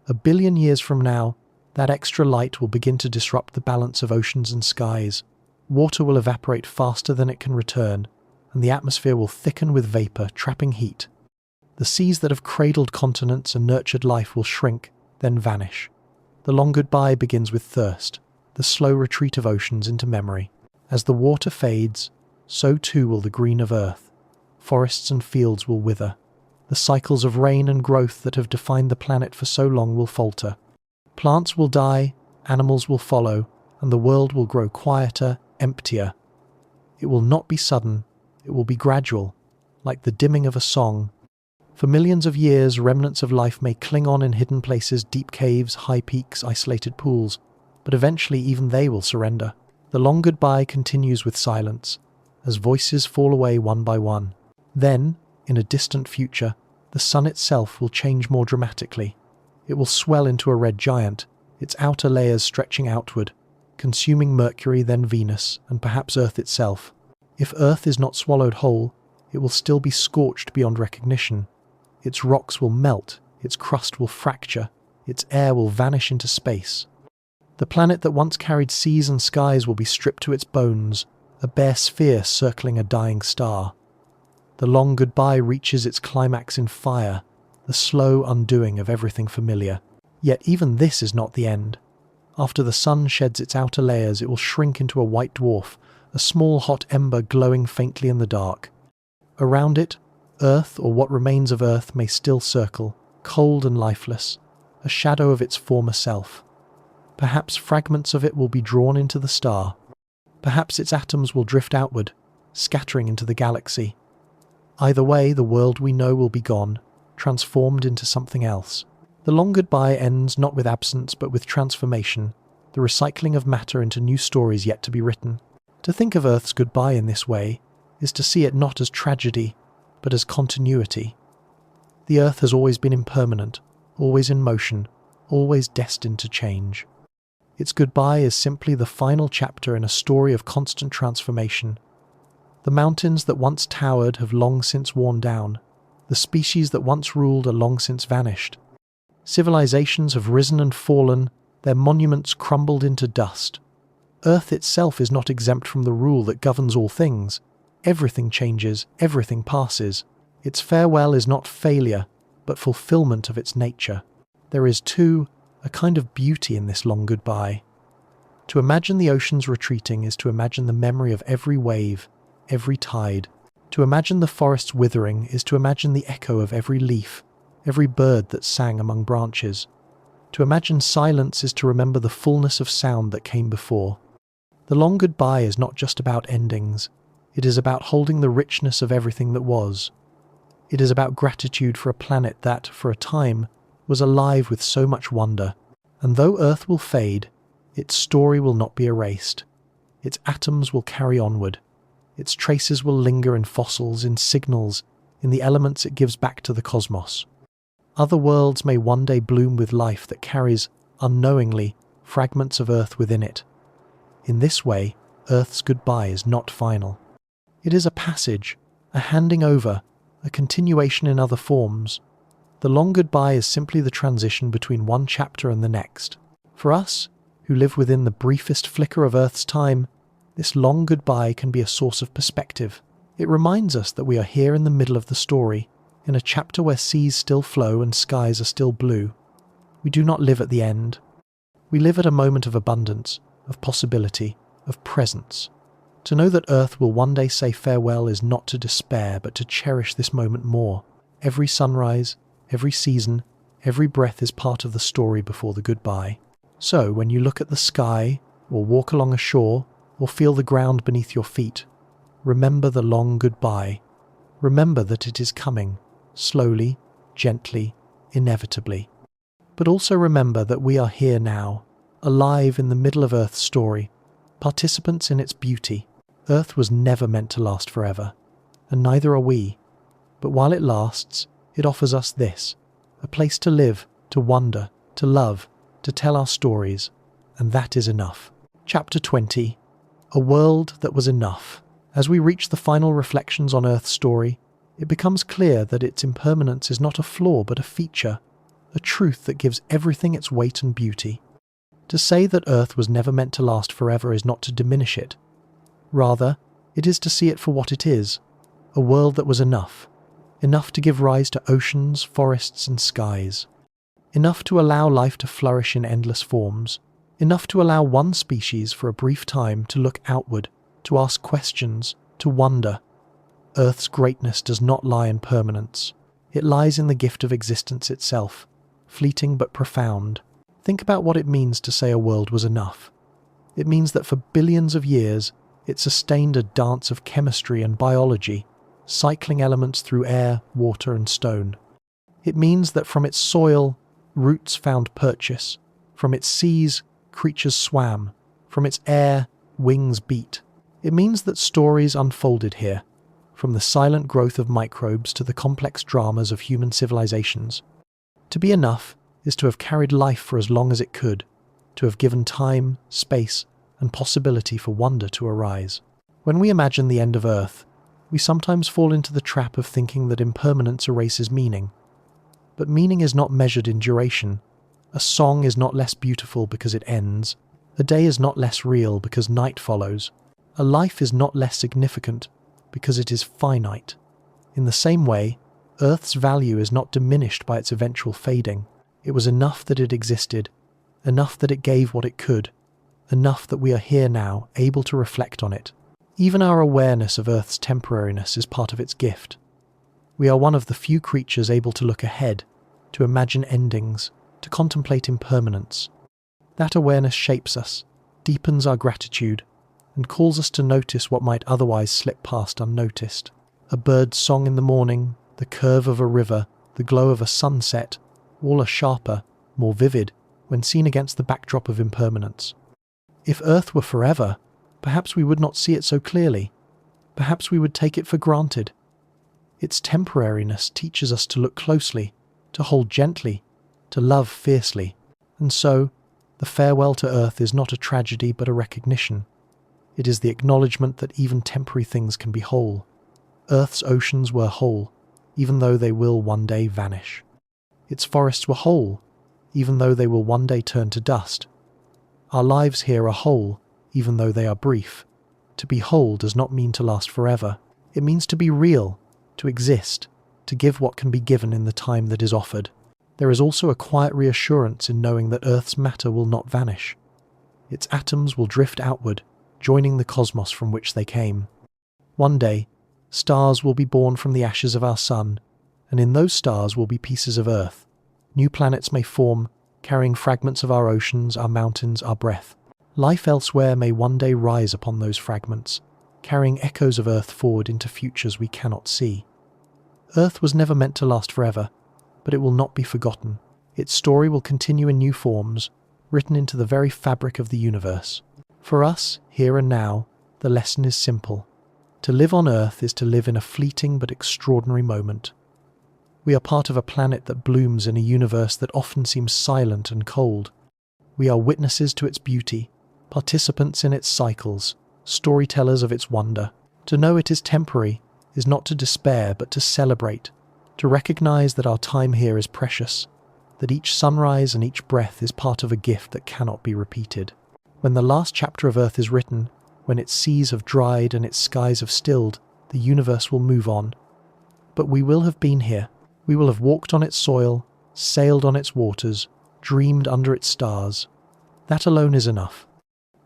1 billion years from now, that extra light will begin to disrupt the balance of oceans and skies. Water will evaporate faster than it can return, and the atmosphere will thicken with vapor, trapping heat. The seas that have cradled continents and nurtured life will shrink, then vanish. The long goodbye begins with thirst, the slow retreat of oceans into memory. As the water fades, so too will the green of Earth. Forests and fields will wither. The cycles of rain and growth that have defined the planet for so long will falter. Plants will die, animals will follow, and the world will grow quieter, emptier. It will not be sudden, it will be gradual, like the dimming of a song. For millions of years, remnants of life may cling on in hidden places, deep caves, high peaks, isolated pools, but eventually even they will surrender. The long goodbye continues with silence, as voices fall away one by one. Then, in a distant future, the sun itself will change more dramatically. It will swell into a red giant, its outer layers stretching outward, consuming Mercury, then Venus, and perhaps Earth itself. If Earth is not swallowed whole, it will still be scorched beyond recognition. Its rocks will melt, its crust will fracture, its air will vanish into space. The planet that once carried seas and skies will be stripped to its bones, a bare sphere circling a dying star. The long goodbye reaches its climax in fire, the slow undoing of everything familiar. Yet even this is not the end. After the sun sheds its outer layers, it will shrink into a white dwarf, a small hot ember glowing faintly in the dark. Around it, Earth, or what remains of Earth, may still circle, cold and lifeless, a shadow of its former self. Perhaps fragments of it will be drawn into the star. Perhaps its atoms will drift outward, scattering into the galaxy. Either way, the world we know will be gone, transformed into something else. The long goodbye ends not with absence but with transformation, the recycling of matter into new stories yet to be written. To think of Earth's goodbye in this way is to see it not as tragedy, but as continuity. The Earth has always been impermanent, always in motion, always destined to change. Its goodbye is simply the final chapter in a story of constant transformation. The mountains that once towered have long since worn down. The species that once ruled are long since vanished. Civilizations have risen and fallen, their monuments crumbled into dust. Earth itself is not exempt from the rule that governs all things. Everything changes, everything passes. Its farewell is not failure, but fulfillment of its nature. There is, too, a kind of beauty in this long goodbye. To imagine the oceans retreating is to imagine the memory of every wave, every tide. To imagine the forests withering is to imagine the echo of every leaf, every bird that sang among branches. To imagine silence is to remember the fullness of sound that came before. The long goodbye is not just about endings. It is about holding the richness of everything that was. It is about gratitude for a planet that, for a time, was alive with so much wonder. And though Earth will fade, its story will not be erased. Its atoms will carry onward. Its traces will linger in fossils, in signals, in the elements it gives back to the cosmos. Other worlds may one day bloom with life that carries, unknowingly, fragments of Earth within it. In this way, Earth's goodbye is not final. It is a passage, a handing over, a continuation in other forms. The long goodbye is simply the transition between one chapter and the next. For us, who live within the briefest flicker of Earth's time, this long goodbye can be a source of perspective. It reminds us that we are here in the middle of the story, in a chapter where seas still flow and skies are still blue. We do not live at the end. We live at a moment of abundance, of possibility, of presence. To know that Earth will one day say farewell is not to despair, but to cherish this moment more. Every sunrise, every season, every breath is part of the story before the goodbye. So, when you look at the sky, or walk along a shore, or feel the ground beneath your feet, remember the long goodbye. Remember that it is coming, slowly, gently, inevitably. But also remember that we are here now, alive in the middle of Earth's story, participants in its beauty. Earth was never meant to last forever, and neither are we. But while it lasts, it offers us this, a place to live, to wonder, to love, to tell our stories, and that is enough. Chapter 20. A world that was enough. As we reach the final reflections on Earth's story, it becomes clear that its impermanence is not a flaw but a feature, a truth that gives everything its weight and beauty. To say that Earth was never meant to last forever is not to diminish it. Rather, it is to see it for what it is, a world that was enough. Enough to give rise to oceans, forests and skies. Enough to allow life to flourish in endless forms. Enough to allow one species for a brief time to look outward, to ask questions, to wonder. Earth's greatness does not lie in permanence. It lies in the gift of existence itself, fleeting but profound. Think about what it means to say a world was enough. It means that for billions of years, it sustained a dance of chemistry and biology, cycling elements through air, water and stone. It means that from its soil, roots found purchase. From its seas, creatures swam. From its air, wings beat. It means that stories unfolded here, from the silent growth of microbes to the complex dramas of human civilizations. To be enough is to have carried life for as long as it could, to have given time, space, and possibility for wonder to arise. When we imagine the end of Earth, we sometimes fall into the trap of thinking that impermanence erases meaning. But meaning is not measured in duration. A song is not less beautiful because it ends. A day is not less real because night follows. A life is not less significant because it is finite. In the same way, Earth's value is not diminished by its eventual fading. It was enough that it existed, enough that it gave what it could, enough that we are here now, able to reflect on it. Even our awareness of Earth's temporariness is part of its gift. We are one of the few creatures able to look ahead, to imagine endings, to contemplate impermanence. That awareness shapes us, deepens our gratitude, and calls us to notice what might otherwise slip past unnoticed. A bird's song in the morning, the curve of a river, the glow of a sunset, all are sharper, more vivid, when seen against the backdrop of impermanence. If Earth were forever, perhaps we would not see it so clearly. Perhaps we would take it for granted. Its temporariness teaches us to look closely, to hold gently, to love fiercely. And so, the farewell to Earth is not a tragedy but a recognition. It is the acknowledgement that even temporary things can be whole. Earth's oceans were whole, even though they will one day vanish. Its forests were whole, even though they will one day turn to dust. Our lives here are whole, even though they are brief. To be whole does not mean to last forever. It means to be real, to exist, to give what can be given in the time that is offered. There is also a quiet reassurance in knowing that Earth's matter will not vanish. Its atoms will drift outward, joining the cosmos from which they came. One day, stars will be born from the ashes of our sun, and in those stars will be pieces of Earth. New planets may form, carrying fragments of our oceans, our mountains, our breath. Life elsewhere may one day rise upon those fragments, carrying echoes of Earth forward into futures we cannot see. Earth was never meant to last forever, but it will not be forgotten. Its story will continue in new forms, written into the very fabric of the universe. For us, here and now, the lesson is simple. To live on Earth is to live in a fleeting but extraordinary moment. We are part of a planet that blooms in a universe that often seems silent and cold. We are witnesses to its beauty, participants in its cycles, storytellers of its wonder. To know it is temporary is not to despair but to celebrate, to recognize that our time here is precious, that each sunrise and each breath is part of a gift that cannot be repeated. When the last chapter of Earth is written, when its seas have dried and its skies have stilled, the universe will move on. But we will have been here. We will have walked on its soil, sailed on its waters, dreamed under its stars. That alone is enough.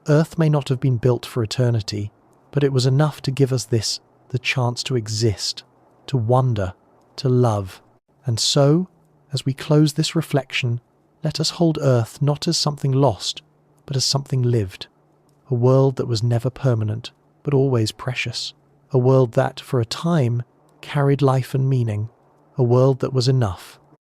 Earth may not have been built for eternity, but it was enough to give us this, the chance to exist, to wonder, to love. And so, as we close this reflection, let us hold Earth not as something lost, but as something lived. A world that was never permanent, but always precious. A world that, for a time, carried life and meaning. A world that was enough.